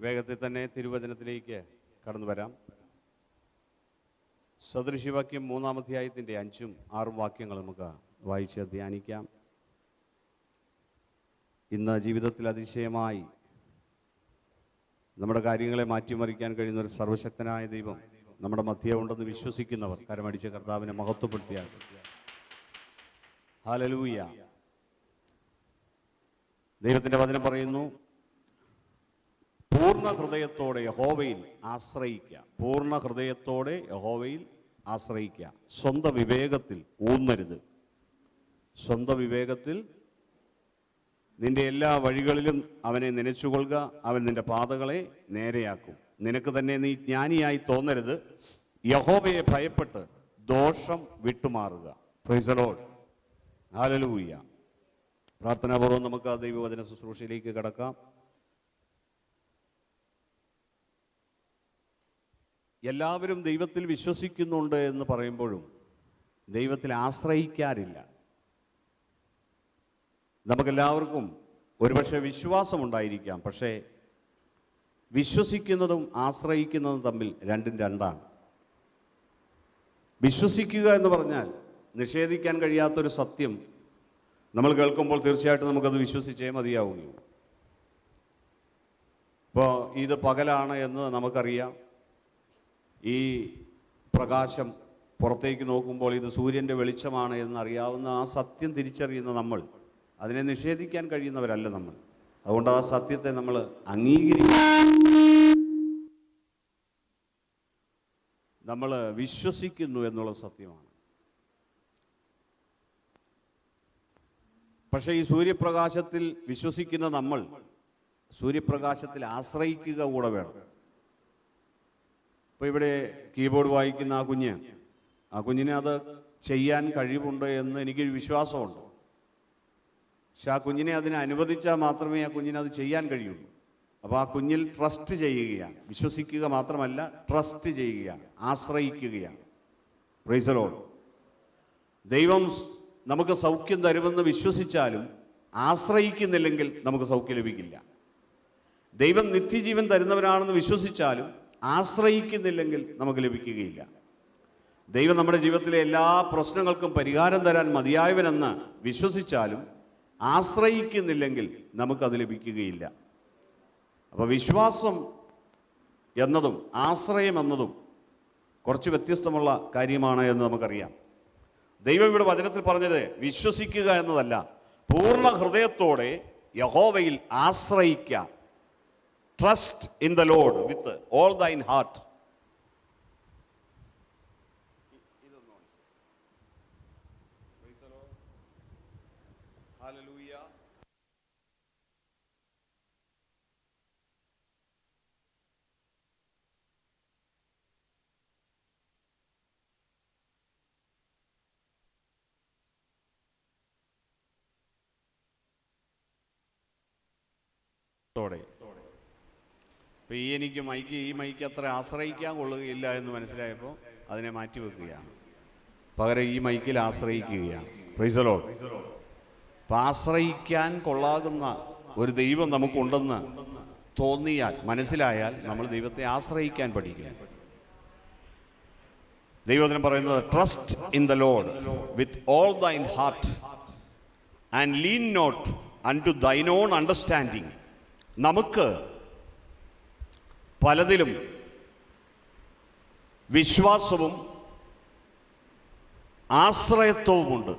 വേഗത്തിൽ തന്നെ തിരുവചനത്തിലേക്ക് കടന്നു വരാം. സദൃശവാക്യം 3-ാം അധ്യായത്തിൻ്റെ 5ഉം 6ഉം വാക്യങ്ങൾ നമുക്ക് വായിച്ച് ധ്യാനിക്കാം. ഇന്ന് ജീവിതത്തിൽ അതിശയമായി നമ്മുടെ കാര്യങ്ങളെ മാറ്റിമറിക്കാൻ കഴിയുന്ന ഒരു സർവശക്തനായ ദൈവം നമ്മുടെ മധ്യേ ഉണ്ടെന്ന് വിശ്വസിക്കുന്നവർ കരമടിച്ച കർത്താവിനെ മഹത്വപ്പെടുത്തിയാൽ ഹല്ലേലൂയ. ദൈവത്തിൻ്റെ വചനം പറയുന്നു, പൂർണ്ണ ഹൃദയത്തോടെ യഹോവയിൽ ആശ്രയിക്കുക. പൂർണ്ണ ഹൃദയത്തോടെ യഹോവയിൽ ആശ്രയിക്കുക. സ്വന്തം വിവേകത്തിൽ ഊന്നരുത്. സ്വന്തം വിവേകത്തിൽ നിന്റെ എല്ലാ വഴികളിലും അവനെ നനച്ചുകൊള്ളുക. അവൻ നിന്റെ പാതകളെ നേരെയാക്കും. നിനക്ക് തന്നെ നീ ജ്ഞാനിയായി തോന്നരുത്. യഹോവയെ ഭയപ്പെട്ട് ദോഷം വിട്ടുമാറുക. Praise the Lord. ഹല്ലേലൂയ. പ്രാർത്ഥനാപൂർവ്വം നമുക്ക് ആ ദൈവവചന ശുശ്രൂഷയിലേക്ക് കടക്കാം. എല്ലാവരും ദൈവത്തിൽ വിശ്വസിക്കുന്നുണ്ട് എന്ന് പറയുമ്പോഴും ദൈവത്തിൽ ആശ്രയിക്കാറില്ല. നമുക്കെല്ലാവർക്കും ഒരുപക്ഷെ വിശ്വാസമുണ്ടായിരിക്കാം, പക്ഷേ വിശ്വസിക്കുന്നതും ആശ്രയിക്കുന്നതും തമ്മിൽ രണ്ടും രണ്ടാണ്. വിശ്വസിക്കുക എന്ന് പറഞ്ഞാൽ നിഷേധിക്കാൻ കഴിയാത്തൊരു സത്യം നമ്മൾ കേൾക്കുമ്പോൾ തീർച്ചയായിട്ടും നമുക്കത് വിശ്വസിച്ചേ മതിയാവുകയുള്ളൂ. ഇപ്പോൾ ഇത് പകലാണ് എന്ന് നമുക്കറിയാം. ഈ പ്രകാശം പുറത്തേക്ക് നോക്കുമ്പോൾ ഇത് സൂര്യൻ്റെ വെളിച്ചമാണ് എന്നറിയാവുന്ന ആ സത്യം തിരിച്ചറിയുന്ന നമ്മൾ അതിനെ നിഷേധിക്കാൻ കഴിയുന്നവരല്ല നമ്മൾ. അതുകൊണ്ട് ആ സത്യത്തെ നമ്മൾ അംഗീകരിക്കും. നമ്മൾ വിശ്വസിക്കുന്നു എന്നുള്ള സത്യമാണ്. പക്ഷേ ഈ സൂര്യപ്രകാശത്തിൽ വിശ്വസിക്കുന്ന നമ്മൾ സൂര്യപ്രകാശത്തിൽ ആശ്രയിക്കുക കൂടെ വേണം. ഇപ്പോൾ ഇവിടെ കീബോർഡ് വായിക്കുന്ന ആ കുഞ്ഞിനെ അത് ചെയ്യാൻ കഴിവുണ്ട് എന്ന് എനിക്കൊരു വിശ്വാസമുണ്ട്. പക്ഷെ ആ കുഞ്ഞിനെ അതിനെ അനുവദിച്ചാൽ മാത്രമേ ആ കുഞ്ഞിനെ അത് ചെയ്യാൻ കഴിയുള്ളൂ. അപ്പോൾ ആ കുഞ്ഞിൽ ട്രസ്റ്റ് ചെയ്യുകയാണ്. വിശ്വസിക്കുക മാത്രമല്ല, ട്രസ്റ്റ് ചെയ്യുകയാണ്, ആശ്രയിക്കുകയാണ്. Price the Lord. ദൈവം നമുക്ക് സൗഖ്യം തരുമെന്ന് വിശ്വസിച്ചാലും ആശ്രയിക്കുന്നില്ലെങ്കിൽ നമുക്ക് സൗഖ്യം ലഭിക്കില്ല. ദൈവം നിത്യജീവൻ തരുന്നവരാണെന്ന് വിശ്വസിച്ചാലും ആശ്രയിക്കുന്നില്ലെങ്കിൽ നമുക്ക് ലഭിക്കുകയില്ല. ദൈവം നമ്മുടെ ജീവിതത്തിലെ എല്ലാ പ്രശ്നങ്ങൾക്കും പരിഹാരം തരാൻ മതിയായവനെന്ന് വിശ്വസിച്ചാലും ആശ്രയിക്കുന്നില്ലെങ്കിൽ നമുക്കത് ലഭിക്കുകയില്ല. അപ്പോൾ വിശ്വാസം എന്നതും ആശ്രയം എന്നതും കുറച്ച് വ്യത്യസ്തമുള്ള കാര്യമാണ് എന്ന് നമുക്കറിയാം. ദൈവം ഇവിടെ വചനത്തിൽ പറഞ്ഞത് വിശ്വസിക്കുക എന്നതല്ല, പൂർണ്ണ ഹൃദയത്തോടെ യഹോവയിൽ ആശ്രയിക്കുക. Trust in the Lord with all thine heart. Hallelujah. ഇപ്പോൾ ഈ മൈക്ക് അത്ര ആശ്രയിക്കാൻ കൊള്ളുകയില്ല എന്ന് മനസ്സിലായപ്പോൾ അതിനെ മാറ്റിവെക്കുകയാണ്. പകരം ഈ മൈക്കിൽ ആശ്രയിക്കുകയാണ്. Price the Lord. അപ്പം ആശ്രയിക്കാൻ കൊള്ളാകുന്ന ഒരു ദൈവം നമുക്കുണ്ടെന്ന് തോന്നിയാൽ, മനസ്സിലായാൽ നമ്മൾ ദൈവത്തെ ആശ്രയിക്കാൻ പഠിക്കും. ദൈവത്തിന് പറയുന്നത്, trust in the Lord with all thine heart and lean not unto thine own understanding. നമുക്ക് പലതിലും വിശ്വാസവും ആശ്രയത്വവുമുണ്ട്.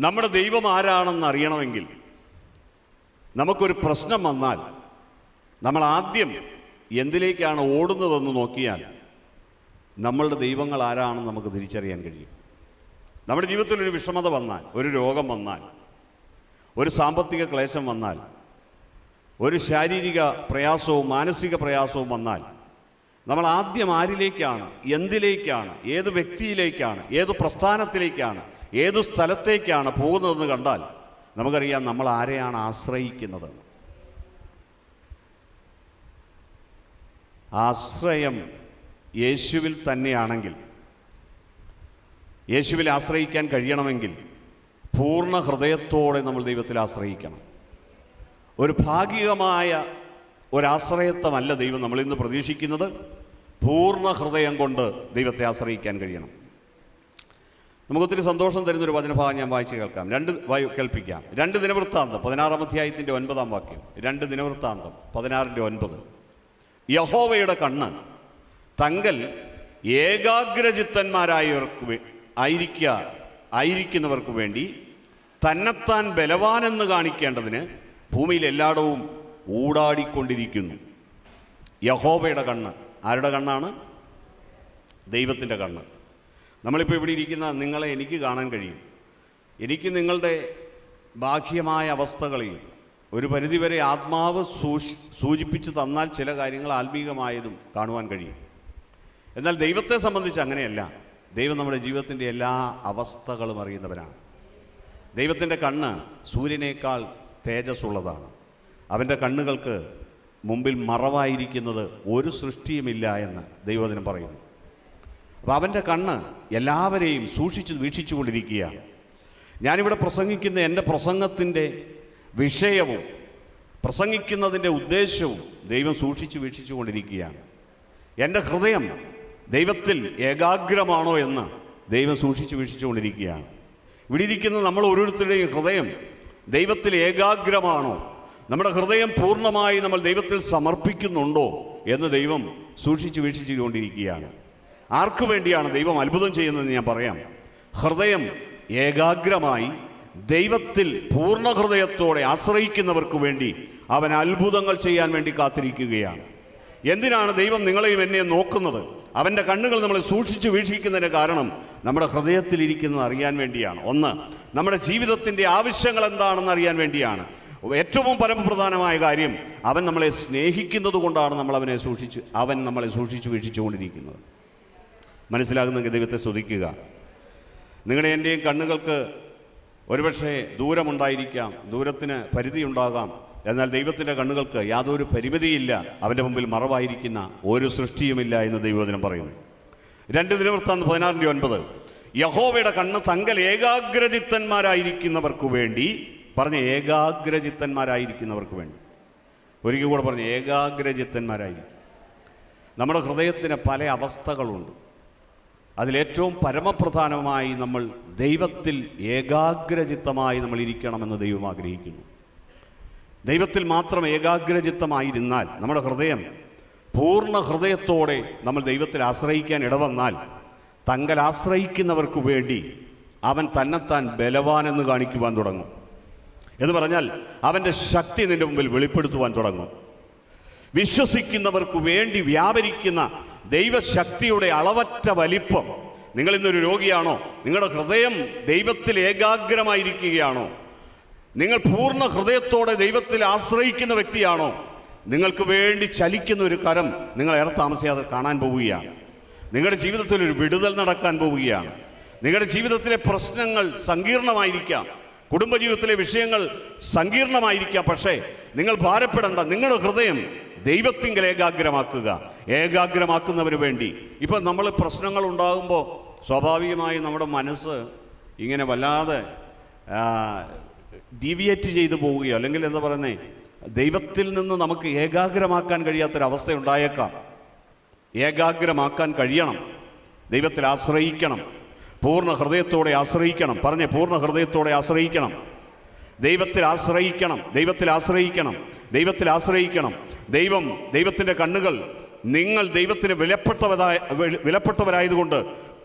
നമ്മുടെ ദൈവം ആരാണെന്ന് അറിയണമെങ്കിൽ, നമുക്കൊരു പ്രശ്നം വന്നാൽ നമ്മൾ ആദ്യം എന്തിലേക്കാണ് ഓടുന്നതെന്ന് നോക്കിയാൽ നമ്മളുടെ ദൈവങ്ങൾ ആരാണെന്ന് നമുക്ക് തിരിച്ചറിയാൻ കഴിയും. നമ്മുടെ ജീവിതത്തിൽ ഒരു വിഷമത വന്നാൽ, ഒരു രോഗം വന്നാൽ, ഒരു സാമ്പത്തിക ക്ലേശം വന്നാൽ, ഒരു ശാരീരിക പ്രയാസവും മാനസിക പ്രയാസവും വന്നാൽ നമ്മൾ ആദ്യം ആരിലേക്കാണ്, എന്തിലേക്കാണ്, ഏത് വ്യക്തിയിലേക്കാണ്, ഏത് പ്രസ്ഥാനത്തിലേക്കാണ്, ഏത് സ്ഥലത്തേക്കാണ് പോകുന്നതെന്ന് കണ്ടാൽ നമുക്കറിയാം നമ്മൾ ആരെയാണ് ആശ്രയിക്കുന്നത്. ആശ്രയം യേശുവിൽ തന്നെയാണെങ്കിൽ, യേശുവിൽ ആശ്രയിക്കാൻ കഴിയണമെങ്കിൽ പൂർണ്ണ ഹൃദയത്തോടെ നമ്മൾ ദൈവത്തിൽ ആശ്രയിക്കണം. ഒരു ഭാഗികമായ ഒരാശ്രയത്വമല്ല ദൈവം നമ്മളിൽ നിന്ന് പ്രതീക്ഷിക്കുന്നത്. പൂർണ്ണ ഹൃദയം കൊണ്ട് ദൈവത്തെ ആശ്രയിക്കാൻ കഴിയണം. നമുക്കൊത്തിരി സന്തോഷം തരുന്നൊരു വചനഭാഗം ഞാൻ വായിച്ച് കേൾപ്പിക്കാം. 2 ദിനവൃത്താന്തം 16 അധ്യായത്തിൻ്റെ 9 വാക്യം. 2 ദിനവൃത്താന്തം 16:9. യഹോവയുടെ കണ്ണ് തങ്കൽ ഏകാഗ്രചിത്തന്മാരായിരിക്കുന്നവർക്ക് വേണ്ടി തന്നെത്താൻ ബലവാനെന്ന് കാണിക്കേണ്ടതിന് ഭൂമിയിൽ എല്ലായിടവും ഊടാടിക്കൊണ്ടിരിക്കുന്നു. യഹോവയുടെ കണ്ണ് ആരുടെ കണ്ണാണ്? ദൈവത്തിൻ്റെ കണ്ണ്. നമ്മളിപ്പോൾ ഇവിടെ ഇരിക്കുന്ന നിങ്ങളെ എനിക്ക് കാണാൻ കഴിയും. എനിക്ക് നിങ്ങളുടെ ബാഹ്യമായ അവസ്ഥകളെയും ഒരു പരിധിവരെ ആത്മാവ് സൂചിപ്പിച്ച് തന്നാൽ ചില കാര്യങ്ങൾ ആത്മീകമായതും കാണുവാൻ കഴിയും. എന്നാൽ ദൈവത്തെ സംബന്ധിച്ച് അങ്ങനെയല്ല. ദൈവം നമ്മുടെ ജീവിതത്തിൻ്റെ എല്ലാ അവസ്ഥകളും അറിയുന്നവനാണ്. ദൈവത്തിൻ്റെ കണ്ണ് സൂര്യനേക്കാൾ തേജസ്സുള്ളതാണ്. അവൻ്റെ കണ്ണുകൾക്ക് മുമ്പിൽ മറവായിരിക്കുന്നത് ഒരു സൃഷ്ടിയുമില്ല എന്ന് ദൈവവചനം പറയുന്നു. അപ്പോൾ അവൻ്റെ കണ്ണ് എല്ലാവരെയും സൂക്ഷിച്ച് വീക്ഷിച്ചു കൊണ്ടിരിക്കുകയാണ്. ഞാനിവിടെ പ്രസംഗിക്കുന്ന എൻ്റെ പ്രസംഗത്തിൻ്റെ വിഷയവും പ്രസംഗിക്കുന്നതിൻ്റെ ഉദ്ദേശവും ദൈവം സൂക്ഷിച്ച് വീക്ഷിച്ചു കൊണ്ടിരിക്കുകയാണ്. എൻ്റെ ഹൃദയം ദൈവത്തിൽ ഏകാഗ്രമാണോ എന്ന് ദൈവം സൂക്ഷിച്ച് വീക്ഷിച്ചു കൊണ്ടിരിക്കുകയാണ്. ഇവിടെ ഇരിക്കുന്ന നമ്മൾ ഓരോരുത്തരുടെയും ഹൃദയം ദൈവത്തിൽ ഏകാഗ്രമാണോ, നമ്മുടെ ഹൃദയം പൂർണ്ണമായി നമ്മൾ ദൈവത്തിൽ സമർപ്പിക്കുന്നുണ്ടോ എന്ന് ദൈവം സൂക്ഷിച്ച് വീക്ഷിച്ചു കൊണ്ടിരിക്കുകയാണ്. ആർക്കു വേണ്ടിയാണ് ദൈവം അത്ഭുതം ചെയ്യുന്നതെന്ന് ഞാൻ പറയാം. ഹൃദയം ഏകാഗ്രമായി ദൈവത്തിൽ പൂർണ്ണ ഹൃദയത്തോടെ ആശ്രയിക്കുന്നവർക്ക് വേണ്ടി അവൻ അത്ഭുതങ്ങൾ ചെയ്യാൻ വേണ്ടി കാത്തിരിക്കുകയാണ്. എന്തിനാണ് ദൈവം നിങ്ങളെയും എന്നെ നോക്കുന്നത്? അവൻ്റെ കണ്ണുകൾ നമ്മളെ സൂക്ഷിച്ച് വീക്ഷിക്കുന്നതിന് കാരണം നമ്മുടെ ഹൃദയത്തിലിരിക്കുന്നത് അറിയാൻ വേണ്ടിയാണ്. ഒന്ന്, നമ്മുടെ ജീവിതത്തിൻ്റെ ആവശ്യങ്ങൾ എന്താണെന്ന് അറിയാൻ വേണ്ടിയാണ്. ഏറ്റവും പരമപ്രധാനമായ കാര്യം, അവൻ നമ്മളെ സ്നേഹിക്കുന്നത് കൊണ്ടാണ് അവൻ നമ്മളെ സൂക്ഷിച്ച് വീക്ഷിച്ചുകൊണ്ടിരിക്കുന്നത്. മനസ്സിലാകുന്നെങ്കിൽ ദൈവത്തെ സ്തുതിക്കുക. നിങ്ങളുടെ എൻ്റെയും കണ്ണുകൾക്ക് ഒരുപക്ഷെ ദൂരമുണ്ടായിരിക്കാം, ദൂരത്തിന് പരിധിയുണ്ടാകാം. എന്നാൽ ദൈവത്തിൻ്റെ കണ്ണുകൾക്ക് യാതൊരു പരിമിതിയില്ല. അവൻ്റെ മുമ്പിൽ മറവായിരിക്കുന്ന ഒരു സൃഷ്ടിയുമില്ല എന്ന് ദൈവവചനം പറയുന്നു. 2 ദിനവൃത്താന്തം 16:9. യഹോവയുടെ കണ്ണ് തങ്കൽ ഏകാഗ്രചിത്തന്മാരായിരിക്കുന്നവർക്ക് വേണ്ടി. ഏകാഗ്രചിത്തന്മാരായിരിക്കുന്നവർക്ക് വേണ്ടി. ഒരിക്കൽ കൂടെ പറഞ്ഞ് ഏകാഗ്രചിത്തന്മാരായിരിക്കും. നമ്മുടെ ഹൃദയത്തിന് പല അവസ്ഥകളുണ്ട്. അതിലേറ്റവും പരമപ്രധാനമായി നമ്മൾ ദൈവത്തിൽ ഏകാഗ്രചിത്തമായി നമ്മൾ ഇരിക്കണമെന്ന് ദൈവം ആഗ്രഹിക്കുന്നു. ദൈവത്തിൽ മാത്രം ഏകാഗ്രചിത്തമായിരുന്നാൽ നമ്മുടെ ഹൃദയം പൂർണ്ണ ഹൃദയത്തോടെ നമ്മൾ ദൈവത്തിൽ ആശ്രയിക്കാൻ ഇടവന്നാൽ തങ്കൽ ആശ്രയിക്കുന്നവർക്ക് വേണ്ടി അവൻ തന്നെത്താൻ ബലവാനെന്ന് കാണിക്കുവാൻ തുടങ്ങും. എന്ന് പറഞ്ഞാൽ അവൻ്റെ ശക്തി നിൻ്റെ മുമ്പിൽ വെളിപ്പെടുത്തുവാൻ തുടങ്ങും. വിശ്വസിക്കുന്നവർക്ക് വേണ്ടി വ്യാപരിക്കുന്ന ദൈവശക്തിയുടെ അളവറ്റ വലിപ്പം. നിങ്ങളിന്നൊരു രോഗിയാണോ? നിങ്ങളുടെ ഹൃദയം ദൈവത്തിൽ ഏകാഗ്രമായിരിക്കുകയാണോ? നിങ്ങൾ പൂർണ്ണ ഹൃദയത്തോടെ ദൈവത്തിൽ ആശ്രയിക്കുന്ന വ്യക്തിയാണോ? നിങ്ങൾക്ക് വേണ്ടി ചലിക്കുന്ന ഒരു കരം നിങ്ങൾ ഏറെ താമസിയാതെ കാണാൻ പോവുകയാണ്. നിങ്ങളുടെ ജീവിതത്തിൽ ഒരു വിടുതൽ നടക്കാൻ പോവുകയാണ്. നിങ്ങളുടെ ജീവിതത്തിലെ പ്രശ്നങ്ങൾ സങ്കീർണമായിരിക്കാം, കുടുംബജീവിതത്തിലെ വിഷയങ്ങൾ സങ്കീർണമായിരിക്കാം. പക്ഷേ നിങ്ങൾ ഭാരപ്പെടേണ്ട. നിങ്ങളുടെ ഹൃദയം ദൈവത്തിങ്കൽ ഏകാഗ്രമാക്കുക. ഏകാഗ്രമാക്കുന്നവന് വേണ്ടി. ഇപ്പം നമ്മൾ പ്രശ്നങ്ങൾ ഉണ്ടാകുമ്പോൾ സ്വാഭാവികമായി നമ്മുടെ മനസ്സ് ഇങ്ങനെ വല്ലാതെ ഡീവിയേറ്റ് ചെയ്തു പോവുകയോ അല്ലെങ്കിൽ എന്താ പറയുന്നത്, ദൈവത്തിൽ നിന്ന് നമുക്ക് ഏകാഗ്രമാക്കാൻ കഴിയാത്തൊരവസ്ഥ ഉണ്ടായേക്കാം. ഏകാഗ്രമാക്കാൻ കഴിയണം. ദൈവത്തിൽ ആശ്രയിക്കണം. പൂർണ്ണ ഹൃദയത്തോടെ ആശ്രയിക്കണം. പൂർണ്ണ ഹൃദയത്തോടെ ആശ്രയിക്കണം. ദൈവത്തിൽ ആശ്രയിക്കണം. ദൈവത്തിൽ ആശ്രയിക്കണം. ദൈവത്തിൽ ആശ്രയിക്കണം. ദൈവത്തിൻ്റെ കണ്ണുകൾ നിങ്ങൾ ദൈവത്തിന് വിലപ്പെട്ടവരായതുകൊണ്ട്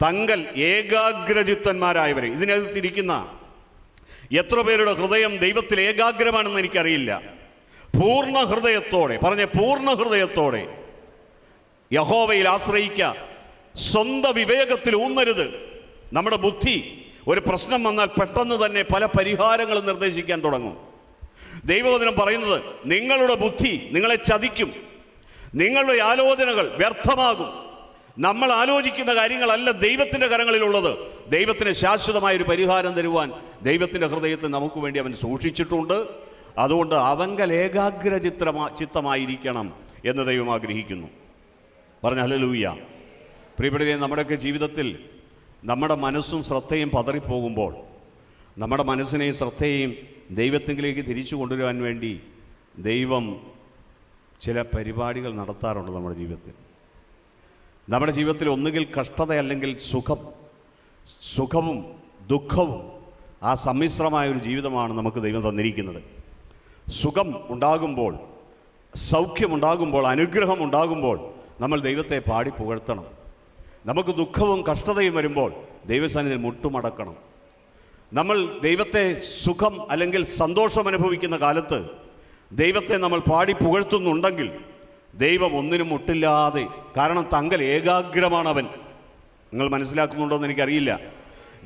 തങ്കൽ ഏകാഗ്രചിത്തന്മാരായവരെ. ഇതിനകത്തിരിക്കുന്ന എത്ര പേരുടെ ഹൃദയം ദൈവത്തിൽ ഏകാഗ്രമാണെന്ന് എനിക്കറിയില്ല. പൂർണ്ണ ഹൃദയത്തോടെ പൂർണ്ണ ഹൃദയത്തോടെ യഹോവയിൽ ആശ്രയിക്കുക. സ്വന്തം വിവേകത്തിൽ ഊന്നരുത്. നമ്മുടെ ബുദ്ധി ഒരു പ്രശ്നം വന്നാൽ പെട്ടെന്ന് തന്നെ പല പരിഹാരങ്ങളും നിർദ്ദേശിക്കാൻ തുടങ്ങും. ദൈവവചനം പറയുന്നത് നിങ്ങളുടെ ബുദ്ധി നിങ്ങളെ ചതിക്കും. നിങ്ങളുടെ ആലോചനകൾ വ്യർത്ഥമാകും. നമ്മൾ ആലോചിക്കുന്ന കാര്യങ്ങളല്ല ദൈവത്തിൻ്റെ കരങ്ങളിലുള്ളത്. ദൈവത്തിന് ശാശ്വതമായൊരു പരിഹാരം തരുവാൻ ദൈവത്തിൻ്റെ ഹൃദയത്തിൽ നമുക്ക് വേണ്ടി അവൻ സൂക്ഷിച്ചിട്ടുണ്ട്. അതുകൊണ്ട് അവങ്കൽ ചിത്തമായിരിക്കണം എന്ന് ദൈവം ആഗ്രഹിക്കുന്നു. ഹല്ലേലൂയ. പ്രിയപ്പെട്ടവരെ, നമ്മുടെയൊക്കെ ജീവിതത്തിൽ നമ്മുടെ മനസ്സും ശ്രദ്ധയും പതറിപ്പോകുമ്പോൾ നമ്മുടെ മനസ്സിനെയും ശ്രദ്ധയെയും ദൈവത്തിലേക്ക് തിരിച്ചു കൊണ്ടുവരുവാൻ വേണ്ടി ദൈവം ചില പരിപാടികൾ നടത്താറുണ്ട് നമ്മുടെ ജീവിതത്തിൽ. നമ്മുടെ ജീവിതത്തിൽ ഒന്നുകിൽ കഷ്ടത അല്ലെങ്കിൽ സുഖവും ദുഃഖവും ആ സമ്മിശ്രമായൊരു ജീവിതമാണ് നമുക്ക് ദൈവം തന്നിരിക്കുന്നത്. സുഖം ഉണ്ടാകുമ്പോൾ, സൗഖ്യമുണ്ടാകുമ്പോൾ, അനുഗ്രഹം ഉണ്ടാകുമ്പോൾ നമ്മൾ ദൈവത്തെ പാടി പുകഴ്ത്തണം. നമുക്ക് ദുഃഖവും കഷ്ടതയും വരുമ്പോൾ ദൈവസന്നിധിയിൽ മുട്ടുമടക്കണം. നമ്മൾ ദൈവത്തെ സുഖം അല്ലെങ്കിൽ സന്തോഷം അനുഭവിക്കുന്ന കാലത്ത് ദൈവത്തെ നമ്മൾ പാടി പുകഴ്ത്തുന്നുണ്ടെങ്കിൽ ദൈവം ഒന്നിനും മുട്ടില്ലാതെ, കാരണം തങ്കൽ ഏകാഗ്രമാണ് അവൻ. നിങ്ങൾ മനസ്സിലാക്കുന്നുണ്ടോ എന്ന് എനിക്കറിയില്ല.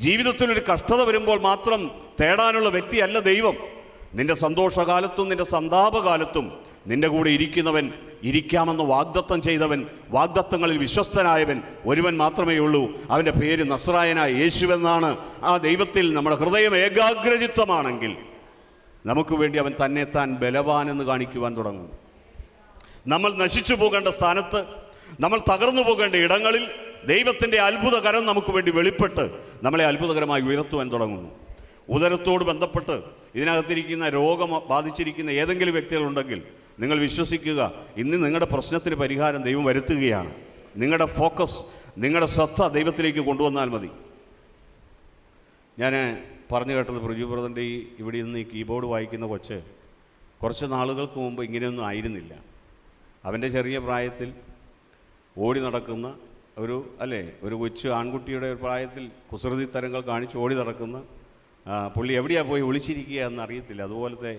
ജീവിതത്തിലൊരു കഷ്ടത വരുമ്പോൾ മാത്രം തേടാനുള്ള വ്യക്തിയല്ല ദൈവം. നിന്റെ സന്തോഷകാലത്തും നിന്റെ സന്താപകാലത്തും നിന്റെ കൂടെ ഇരിക്കുന്നവൻ, ഇരിക്കാമെന്ന് വാഗ്ദത്തം ചെയ്തവൻ, വാഗ്ദത്തങ്ങളിൽ വിശ്വസ്തനായവൻ ഒരുവൻ മാത്രമേ ഉള്ളൂ. അവൻ്റെ പേര് നസ്രായനായ യേശുവെന്നാണ്. ആ ദൈവത്തിൽ നമ്മുടെ ഹൃദയം ഏകാഗ്രചിത്തമാണെങ്കിൽ നമുക്ക് വേണ്ടി അവൻ തന്നെത്താൻ ബലവാനെന്ന് കാണിക്കുവാൻ തുടങ്ങും. നമ്മൾ നശിച്ചു പോകേണ്ട സ്ഥാനത്ത്, നമ്മൾ തകർന്നു പോകേണ്ട ഇടങ്ങളിൽ ദൈവത്തിൻ്റെ അത്ഭുതകരം നമുക്ക് വേണ്ടി വെളിപ്പെട്ട് നമ്മളെ അത്ഭുതകരമായി ഉയർത്തുവാൻ തുടങ്ങുന്നു. ഉദരത്തോട് ബന്ധപ്പെട്ട് ഇതിനകത്തിരിക്കുന്ന രോഗം ബാധിച്ചിരിക്കുന്ന ഏതെങ്കിലും വ്യക്തികളുണ്ടെങ്കിൽ നിങ്ങൾ വിശ്വസിക്കുക, ഇന്ന് നിങ്ങളുടെ പ്രശ്നത്തിന് പരിഹാരം ദൈവം വരുത്തുകയാണ്. നിങ്ങളുടെ ഫോക്കസ്, നിങ്ങളുടെ ശ്രദ്ധ ദൈവത്തിലേക്ക് കൊണ്ടുവന്നാൽ മതി. ഞാൻ പറഞ്ഞു കേട്ടത് പ്രജു ബ്രദറിൻ്റെ ഇവിടെ നിന്ന് ഈ കീബോർഡ് വായിക്കുന്ന കുറച്ച് നാളുകൾക്ക് മുമ്പ് ഇങ്ങനെയൊന്നും ആയിരുന്നില്ല. അവൻ്റെ ചെറിയ പ്രായത്തിൽ ഓടി നടക്കുന്ന ഒരു കൊച്ചു ആൺകുട്ടിയുടെ ഒരു പ്രായത്തിൽ കുസൃതി തരങ്ങൾ കാണിച്ച് ഓടി നടക്കുന്ന പുള്ളി എവിടെയാണ് പോയി ഒളിച്ചിരിക്കുക എന്നറിയത്തില്ല. അതുപോലത്തെ,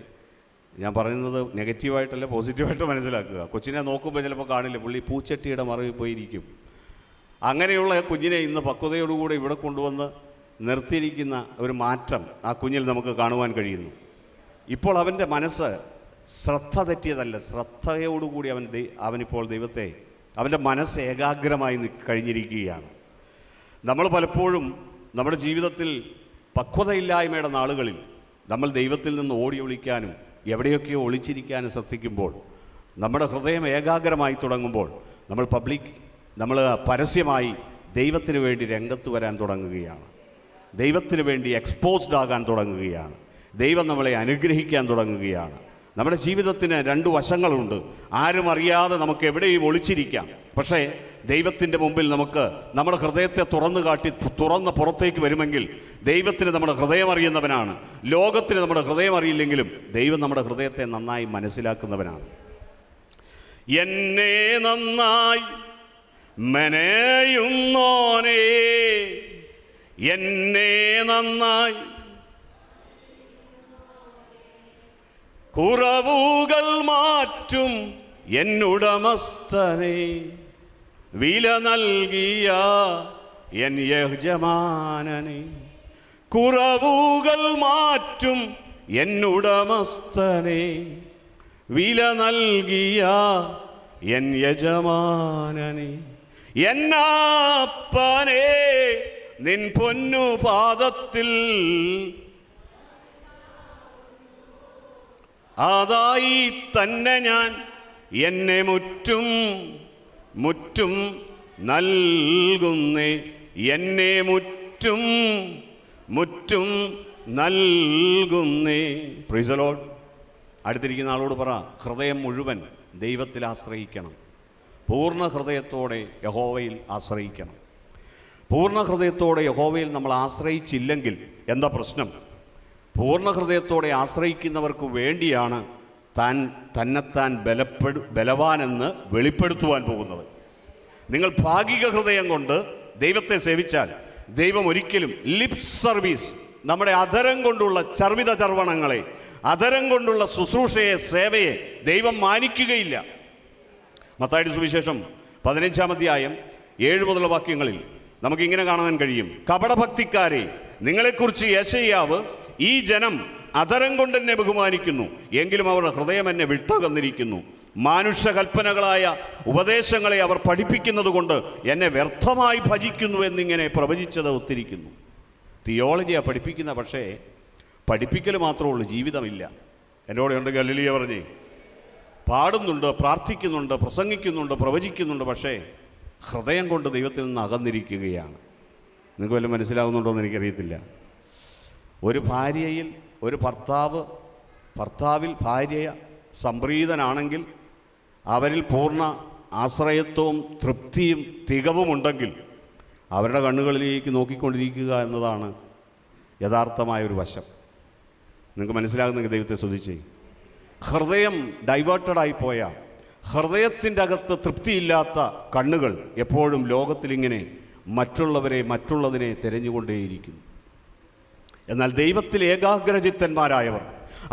ഞാൻ പറയുന്നത് നെഗറ്റീവായിട്ടല്ല പോസിറ്റീവായിട്ട് മനസ്സിലാക്കുക. കൊച്ചിനെ നോക്കുമ്പോൾ ചിലപ്പോൾ കാണില്ല, പുള്ളി പൂച്ചട്ടിയുടെ മറവിൽ പോയിരിക്കും. അങ്ങനെയുള്ള കുഞ്ഞിനെ ഇന്ന് പക്വതയോടുകൂടെ ഇവിടെ കൊണ്ടുവന്ന് നിർത്തിയിരിക്കുന്ന ഒരു മാറ്റം ആ കുഞ്ഞിൽ നമുക്ക് കാണുവാൻ കഴിയുന്നു. ഇപ്പോൾ അവൻ്റെ മനസ്സ് ശ്രദ്ധ തെറ്റിയതല്ല, ശ്രദ്ധയോടുകൂടി അവനിപ്പോൾ ദൈവത്തെ, അവൻ്റെ മനസ്സ് ഏകാഗ്രമായി കഴിഞ്ഞിരിക്കുകയാണ്. നമ്മൾ പലപ്പോഴും നമ്മുടെ ജീവിതത്തിൽ പക്വതയില്ലായ്മയുടെ നാളുകളിൽ നമ്മൾ ദൈവത്തിൽ നിന്ന് ഓടി ഒളിക്കാനും എവിടെയൊക്കെയോ ഒളിച്ചിരിക്കാനും ശ്രദ്ധിക്കുമ്പോൾ, നമ്മുടെ ഹൃദയം ഏകാഗ്രമായി തുടങ്ങുമ്പോൾ നമ്മൾ പരസ്യമായി ദൈവത്തിന് വേണ്ടി രംഗത്ത് വരാൻ തുടങ്ങുകയാണ്. ദൈവത്തിന് വേണ്ടി എക്സ്പോസ്ഡ് ആകാൻ തുടങ്ങുകയാണ്. ദൈവം നമ്മളെ അനുഗ്രഹിക്കാൻ തുടങ്ങുകയാണ്. നമ്മുടെ ജീവിതത്തിന് രണ്ട് വശങ്ങളുണ്ട്. ആരും അറിയാതെ നമുക്ക് എവിടെയും ഒളിച്ചിരിക്കാം. പക്ഷേ ദൈവത്തിൻ്റെ മുമ്പിൽ നമുക്ക് നമ്മുടെ ഹൃദയത്തെ തുറന്ന് പുറത്തേക്ക് വരുമെങ്കിൽ ദൈവത്തിന് നമ്മുടെ ഹൃദയം അറിയുന്നവനാണ്. ലോകത്തിന് നമ്മുടെ ഹൃദയം അറിയില്ലെങ്കിലും ദൈവം നമ്മുടെ ഹൃദയത്തെ നന്നായി മനസ്സിലാക്കുന്നവനാണ്. എന്നെ നന്നായി മെനയുന്നോനേ, എന്നെ നന്നായി കുറവുകൾ മാറ്റും എന്നുടമസ്ഥനെ, വില നൽകിയ എൻ യജമാനനെ. കുറവുകൾ മാറ്റും എന്നുടമസ്ഥനെ, വില നൽകിയ എൻ യജമാനനെ. എന്നപ്പനെ നിൻ പൊന്നു പാദത്തിൽ അതായി തന്നെ ഞാൻ എന്നെ മുറ്റും നൽകുന്നേ, എന്നെ മുറ്റും നൽകുന്നേ. Price the Lord. അടുത്തിരിക്കുന്ന ആളോട് പറ, ഹൃദയം മുഴുവൻ ദൈവത്തിൽ ആശ്രയിക്കണം. പൂർണ്ണ ഹൃദയത്തോടെ യഹോവയിൽ ആശ്രയിക്കണം. പൂർണ്ണ ഹൃദയത്തോടെ യഹോവയിൽ നമ്മൾ ആശ്രയിച്ചില്ലെങ്കിൽ എന്താ പ്രശ്നം? പൂർണ്ണ ഹൃദയത്തോടെ ആശ്രയിക്കുന്നവർക്ക് വേണ്ടിയാണ് തന്നെത്താൻ ബലവാനെന്ന് വെളിപ്പെടുത്തുവാൻ പോകുന്നത്. നിങ്ങൾ ഭാഗിക ഹൃദയം കൊണ്ട് ദൈവത്തെ സേവിച്ചാൽ ദൈവം ഒരിക്കലും ലിപ് സർവീസ്, നമ്മുടെ അധരം കൊണ്ടുള്ള ചർവിത ചർവണങ്ങളെ, അധരം കൊണ്ടുള്ള ശുശ്രൂഷയെ, സേവയെ ദൈവം മാനിക്കുകയില്ല. മത്തായിയുടെ സുവിശേഷം 15-ാം അധ്യായം 7 മുതലുള്ള വാക്യങ്ങളിൽ നമുക്കിങ്ങനെ കാണാൻ കഴിയും. കപടഭക്തിക്കാരെ, നിങ്ങളെക്കുറിച്ച് യെശയ്യാവ്, ഈ ജനം അധരം കൊണ്ട് എന്നെ ബഹുമാനിക്കുന്നു, എങ്കിലും അവരുടെ ഹൃദയം എന്നെ വിട്ടകന്നിരിക്കുന്നു. മാനുഷകൽപ്പനകളായ ഉപദേശങ്ങളെ അവർ പഠിപ്പിക്കുന്നത് കൊണ്ട് എന്നെ വ്യർത്ഥമായി ഭജിക്കുന്നു എന്നിങ്ങനെ പ്രവചിച്ചത് ഒത്തിരിക്കുന്നു. തിയോളജിയാണ് പഠിപ്പിക്കുന്ന, പക്ഷേ പഠിപ്പിക്കൽ മാത്രമേ ഉള്ളൂ, ജീവിതമില്ല. എന്നോട് ഉണ്ട് ഗലീലിയ പറഞ്ഞേ, പാടുന്നുണ്ട്, പ്രാർത്ഥിക്കുന്നുണ്ട്, പ്രസംഗിക്കുന്നുണ്ട്, പ്രവചിക്കുന്നുണ്ട്, പക്ഷേ ഹൃദയം കൊണ്ട് ദൈവത്തിൽ നിന്ന് അകന്നിരിക്കുകയാണ്. നിങ്ങൾക്ക് വല്ലതും മനസ്സിലാകുന്നുണ്ടോ എന്ന് എനിക്കറിയത്തില്ല. ഒരു ഭാര്യയിൽ ഒരു ഭർത്താവിൽ ഭാര്യ സംപ്രീതനാണെങ്കിൽ അവരിൽ പൂർണ്ണ ആശ്രയത്വവും തൃപ്തിയും തികവുമുണ്ടെങ്കിൽ അവരുടെ കണ്ണുകളിലേക്ക് നോക്കിക്കൊണ്ടിരിക്കുക എന്നതാണ് യഥാർത്ഥമായൊരു വശം. നിങ്ങൾക്ക് മനസ്സിലാകുന്നെങ്കിൽ ദൈവത്തെ സ്തുതിച്ചേ. ഹൃദയം ഡൈവേർട്ടഡായി പോയ, ഹൃദയത്തിൻ്റെ അകത്ത് തൃപ്തിയില്ലാത്ത കണ്ണുകൾ എപ്പോഴും ലോകത്തിലിങ്ങനെ മറ്റുള്ളതിനെ തിരഞ്ഞുകൊണ്ടേയിരിക്കുന്നു. എന്നാൽ ദൈവത്തിൽ ഏകാഗ്രചിത്തന്മാരായവർ,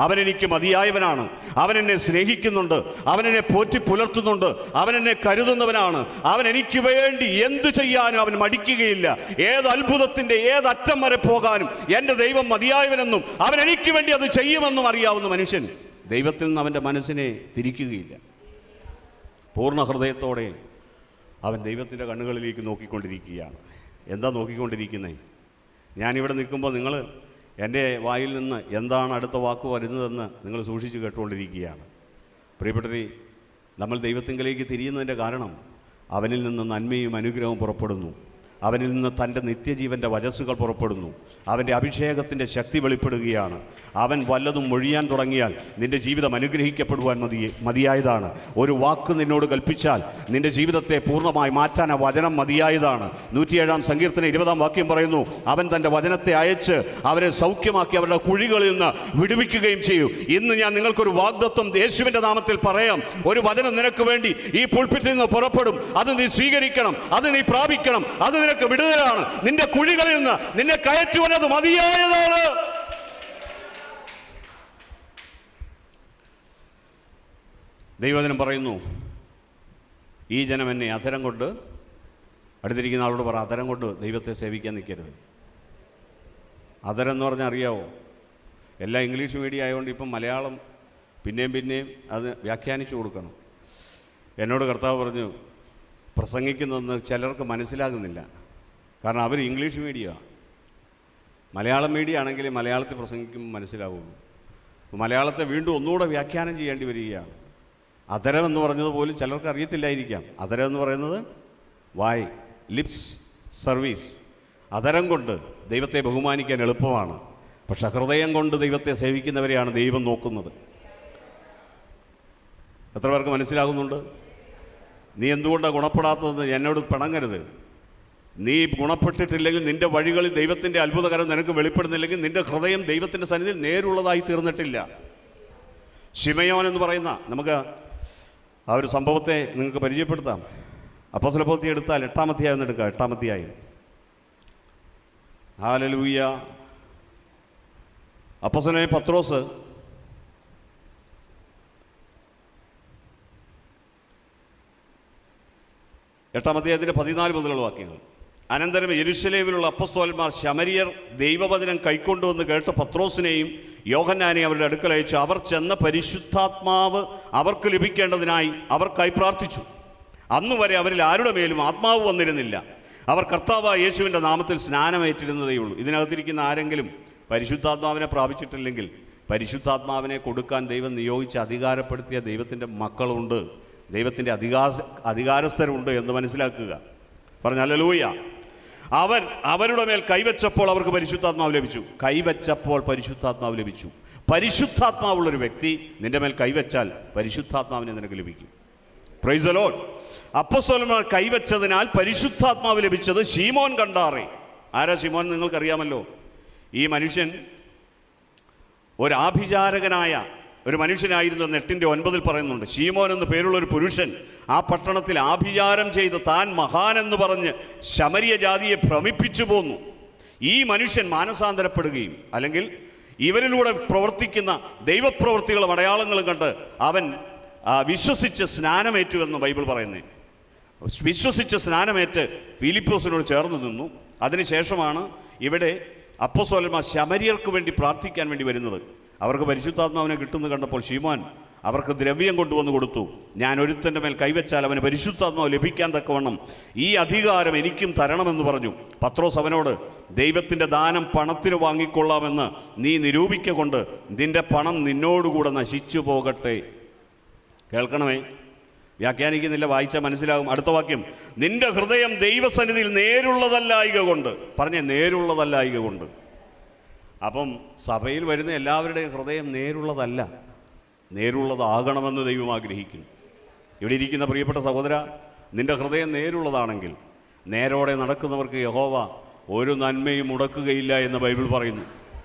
അവനെനിക്ക് മതിയായവനാണ്, അവനെന്നെ സ്നേഹിക്കുന്നുണ്ട്, അവനെന്നെ പോറ്റി പുലർത്തുന്നുണ്ട്, അവനെന്നെ കരുതുന്നവനാണ്, അവൻ എനിക്ക് വേണ്ടി എന്തു ചെയ്യാനും അവൻ മടിക്കുകയില്ല, ഏത് അത്ഭുതത്തിൻ്റെ ഏതറ്റം വരെ പോകാനും എൻ്റെ ദൈവം മതിയായവനെന്നും അവൻ എനിക്ക് വേണ്ടി അത് ചെയ്യുമെന്നും അറിയാവുന്ന മനുഷ്യൻ ദൈവത്തിൽ നിന്ന് അവൻ്റെ മനസ്സിനെ തിരിക്കുകയില്ല. പൂർണ്ണ ഹൃദയത്തോടെ അവൻ ദൈവത്തിൻ്റെ കണ്ണുകളിലേക്ക് നോക്കിക്കൊണ്ടിരിക്കുകയാണ്. എന്താ നോക്കിക്കൊണ്ടിരിക്കുന്നത്? ഞാനിവിടെ നിൽക്കുമ്പോൾ നിങ്ങൾ എൻ്റെ വായിൽ നിന്ന് എന്താണ് അടുത്ത വാക്ക് വരുന്നതെന്ന് നിങ്ങൾ സൂക്ഷിച്ച് കേട്ടുകൊണ്ടിരിക്കുകയാണ്. പ്രിയപ്പെട്ടവരെ, നമ്മൾ ദൈവത്തിങ്കലേക്ക് തിരിയുന്നതിൻ്റെ കാരണം അവനിൽ നിന്ന് നന്മയും അനുഗ്രഹവും പുറപ്പെടുന്നു. അവനിൽ നിന്ന് തൻ്റെ നിത്യജീവൻ്റെ വചസ്സുകൾ പുറപ്പെടുന്നു. അവൻ്റെ അഭിഷേകത്തിൻ്റെ ശക്തി വെളിപ്പെടുകയാണ്. അവൻ വല്ലതും മൊഴിയാൻ തുടങ്ങിയാൽ നിൻ്റെ ജീവിതം അനുഗ്രഹിക്കപ്പെടുവാൻ മതിയായതാണ്. ഒരു വാക്ക് നിന്നോട് കൽപ്പിച്ചാൽ നിൻ്റെ ജീവിതത്തെ പൂർണ്ണമായി മാറ്റാൻ ആ വചനം മതിയായതാണ്. 107-ാം സങ്കീർത്തനം 20-ാം വാക്യം പറയുന്നു, അവൻ തൻ്റെ വചനത്തെ അയച്ച് അവരെ സൗഖ്യമാക്കി അവരുടെ കുഴികളിൽ നിന്ന് വിടുവിക്കുകയും ചെയ്യും. ഇന്ന് ഞാൻ നിങ്ങൾക്കൊരു വാഗ്ദത്തം യേശുവിൻ്റെ നാമത്തിൽ പറയാം. ഒരു വചനം നിനക്ക് വേണ്ടി ഈ പുൾപിറ്റിൽ നിന്ന് പുറപ്പെടും. അത് നീ സ്വീകരിക്കണം, അത് നീ പ്രാപിക്കണം. അത് നിനക്ക് വിടുതലാണ്. നിന്റെ കുഴികളിൽ നിന്ന് നിന്നെ കയറ്റുവാൻ അത് മതിയായതാണ്. ദൈവവചനം പറയുന്നു, ഈ ജനം എന്നെ അധരം കൊണ്ട്, അടുത്തിരിക്കുന്ന ആളോട് പറ, അധരം കൊണ്ട് ദൈവത്തെ സേവിക്കാൻ നിൽക്കരുത്. അധരം എന്ന് പറഞ്ഞാൽ അറിയാവോ? എല്ലാം ഇംഗ്ലീഷ് മീഡിയം ആയതുകൊണ്ട് ഇപ്പം മലയാളം പിന്നെയും അത് വ്യാഖ്യാനിച്ചു കൊടുക്കണം. എന്നോട് കർത്താവ് പറഞ്ഞു, പ്രസംഗിക്കുന്നതെന്ന് ചിലർക്ക് മനസ്സിലാകുന്നില്ല. കാരണം അവർ ഇംഗ്ലീഷ് മീഡിയമാണ്. മലയാളം മീഡിയം ആണെങ്കിൽ മലയാളത്തിൽ പ്രസംഗിക്കുമ്പോൾ മനസ്സിലാവുള്ളൂ. മലയാളത്തെ വീണ്ടും ഒന്നുകൂടെ വ്യാഖ്യാനം ചെയ്യേണ്ടി വരികയാണ്. അധരം എന്ന് പറഞ്ഞതുപോലും ചിലർക്ക് അറിയത്തില്ലായിരിക്കാം. അധരം എന്ന് പറയുന്നത് വായ്, ലിപ്സ് സർവീസ്. അധരം കൊണ്ട് ദൈവത്തെ ബഹുമാനിക്കാൻ എളുപ്പമാണ്. പക്ഷെ ഹൃദയം കൊണ്ട് ദൈവത്തെ സേവിക്കുന്നവരെയാണ് ദൈവം നോക്കുന്നത്. എത്ര പേർക്ക് മനസ്സിലാകുന്നുണ്ട്? നീ എന്തുകൊണ്ടാണ് ഗുണപ്പെടാത്തതെന്ന് എന്നോട് പിണങ്ങരുത്. നീ ഗുണപ്പെട്ടിട്ടില്ലെങ്കിൽ, നിൻ്റെ വഴികളിൽ ദൈവത്തിൻ്റെ അത്ഭുതകരം നിനക്ക് വെളിപ്പെടുന്നില്ലെങ്കിൽ നിൻ്റെ ഹൃദയം ദൈവത്തിൻ്റെ സന്നിധിയിൽ നേരുള്ളതായി തീർന്നിട്ടില്ല. ശിമയോൻ എന്ന് പറയുന്ന, നമുക്ക് ആ ഒരു സംഭവത്തെ നിങ്ങൾക്ക് പരിചയപ്പെടുത്താം. അപ്പോസ്തലപ്രവൃത്തി എടുത്താൽ 8-ാം അധ്യായം എടുക്കുക. 8-ാം അധ്യായം. ഹല്ലേലൂയ. അപ്പോസ്തലനായ പത്രോസ് എട്ടാം അധ്യായത്തിൻ്റെ 14 മുതലുള്ള വാക്യങ്ങൾ. അനന്തരം യെരൂശലേമിലുള്ള അപ്പോസ്തലന്മാർ ശമരിയർ ദൈവവചനം കൈക്കൊണ്ടുവന്ന് കേട്ട് പത്രോസിനെയും യോഹന്നാനെയും അവരുടെ അടുക്കൽ അയച്ചു. അവർ ചെന്ന പരിശുദ്ധാത്മാവ് അവർക്ക് ലഭിക്കേണ്ടതിനായി അവർക്കായി പ്രാർത്ഥിച്ചു. അന്നുവരെ അവരിൽ ആരുടെ മേലും ആത്മാവ് വന്നിരുന്നില്ല. അവർ കർത്താവായ യേശുവിൻ്റെ നാമത്തിൽ സ്നാനമേറ്റിരുന്നതേ ഉള്ളൂ. ഇതിനകത്തിരിക്കുന്ന ആരെങ്കിലും പരിശുദ്ധാത്മാവിനെ പ്രാപിച്ചിട്ടില്ലെങ്കിൽ, പരിശുദ്ധാത്മാവിനെ കൊടുക്കാൻ ദൈവം നിയോഗിച്ച് അധികാരപ്പെടുത്തിയ ദൈവത്തിൻ്റെ മക്കളുണ്ട്, ദൈവത്തിൻ്റെ അധികാരസ്ഥരുണ്ട് എന്ന് മനസ്സിലാക്കുക. പറഞ്ഞ ഹല്ലേലൂയ. അവരുടെ മേൽ കൈവച്ചപ്പോൾ അവർക്ക് പരിശുദ്ധാത്മാവ് ലഭിച്ചു. കൈവച്ചപ്പോൾ പരിശുദ്ധാത്മാവ് ലഭിച്ചു. പരിശുദ്ധാത്മാവുള്ളൊരു വ്യക്തി നിന്റെ മേൽ കൈവച്ചാൽ പരിശുദ്ധാത്മാവിനെ നിനക്ക് ലഭിക്കും. Praise the Lord. അപ്പോസ്തലന്മാർ കൈവച്ചതിനാൽ പരിശുദ്ധാത്മാവ് ലഭിച്ചത് ശീമോൻ കണ്ടാറേ. ആരാ ശീമോൻ? നിങ്ങൾക്കറിയാമല്ലോ. ഈ മനുഷ്യൻ ഒരാഭിചാരകനായ ഒരു മനുഷ്യനായിരുന്നു എന്ന് 8:9 പറയുന്നുണ്ട്. ശീമോൻ എന്ന് പേരുള്ളൊരു പുരുഷൻ ആ പട്ടണത്തിൽ ആഭിചാരം ചെയ്ത് താൻ മഹാനെന്ന് പറഞ്ഞ് ശമരിയ ജാതിയെ ഭ്രമിപ്പിച്ചു പോന്നു. ഈ മനുഷ്യൻ മാനസാന്തരപ്പെടുകയും അല്ലെങ്കിൽ ഇവരിലൂടെ പ്രവർത്തിക്കുന്ന ദൈവപ്രവൃത്തികളും അടയാളങ്ങളും കണ്ട് അവൻ വിശ്വസിച്ച് സ്നാനമേറ്റുവെന്ന് ബൈബിൾ പറയുന്നത്. വിശ്വസിച്ച് സ്നാനമേറ്റ് ഫിലിപ്പോസിനോട് ചേർന്ന് നിന്നു. അതിനുശേഷമാണ് ഇവിടെ അപ്പോസ്തലന്മാർ ശമരിയർക്ക് വേണ്ടി പ്രാർത്ഥിക്കാൻ വേണ്ടി വരുന്നത്. അവർക്ക് പരിശുദ്ധാത്മാവിനെ കിട്ടുന്നത് കണ്ടപ്പോൾ ശീമോൻ അവർക്ക് ദ്രവ്യം കൊണ്ടുവന്ന് കൊടുത്തു. ഞാൻ ഒരുത്തൻ്റെ മേൽ കൈവച്ചാൽ അവന് പരിശുദ്ധാത്മാവ് ലഭിക്കാൻ തക്കവണ്ണം ഈ അധികാരം എനിക്കും തരണമെന്ന് പറഞ്ഞു. പത്രോസ് അവനോട്, ദൈവത്തിൻ്റെ ദാനം പണത്തിന് വാങ്ങിക്കൊള്ളാമെന്ന് നീ നിരൂപിക്കൊണ്ട് നിന്റെ പണം നിന്നോടുകൂടെ നശിച്ചു പോകട്ടെ. കേൾക്കണമേ, വ്യാഖ്യാനിക്കുന്നില്ല, വായിച്ചാൽ മനസ്സിലാകും. അടുത്ത വാക്യം, നിന്റെ ഹൃദയം ദൈവസന്നിധിയിൽ നേരുള്ളതല്ലായിക കൊണ്ട്. പറഞ്ഞേ, നേരുള്ളതല്ലായിക കൊണ്ട്. അപ്പം സഭയിൽ വരുന്ന എല്ലാവരുടെയും ഹൃദയം നേരുള്ളതല്ല, നേരുള്ളതാകണമെന്ന് ദൈവം ആഗ്രഹിക്കുന്നു. ഇവിടെ ഇരിക്കുന്ന പ്രിയപ്പെട്ട സഹോദര, നിന്റെ ഹൃദയം നേരുള്ളതാണെങ്കിൽ നേരോടെ നടക്കുന്നവർക്ക് യഹോവ ഒരു നന്മയും മുടക്കുകയില്ല എന്ന് ബൈബിൾ പറയുന്നു.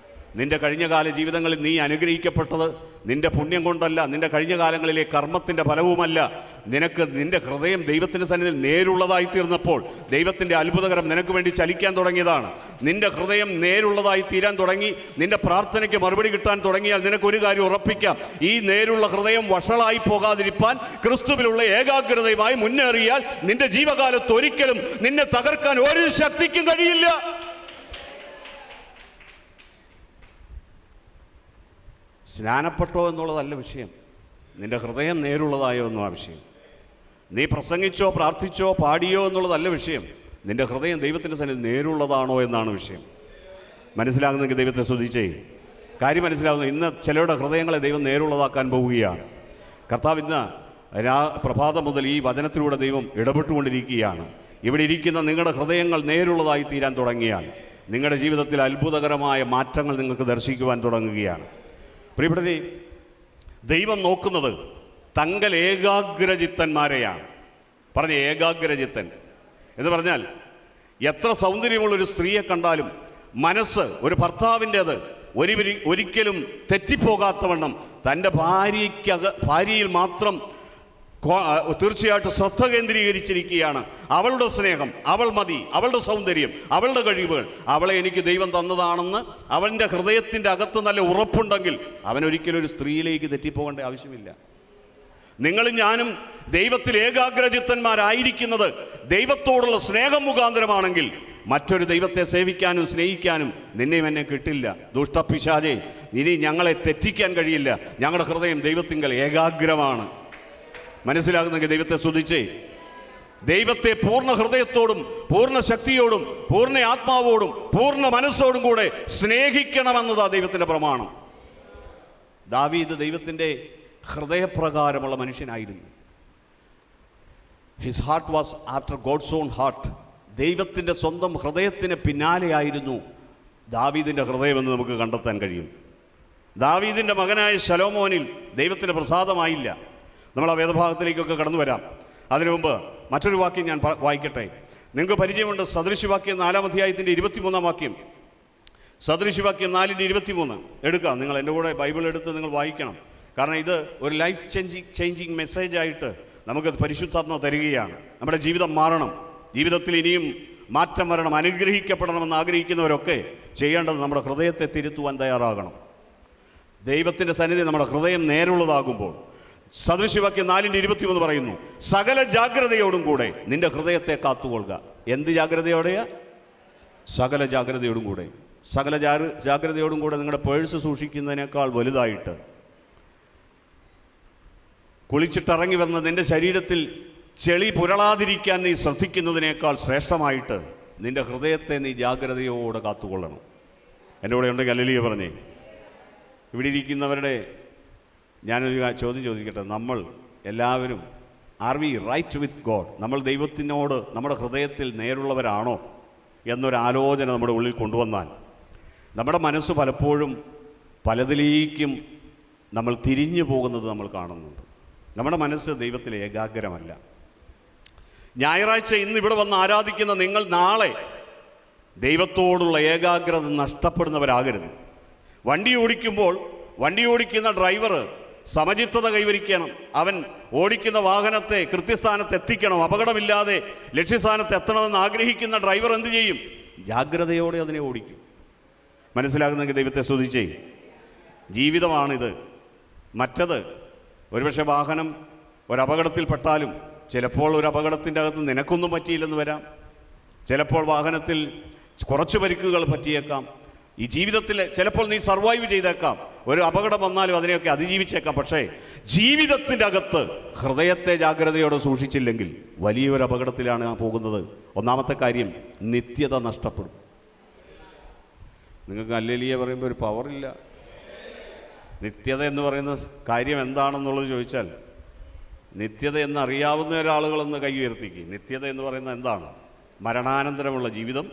നിന്റെ കഴിഞ്ഞകാല ജീവിതങ്ങളിൽ നീ അനുഗ്രഹിക്കപ്പെട്ടത് നിന്റെ പുണ്യം കൊണ്ടല്ല, നിന്റെ കഴിഞ്ഞ കാലങ്ങളിലെ കർമ്മത്തിൻ്റെ ഫലവുമല്ല. നിന്റെ ഹൃദയം ദൈവത്തിൻ്റെ സന്നിധിയിൽ നേരുള്ളതായി തീർന്നപ്പോൾ ദൈവത്തിൻ്റെ അത്ഭുതകരം നിനക്ക് വേണ്ടി ചലിക്കാൻ തുടങ്ങിയതാണ്. നിന്റെ ഹൃദയം നേരുള്ളതായി തീരാൻ തുടങ്ങി, നിന്റെ പ്രാർത്ഥനയ്ക്ക് മറുപടി കിട്ടാൻ തുടങ്ങിയാൽ നിനക്കൊരു കാര്യം ഉറപ്പിക്കാം, ഈ നേരുള്ള ഹൃദയം വഷളായി പോകാതിരിപ്പാൻ ക്രിസ്തുവിലുള്ള ഏകാഗ്രതയുമായി മുന്നേറിയാൽ നിന്റെ ജീവകാലത്ത് ഒരിക്കലും നിന്നെ തകർക്കാൻ ഒരു ശക്തിക്കും കഴിയില്ല. സ്നാനപ്പെട്ടോ എന്നുള്ളതല്ല വിഷയം, നിന്റെ ഹൃദയം നേരുള്ളതായോ എന്നുള്ള വിഷയം. നീ പ്രസംഗിച്ചോ പ്രാർത്ഥിച്ചോ പാടിയോ എന്നുള്ളതല്ല വിഷയം, നിന്റെ ഹൃദയം ദൈവത്തിൻ്റെ സന്നിധിയിൽ നേരുള്ളതാണോ എന്നാണ് വിഷയം. മനസ്സിലാകുന്നെങ്കിൽ ദൈവത്തെ സ്തുതിച്ചേ. കാര്യം മനസ്സിലാകുന്നു. ഇന്ന് ചിലരുടെ ഹൃദയങ്ങളെ ദൈവം നേരുള്ളതാക്കാൻ പോവുകയാണ്. കർത്താവ് ഇന്ന് പ്രഭാതം മുതൽ ഈ വചനത്തിലൂടെ ദൈവം ഇടപെട്ടുകൊണ്ടിരിക്കുകയാണ്. ഇവിടെ ഇരിക്കുന്ന നിങ്ങളുടെ ഹൃദയങ്ങൾ നേരുള്ളതായി തീരാൻ തുടങ്ങിയാൽ നിങ്ങളുടെ ജീവിതത്തിൽ അത്ഭുതകരമായ മാറ്റങ്ങൾ നിങ്ങൾക്ക് ദർശിക്കുവാൻ തുടങ്ങുകയാണ്. പ്രിയപ്പെട്ടവരെ, ദൈവം നോക്കുന്നത് തങ്കൽ ഏകാഗ്രചിത്തന്മാരെയാണ്. പറഞ്ഞ ഏകാഗ്രചിത്തൻ എന്ന് പറഞ്ഞാൽ എത്ര സൗന്ദര്യമുള്ളൊരു സ്ത്രീയെ കണ്ടാലും മനസ്സ് ഒരു ഭർത്താവിൻ്റേത് ഒരിക്കലും തെറ്റിപ്പോകാത്തവണ്ണം തൻ്റെ ഭാര്യയിൽ മാത്രം തീർച്ചയായിട്ടും ശ്രദ്ധ കേന്ദ്രീകരിച്ചിരിക്കുകയാണ്. അവളുടെ സ്നേഹം, അവൾ മതി, അവളുടെ സൗന്ദര്യം, അവളുടെ കഴിവുകൾ, അവളെ എനിക്ക് ദൈവം തന്നതാണെന്ന് അവൻ്റെ ഹൃദയത്തിൻ്റെ അകത്ത് നല്ല ഉറപ്പുണ്ടെങ്കിൽ അവനൊരിക്കലും ഒരു സ്ത്രീയിലേക്ക് തെറ്റിപ്പോകേണ്ട ആവശ്യമില്ല. നിങ്ങളും ഞാനും ദൈവത്തിൽ ഏകാഗ്രചിത്തന്മാരായിരിക്കുന്നത് ദൈവത്തോടുള്ള സ്നേഹം മുഖാന്തരമാണെങ്കിൽ മറ്റൊരു ദൈവത്തെ സേവിക്കാനും സ്നേഹിക്കാനും നിന്നെയും എന്നെ കിട്ടില്ല. ദുഷ്ടപിശാചേ, ഇനി ഞങ്ങളെ തെറ്റിക്കാൻ കഴിയില്ല. ഞങ്ങളുടെ ഹൃദയം ദൈവത്തിങ്കൽ ഏകാഗ്രമാണ്. മനസ്സിലാകുന്നെങ്കിൽ ദൈവത്തെ സ്തുതിച്ചേ. ദൈവത്തെ പൂർണ്ണ ഹൃദയത്തോടും പൂർണ്ണ ശക്തിയോടും പൂർണ്ണ ആത്മാവോടും പൂർണ്ണ മനസ്സോടും കൂടെ സ്നേഹിക്കണമെന്നതാ ദൈവത്തിൻ്റെ പ്രമാണം. ദാവീദ് ദൈവത്തിൻ്റെ ഹൃദയപ്രകാരമുള്ള മനുഷ്യനായിരുന്നു. His heart was after God's own heart. ദൈവത്തിൻ്റെ സ്വന്തം ഹൃദയത്തിന് പിന്നാലെയായിരുന്നു ദാവീദിൻ്റെ ഹൃദയമെന്ന് നമുക്ക് കണ്ടെത്താൻ കഴിയും. ദാവീദിൻ്റെ മകനായ ശലോമോനിൽ ദൈവത്തിൻ്റെ പ്രസാദമായില്ല. നമ്മൾ ആ വേദഭാഗത്തിലേക്കൊക്കെ കടന്നു വരാം. അതിനു മുമ്പ് മറ്റൊരു വാക്യം ഞാൻ വായിക്കട്ടെ. നിങ്ങൾക്ക് പരിചയമുണ്ട്. സദൃശവാക്യം 4-ാം അധ്യായത്തിൻ്റെ 23-ാം വാക്യം. സദൃശവാക്യം 4:23 എടുക്കാം. നിങ്ങൾ എൻ്റെ കൂടെ ബൈബിൾ എടുത്ത് നിങ്ങൾ വായിക്കണം. കാരണം ഇത് ഒരു ലൈഫ് ചേഞ്ചിങ് മെസ്സേജായിട്ട് നമുക്ക് പരിശുദ്ധാത്മ തരികയാണ്. നമ്മുടെ ജീവിതം മാറണം, ജീവിതത്തിൽ ഇനിയും മാറ്റം വരണം, അനുഗ്രഹിക്കപ്പെടണമെന്ന് ആഗ്രഹിക്കുന്നവരൊക്കെ ചെയ്യേണ്ടത് നമ്മുടെ ഹൃദയത്തെ തിരുത്തുവാൻ തയ്യാറാകണം. ദൈവത്തിൻ്റെ സന്നിധി നമ്മുടെ ഹൃദയം നേരുള്ളതാകുമ്പോൾ സദൃശവാക്യം 4:23 പറയുന്നു, സകല ജാഗ്രതയോടും കൂടെ നിന്റെ ഹൃദയത്തെ കാത്തുകൊള്ളുക. എന്ത് ജാഗ്രതയോടെയാ? സകല ജാഗ്രതയോടും കൂടെ. സകല ജാഗ്രതയോടും കൂടെ നിങ്ങളുടെ പേഴ്സ് സൂക്ഷിക്കുന്നതിനേക്കാൾ വലുതായിട്ട്, കുളിച്ചിട്ടിറങ്ങി വന്ന് നിന്റെ ശരീരത്തിൽ ചെളി പുരളാതിരിക്കാൻ നീ ശ്രദ്ധിക്കുന്നതിനേക്കാൾ ശ്രേഷ്ഠമായിട്ട് നിന്റെ ഹൃദയത്തെ നീ ജാഗ്രതയോടെ കാത്തുകൊള്ളണം. എൻ്റെ കൂടെ ഉണ്ടെങ്കിൽ ഹല്ലേലൂയ പറഞ്ഞേ. ഇവിടെ ഇരിക്കുന്നവരുടെ ഞാനൊരു ചോദ്യം ചോദിക്കട്ടെ. നമ്മൾ എല്ലാവരും are we right with God? നമ്മൾ ദൈവത്തിനോട് നമ്മുടെ ഹൃദയത്തിൽ നേരുള്ളവരാണോ എന്നൊരാലോചന നമ്മുടെ ഉള്ളിൽ കൊണ്ടുവന്നാൽ നമ്മുടെ മനസ്സ് പലപ്പോഴും പലതിലേക്കും നമ്മൾ തിരിഞ്ഞു പോകുന്നത് നമ്മൾ കാണുന്നുണ്ട്. നമ്മുടെ മനസ്സ് ദൈവത്തിൽ ഏകാഗ്രമല്ല. ഞായറാഴ്ച ഇന്ന് ഇവിടെ വന്ന് ആരാധിക്കുന്ന നിങ്ങൾ നാളെ ദൈവത്തോടുള്ള ഏകാഗ്രത നഷ്ടപ്പെടുന്നവരാകരുത്. വണ്ടി ഓടിക്കുന്ന ഡ്രൈവർ സമചിത്തത കൈവരിക്കണം. അവൻ ഓടിക്കുന്ന വാഹനത്തെ കൃത്യസ്ഥാനത്ത് എത്തിക്കണം. അപകടമില്ലാതെ ലക്ഷ്യസ്ഥാനത്ത് എത്തണമെന്ന് ആഗ്രഹിക്കുന്ന ഡ്രൈവർ എന്ത് ചെയ്യും? ജാഗ്രതയോടെ അതിനെ ഓടിക്കും. മനസ്സിലാകുന്നെങ്കിൽ ദൈവത്തെ സ്തുതിച്ചേ. ജീവിതമാണിത്. മറ്റത് ഒരുപക്ഷെ വാഹനം ഒരപകടത്തിൽപ്പെട്ടാലും ചിലപ്പോൾ ഒരു അപകടത്തിൻ്റെ അകത്ത് നിനക്കൊന്നും പറ്റിയില്ലെന്ന് വരാം. ചിലപ്പോൾ വാഹനത്തിൽ കുറച്ച് പരിക്കുകൾ പറ്റിയേക്കാം. ഈ ജീവിതത്തിൽ ചിലപ്പോൾ നീ സർവൈവ് ചെയ്തേക്കാം. ഒരു അപകടം വന്നാലും അതിനെയൊക്കെ അതിജീവിച്ചേക്കാം. പക്ഷേ ജീവിതത്തിൻ്റെ അകത്ത് ഹൃദയത്തെ ജാഗ്രതയോടെ സൂക്ഷിച്ചില്ലെങ്കിൽ വലിയൊരു അപകടത്തിലാണ് പോകുന്നത്. ഒന്നാമത്തെ കാര്യം, നിത്യത നഷ്ടപ്പെടും. നിങ്ങൾക്ക് ഹല്ലേലൂയ പറയുമ്പോൾ ഒരു പവറില്ല. നിത്യത എന്ന് പറയുന്ന കാര്യം എന്താണെന്നുള്ളത് ചോദിച്ചാൽ, നിത്യത എന്നറിയാവുന്ന ഒരാളുകളൊന്ന് കൈ ഉയർത്തിക്കുക. നിത്യത എന്ന് പറയുന്നത് എന്താണ്? മരണാനന്തരമുള്ള ജീവിതം.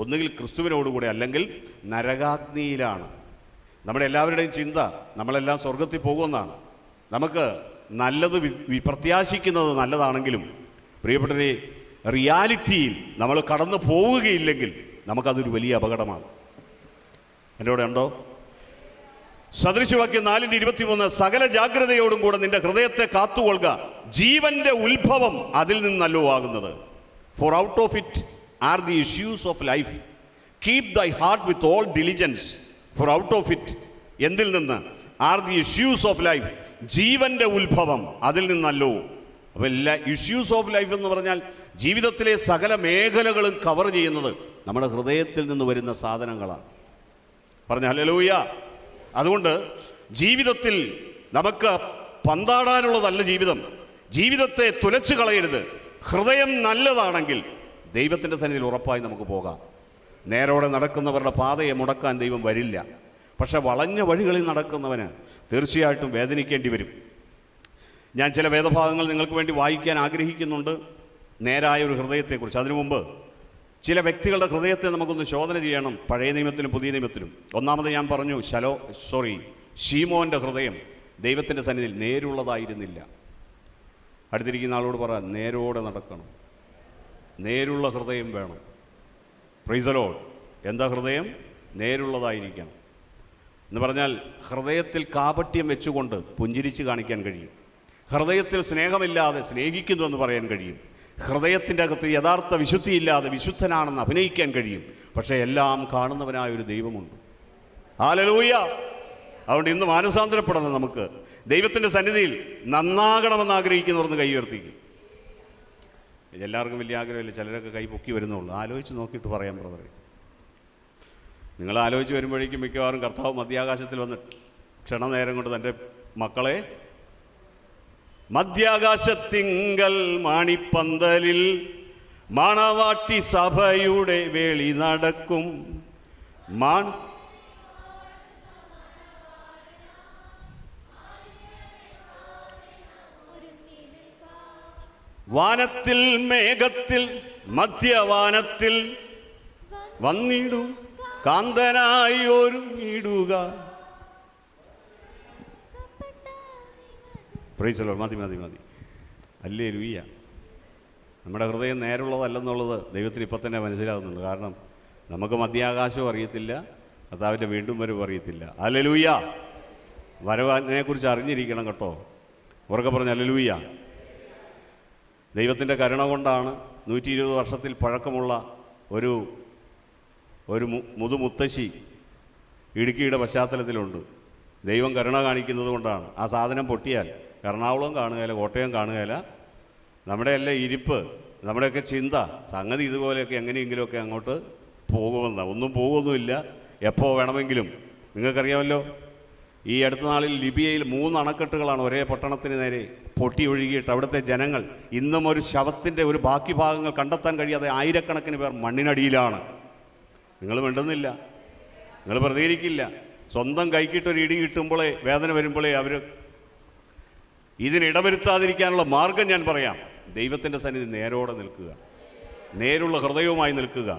ഒന്നുകിൽ ക്രിസ്തുവിനോടുകൂടെ അല്ലെങ്കിൽ നരകാഗ്നിയിലാണ്. നമ്മുടെ എല്ലാവരുടെയും ചിന്ത നമ്മളെല്ലാം സ്വർഗത്തിൽ പോകുമെന്നാണ്. നമുക്ക് നല്ലത് പ്രത്യാശിക്കുന്നത് നല്ലതാണെങ്കിലും പ്രിയപ്പെട്ടവരെ, റിയാലിറ്റിയിൽ നമ്മൾ കടന്നു പോവുകയില്ലെങ്കിൽ നമുക്കതൊരു വലിയ അപകടമാണ്. എൻ്റെ കൂടെ ഉണ്ടോ? സദൃശവാക്യം 4:23, സകല ജാഗ്രതയോടും കൂടെ നിന്റെ ഹൃദയത്തെ കാത്തുകൊള്ളുക, ജീവന്റെ ഉത്ഭവം അതിൽ നിന്നല്ലോ ആകുന്നത്. For out of it are the issues of life, keep thy heart with all diligence. For out of it, എന്തിൽ നിന്ന്? Are the issues of life, ജീവന്റെ ഉത്ഭവം അതിൽ നിന്നല്ലോ. അപ്പോൾ എല്ലാ ഇഷ്യൂസ് ഓഫ് ലൈഫ് എന്ന് പറഞ്ഞാൽ ജീവിതത്തിലെ സകല മേഖലകളും കവർ ചെയ്യുന്നത് നമ്മുടെ ഹൃദയത്തിൽ നിന്ന് വരുന്ന സാധനങ്ങളാണ്. പറഞ്ഞ ഹല്ലേലൂയ. അതുകൊണ്ട് ജീവിതത്തിൽ നമുക്ക് പന്താടാനുള്ളതല്ല ജീവിതം. ജീവിതത്തെ തുലച്ചു കളയരുത്. ഹൃദയം നല്ലതാണെങ്കിൽ ദൈവത്തിൻ്റെ സന്നിധിയിൽ ഉറപ്പായി നമുക്ക് പോകാം. നേരോടെ നടക്കുന്നവരുടെ പാതയെ മുടക്കാൻ ദൈവം വരില്ല. പക്ഷെ വളഞ്ഞ വഴികളിൽ നടക്കുന്നവന് തീർച്ചയായിട്ടും വേദനിക്കേണ്ടി വരും. ഞാൻ ചില വേദഭാഗങ്ങൾ നിങ്ങൾക്ക് വേണ്ടി വായിക്കാൻ ആഗ്രഹിക്കുന്നുണ്ട്, നേരായ ഒരു ഹൃദയത്തെക്കുറിച്ച്. അതിനു മുമ്പ് ചില വ്യക്തികളുടെ ഹൃദയത്തെ നമുക്കൊന്ന് ശോധന ചെയ്യണം, പഴയ നിയമത്തിലും പുതിയ നിയമത്തിലും. ഒന്നാമത് ഞാൻ പറഞ്ഞു, ശീമോൻ്റെ ഹൃദയം ദൈവത്തിൻ്റെ സന്നിധിയിൽ നേരുള്ളതായിരുന്നില്ല. അടുത്തിരിക്കുന്ന ആളോട് പറ, നേരോടെ നടക്കണം, നേരുള്ള ഹൃദയം വേണം. Price the Lord. എന്താ ഹൃദയം? നേരുള്ളതായിരിക്കണം എന്ന് പറഞ്ഞാൽ ഹൃദയത്തിൽ കാപട്യം വെച്ചുകൊണ്ട് പുഞ്ചിരിച്ച് കാണിക്കാൻ കഴിയും. ഹൃദയത്തിൽ സ്നേഹമില്ലാതെ സ്നേഹിക്കുന്നു എന്ന് പറയാൻ കഴിയും. ഹൃദയത്തിൻ്റെ അകത്ത് യഥാർത്ഥ വിശുദ്ധിയില്ലാതെ വിശുദ്ധനാണെന്ന് അഭിനയിക്കാൻ കഴിയും. പക്ഷേ എല്ലാം കാണുന്നവനായ ഒരു ദൈവമുണ്ട്. ഹല്ലേലൂയ. അതുകൊണ്ട് ഇന്ന് മാനസാന്തരപ്പെടണം. നമുക്ക് ദൈവത്തിൻ്റെ സന്നിധിയിൽ നന്നാകണമെന്ന് ആഗ്രഹിക്കുന്നവർക്ക് കൈ ഉയർത്തിക്കും. എല്ലാവർക്കും വലിയ ആഗ്രഹമില്ല, ചിലരൊക്കെ കൈ പൊക്കി വരുന്നുള്ളൂ. ആലോചിച്ച് നോക്കിയിട്ട് പറയാം ബ്രദറെ. നിങ്ങൾ ആലോചിച്ച് വരുമ്പോഴേക്കും മിക്കവാറും കർത്താവ് മധ്യാകാശത്തിൽ വന്ന് ക്ഷണനേരം കൊണ്ട് തൻ്റെ മക്കളെ മധ്യാകാശത്തിങ്കൽ മാണിപ്പന്തലിൽ മണവാട്ടി സഭയുടെ വേളി നടക്കും വാനത്തിൽ മേഘത്തിൽ മധ്യവാനത്തിൽ വന്നിടും കാന്തനായി ഒരുങ്ങിടുക. Praise the Lord. മതി. ഹല്ലേലൂയ. നമ്മുടെ ഹൃദയം നേരുള്ളതല്ലെന്നുള്ളത് ദൈവത്തിന് ഇപ്പം തന്നെ മനസ്സിലാകുന്നുണ്ട്. കാരണം നമുക്ക് മധ്യാകാശവും അറിയത്തില്ല, കർത്താവിൻ്റെ വീണ്ടും വരവ് അറിയത്തില്ല. ഹല്ലേലൂയ. വരവിനെക്കുറിച്ച് അറിഞ്ഞിരിക്കണം കേട്ടോ. ഉറക്കെ പറഞ്ഞ ഹല്ലേലൂയ. ദൈവത്തിൻ്റെ കരുണ കൊണ്ടാണ് 120 വർഷത്തിൽ പഴക്കമുള്ള ഒരു മുതുമുത്തശ്ശി ഇടുക്കിയുടെ പശ്ചാത്തലത്തിലുണ്ട്. ദൈവം കരുണ കാണിക്കുന്നത് കൊണ്ടാണ്. ആ സാധനം പൊട്ടിയാൽ എറണാകുളം കാണുകയില്ല, കോട്ടയം കാണുകയില്ല. നമ്മുടെയല്ല ഇരിപ്പ്, നമ്മുടെയൊക്കെ ചിന്ത സംഗതി ഇതുപോലെയൊക്കെ എങ്ങനെയെങ്കിലുമൊക്കെ അങ്ങോട്ട് പോകുമെന്ന. ഒന്നും പോകുമൊന്നുമില്ല, എപ്പോൾ വേണമെങ്കിലും. നിങ്ങൾക്കറിയാമല്ലോ, ഈ അടുത്ത നാളിൽ ലിബിയയിൽ 3 അണക്കെട്ടുകളാണ് ഒരേ പട്ടണത്തിന് നേരെ പൊട്ടി ഒഴുകിയിട്ട് അവിടുത്തെ ജനങ്ങൾ ഇന്നും ഒരു ശവത്തിൻ്റെ ഒരു ബാക്കി ഭാഗങ്ങൾ കണ്ടെത്താൻ കഴിയാതെ ആയിരക്കണക്കിന് പേർ മണ്ണിനടിയിലാണ്. നിങ്ങൾ മിണ്ടുന്നില്ല, നിങ്ങൾ പ്രതികരിക്കില്ല. സ്വന്തം കൈക്കിട്ടൊരു ഇടി കിട്ടുമ്പോഴേ, വേദന വരുമ്പോഴേ അവർ ഇതിനിടവരുത്താതിരിക്കാനുള്ള മാർഗം ഞാൻ പറയാം. ദൈവത്തിൻ്റെ സന്നിധി നേരോടെ നിൽക്കുക, നേരുള്ള ഹൃദയവുമായി നിൽക്കുക.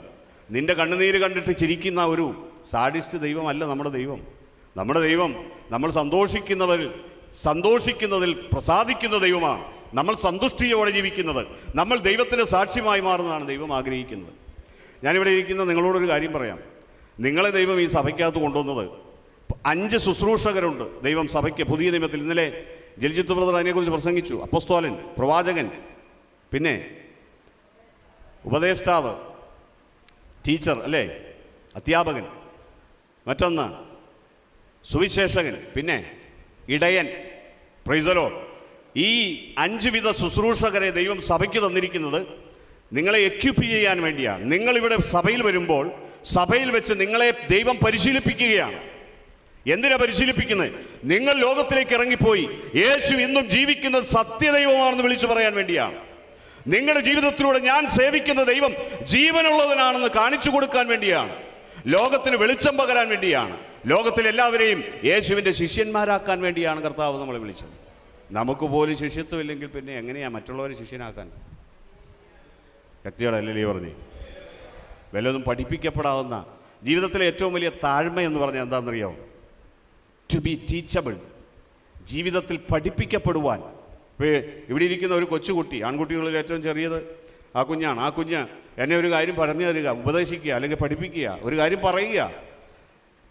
നിന്റെ കണ്ണുനീര് കണ്ടിട്ട് ചിരിക്കുന്ന ഒരു സാഡിസ്റ്റ് ദൈവമല്ല നമ്മുടെ ദൈവം. നമ്മുടെ ദൈവം നമ്മൾ സന്തോഷിക്കുന്നതിൽ പ്രസാദിക്കുന്ന ദൈവമാണ്. നമ്മൾ സന്തുഷ്ടിയോടെ ജീവിക്കുന്നത്, നമ്മൾ ദൈവത്തിൻ്റെ സാക്ഷ്യമായി മാറുന്നതാണ് ദൈവം ആഗ്രഹിക്കുന്നത്. ഞാനിവിടെ ഇരിക്കുന്ന നിങ്ങളോടൊരു കാര്യം പറയാം. നിങ്ങളെ ദൈവം ഈ സഭയ്ക്കകത്ത് കൊണ്ടുവന്നത് 5 ശുശ്രൂഷകരുണ്ട് ദൈവം സഭയ്ക്ക് പുതിയ നിയമത്തിൽ. ഇന്നലെ ജൽജിത്ത് ബ്രദർ അതിനെക്കുറിച്ച് പ്രസംഗിച്ചു. അപ്പോസ്തലൻ, പ്രവാചകൻ, പിന്നെ ഉപദേഷ്ടാവ്, ടീച്ചർ അല്ലേ, അധ്യാപകൻ, മറ്റൊന്ന് സുവിശേഷകൻ, പിന്നെ ഇടയൻ. Price the Lord. ഈ 5 വിധ ശുശ്രൂഷകരെ ദൈവം സഭയ്ക്ക് തന്നിരിക്കുന്നത് നിങ്ങളെ എക്യുപ്പ് ചെയ്യാൻ വേണ്ടിയാണ്. നിങ്ങളിവിടെ സഭയിൽ വരുമ്പോൾ സഭയിൽ വെച്ച് നിങ്ങളെ ദൈവം പരിശീലിപ്പിക്കുകയാണ്. എന്തിനാ പരിശീലിപ്പിക്കുന്നത്? നിങ്ങൾ ലോകത്തിലേക്ക് ഇറങ്ങിപ്പോയി യേശു ഇന്നും ജീവിക്കുന്നത് സത്യദൈവമാണെന്ന് വിളിച്ചു പറയാൻ വേണ്ടിയാണ്. നിങ്ങളുടെ ജീവിതത്തിലൂടെ ഞാൻ സേവിക്കുന്ന ദൈവം ജീവനുള്ളവനാണെന്ന് കാണിച്ചു കൊടുക്കാൻ വേണ്ടിയാണ്. ലോകത്തിന് വെളിച്ചം പകരാൻ വേണ്ടിയാണ്. ലോകത്തിലെല്ലാവരെയും യേശുവിൻ്റെ ശിഷ്യന്മാരാക്കാൻ വേണ്ടിയാണ് കർത്താവ് നമ്മളെ വിളിച്ചത്. നമുക്ക് പോലും ശിഷ്യത്വം ഇല്ലെങ്കിൽ പിന്നെ എങ്ങനെയാണ് മറ്റുള്ളവരെ ശിഷ്യനാക്കാൻ? വ്യക്തികളല്ലേ പറഞ്ഞേ. വല്ലതും പഠിപ്പിക്കപ്പെടാവുന്ന ജീവിതത്തിലെ ഏറ്റവും വലിയ താഴ്മ എന്ന് പറഞ്ഞാൽ എന്താണെന്നറിയാമോ? To be teachable. ജീവിതത്തിൽ പഠിപ്പിക്കപ്പെടുവാൻ ഇപ്പോൾ ഇവിടെ ഇരിക്കുന്ന ഒരു കൊച്ചുകുട്ടി, ആൺകുട്ടികളിൽ ഏറ്റവും ചെറിയത് ആ കുഞ്ഞാണ്. ആ കുഞ്ഞ് എന്നെ ഒരു കാര്യം പറഞ്ഞു തരിക, ഉപദേശിക്കുക, അല്ലെങ്കിൽ പഠിപ്പിക്കുക, ഒരു കാര്യം പറയുക.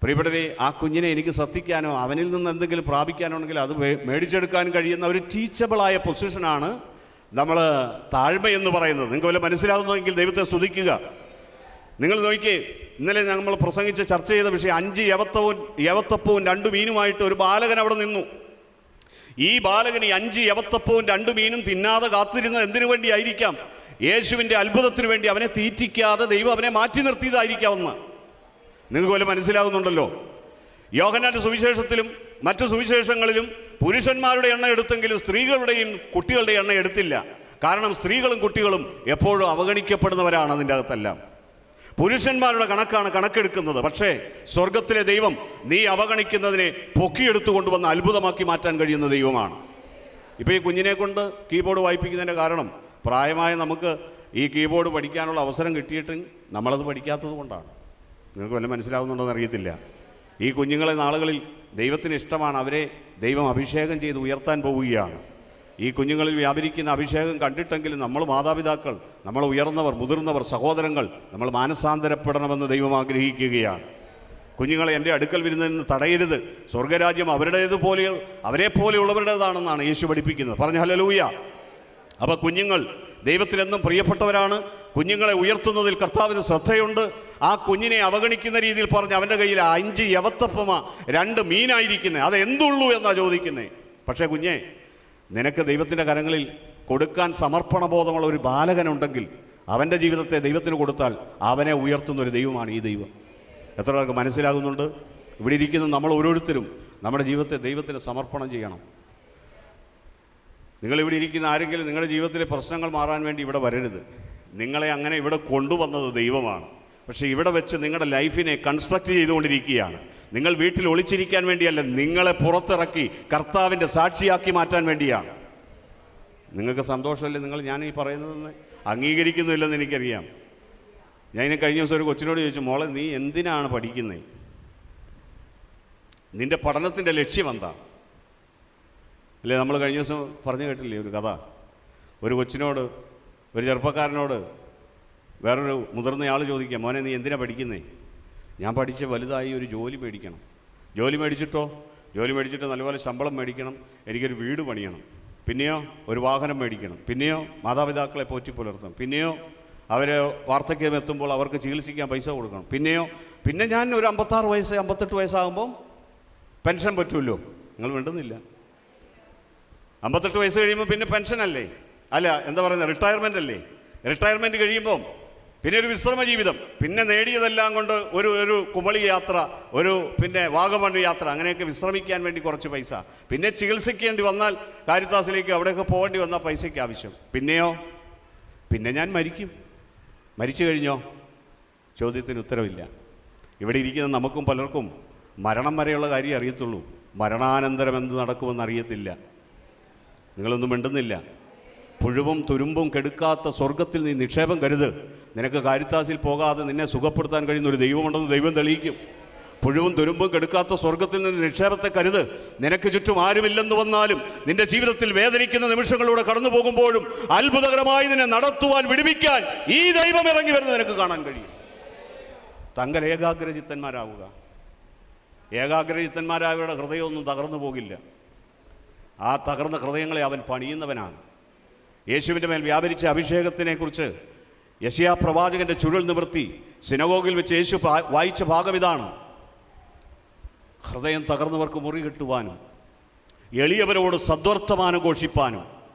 പ്രിയപ്പെട്ടവരെ, ആ കുഞ്ഞിനെ എനിക്ക് ശ്രദ്ധിക്കാനോ അവനിൽ നിന്ന് എന്തെങ്കിലും പ്രാപിക്കാനോ ഉണ്ടെങ്കിൽ അത് മേടിച്ചെടുക്കാൻ കഴിയുന്ന ഒരു ടീച്ചബിളായ പൊസിഷനാണ് നമ്മൾ താഴ്മയെന്ന് പറയുന്നത്. നിങ്ങൾക്ക് വല്ല മനസ്സിലാകുന്നതെങ്കിൽ ദൈവത്തെ സ്തുതിക്കുക. നിങ്ങൾ നോക്കിയേ, ഇന്നലെ നമ്മൾ പ്രസംഗിച്ച് ചർച്ച ചെയ്ത വിഷയം 5 യവത്തപ്പവും 2 മീനുമായിട്ട് ഒരു ബാലകൻ അവിടെ നിന്നു. ഈ ബാലകൻ ഈ 5 യവത്തപ്പവും 2 മീനും തിന്നാതെ കാത്തിരുന്നത് എന്തിനു വേണ്ടിയായിരിക്കാം? യേശുവിൻ്റെ അത്ഭുതത്തിന് വേണ്ടി. അവനെ തീറ്റിക്കാതെ ദൈവം അവനെ മാറ്റി നിർത്തിയതായിരിക്കാമെന്ന് നിങ്ങൾക്ക് വല്ല മനസ്സിലാകുന്നുണ്ടല്ലോ. യോഹന്നാന്റെ സുവിശേഷത്തിലും മറ്റു സുവിശേഷങ്ങളിലും പുരുഷന്മാരുടെ എണ്ണം എടുത്തെങ്കിലും സ്ത്രീകളുടെയും കുട്ടികളുടെ എണ്ണം എടുത്തില്ല. കാരണം സ്ത്രീകളും കുട്ടികളും എപ്പോഴും അവഗണിക്കപ്പെടുന്നവരാണ്. അതിൻ്റെ അകത്തെല്ലാം പുരുഷന്മാരുടെ കണക്കാണ് കണക്കെടുക്കുന്നത്. പക്ഷേ സ്വർഗത്തിലെ ദൈവം നീ അവഗണിക്കുന്നതിനെ പൊക്കിയെടുത്തു കൊണ്ടുവന്ന് അത്ഭുതമാക്കി മാറ്റാൻ കഴിയുന്ന ദൈവമാണ്. ഇപ്പോൾ ഈ കുഞ്ഞിനെ കൊണ്ട് കീബോർഡ് വായിപ്പിക്കുന്നതിൻ്റെ കാരണം പ്രായമായ നമുക്ക് ഈ കീബോർഡ് പഠിക്കാനുള്ള അവസരം കിട്ടിയിട്ടും നമ്മളത് പഠിക്കാത്തത് കൊണ്ടാണ്. നിങ്ങൾക്ക് വല്ല മനസ്സിലാകുന്നുണ്ടോയെന്ന് അറിയത്തില്ല. ഈ കുഞ്ഞുങ്ങളെ നാളുകളിൽ ദൈവത്തിന് ഇഷ്ടമാണ്. അവരെ ദൈവം അഭിഷേകം ചെയ്ത് ഉയർത്താൻ പോവുകയാണ്. ഈ കുഞ്ഞുങ്ങളിൽ വ്യാപരിക്കുന്ന അഭിഷേകം കണ്ടിട്ടെങ്കിലും നമ്മൾ മാതാപിതാക്കൾ, നമ്മൾ ഉയർന്നവർ, മുതിർന്നവർ, സഹോദരങ്ങൾ നമ്മൾ മാനസാന്തരപ്പെടണമെന്ന് ദൈവം ആഗ്രഹിക്കുകയാണ്. കുഞ്ഞുങ്ങളെ എൻ്റെ അടുക്കൽ വരുന്നതിന് തടയരുത്. സ്വർഗരാജ്യം അവരെപ്പോലെയുള്ളവരുടേതാണെന്നാണ് യേശു പഠിപ്പിക്കുന്നത്. പറഞ്ഞ ഹല്ലേലൂയ. അപ്പോൾ കുഞ്ഞുങ്ങൾ ദൈവത്തിലെന്നും പ്രിയപ്പെട്ടവരാണ്. കുഞ്ഞുങ്ങളെ ഉയർത്തുന്നതിൽ കർത്താവിന് ശ്രദ്ധയുണ്ട്. ആ കുഞ്ഞിനെ അവഗണിക്കുന്ന രീതിയിൽ പറഞ്ഞ് അവൻ്റെ കയ്യിൽ 5 യവത്തപ്പമ 2 മീനായിരിക്കുന്നത്, അത് എന്തുള്ളൂ എന്നാ ചോദിക്കുന്നത്. പക്ഷേ കുഞ്ഞെ, നിനക്ക് ദൈവത്തിൻ്റെ കരങ്ങളിൽ കൊടുക്കാൻ സമർപ്പണബോധമുള്ള ഒരു ബാലകനുണ്ടെങ്കിൽ അവൻ്റെ ജീവിതത്തെ ദൈവത്തിന് കൊടുത്താൽ അവനെ ഉയർത്തുന്നൊരു ദൈവമാണ് ഈ ദൈവം. എത്ര പേർക്ക് മനസ്സിലാകുന്നുണ്ട്? ഇവിടെ ഇരിക്കുന്ന നമ്മൾ ഓരോരുത്തരും നമ്മുടെ ജീവിതത്തെ ദൈവത്തിന് സമർപ്പണം ചെയ്യണം. നിങ്ങളിവിടെ ഇരിക്കുന്ന ആരെങ്കിലും നിങ്ങളുടെ ജീവിതത്തിലെ പ്രശ്നങ്ങൾ മാറാൻ വേണ്ടി ഇവിടെ വരരുത്. നിങ്ങളെ അങ്ങനെ ഇവിടെ കൊണ്ടുവന്നത് ദൈവമാണ്. പക്ഷേ ഇവിടെ വെച്ച് നിങ്ങളുടെ ലൈഫിനെ കൺസ്ട്രക്റ്റ് ചെയ്തുകൊണ്ടിരിക്കുകയാണ്. നിങ്ങൾ വീട്ടിൽ ഒളിച്ചിരിക്കാൻ വേണ്ടിയല്ല, നിങ്ങളെ പുറത്തിറക്കി കർത്താവിൻ്റെ സാക്ഷിയാക്കി മാറ്റാൻ വേണ്ടിയാണ്. നിങ്ങൾക്ക് സന്തോഷമല്ലേ ഞാൻ ഈ പറയുന്നതെന്ന് അംഗീകരിക്കുന്നില്ലെന്ന് എനിക്കറിയാം. ഞാൻ ഇനി കഴിഞ്ഞ ദിവസം ഒരു കൊച്ചിനോട് ചോദിച്ചു, മോളെ നീ എന്തിനാണ് പഠിക്കുന്നത്? നിൻ്റെ പഠനത്തിൻ്റെ ലക്ഷ്യം എന്താ? അല്ലേ, നമ്മൾ കഴിഞ്ഞ ദിവസം പറഞ്ഞു കേട്ടില്ലേ ഒരു കഥ. ഒരു കൊച്ചിനോട്, ഒരു ചെറുപ്പക്കാരനോട് വേറൊരു മുതിർന്നയാൾ ചോദിക്കുക, മോനെ നീ എന്തിനാണ് പഠിക്കുന്നേ? ഞാൻ പഠിച്ച് വലുതായി ഒരു ജോലി മേടിക്കണം. ജോലി മേടിച്ചിട്ട് നല്ലപോലെ ശമ്പളം മേടിക്കണം, എനിക്കൊരു വീട് പണിയണം, പിന്നെയോ ഒരു വാഹനം മേടിക്കണം, പിന്നെയോ മാതാപിതാക്കളെ പോറ്റി പുലർത്തണം, പിന്നെയോ അവർ വാർദ്ധക്യം എത്തുമ്പോൾ അവർക്ക് ചികിത്സിക്കാൻ പൈസ കൊടുക്കണം, പിന്നെ ഞാൻ ഒരു 56 വയസ്സ് 58 വയസ്സാകുമ്പം പെൻഷൻ പറ്റുമല്ലോ. നിങ്ങൾ വേണ്ടുന്നില്ല. 58 വയസ്സ് കഴിയുമ്പോൾ പിന്നെ പെൻഷനല്ലേ, അല്ല എന്താ പറയുന്നത്, റിട്ടയർമെൻ്റ് അല്ലേ. റിട്ടയർമെൻറ്റ് കഴിയുമ്പം പിന്നെ ഒരു വിശ്രമ ജീവിതം, പിന്നെ നേടിയതെല്ലാം കൊണ്ട് ഒരു കുമളി യാത്ര, പിന്നെ വാഗമൺ യാത്ര, അങ്ങനെയൊക്കെ വിശ്രമിക്കാൻ വേണ്ടി കുറച്ച് പൈസ, പിന്നെ ചികിത്സിക്കേണ്ടി വന്നാൽ കാരിത്താസിലേക്ക് അവിടെയൊക്കെ പോകേണ്ടി വന്നാൽ പൈസയ്ക്ക് ആവശ്യം. പിന്നെ ഞാൻ മരിച്ചു കഴിഞ്ഞോ? ചോദ്യത്തിന് ഉത്തരവില്ല. ഇവിടെ ഇരിക്കുന്ന നമുക്കും പലർക്കും മരണം വരെയുള്ള കാര്യം അറിയത്തുള്ളൂ, മരണാനന്തരം എന്ത് നടക്കുമെന്ന് അറിയത്തില്ല. നിങ്ങളൊന്നും മിണ്ടുന്നില്ല. പുഴുവും തുരുമ്പും കെടുക്കാത്ത സ്വർഗത്തിൽ നീ നിക്ഷേപം കരുത്. നിനക്ക് കാരിത്താസിൽ പോകാതെ നിന്നെ സുഖപ്പെടുത്താൻ കഴിയുന്ന ഒരു ദൈവമുണ്ടെന്ന് ദൈവം തെളിയിക്കും. പുഴുവും തുരുമ്പും കെടുക്കാത്ത സ്വർഗത്തിൽ നിന്ന് നിക്ഷേപത്തെ കരുത്. നിനക്ക് ചുറ്റും ആരുമില്ലെന്ന് വന്നാലും, നിന്റെ ജീവിതത്തിൽ വേദനിക്കുന്ന നിമിഷങ്ങളിലൂടെ കടന്നു പോകുമ്പോഴും അത്ഭുതകരമായി നിന്നെ നടത്തുവാൻ, വിടുവിക്കാൻ ഈ ദൈവം ഇറങ്ങി വരുന്നത് നിനക്ക് കാണാൻ കഴിയും. തങ്ങൾ ഏകാഗ്രചിത്തന്മാരാവുക. ഏകാഗ്രചിത്തന്മാരായവരുടെ ഹൃദയമൊന്നും തകർന്നു പോകില്ല. ആ തകർന്ന ഹൃദയങ്ങളെ അവൻ പണിയുന്നവനാണ്. യേശുവിൻ്റെ മേൽ വ്യാപരിച്ച അഭിഷേകത്തിനെക്കുറിച്ച് യെശയ്യാ പ്രവാചകൻ്റെ ചുരുൾ നിവർത്തി സിനഗോഗിൽ വെച്ച് യേശു വായിച്ച ഭാഗം ഇതാണ്: ഹൃദയം തകർന്നവർക്ക് മുറി കിട്ടുവാനും എളിയവരോട് സദ്വർത്തമാനം ഘോഷിപ്പാനും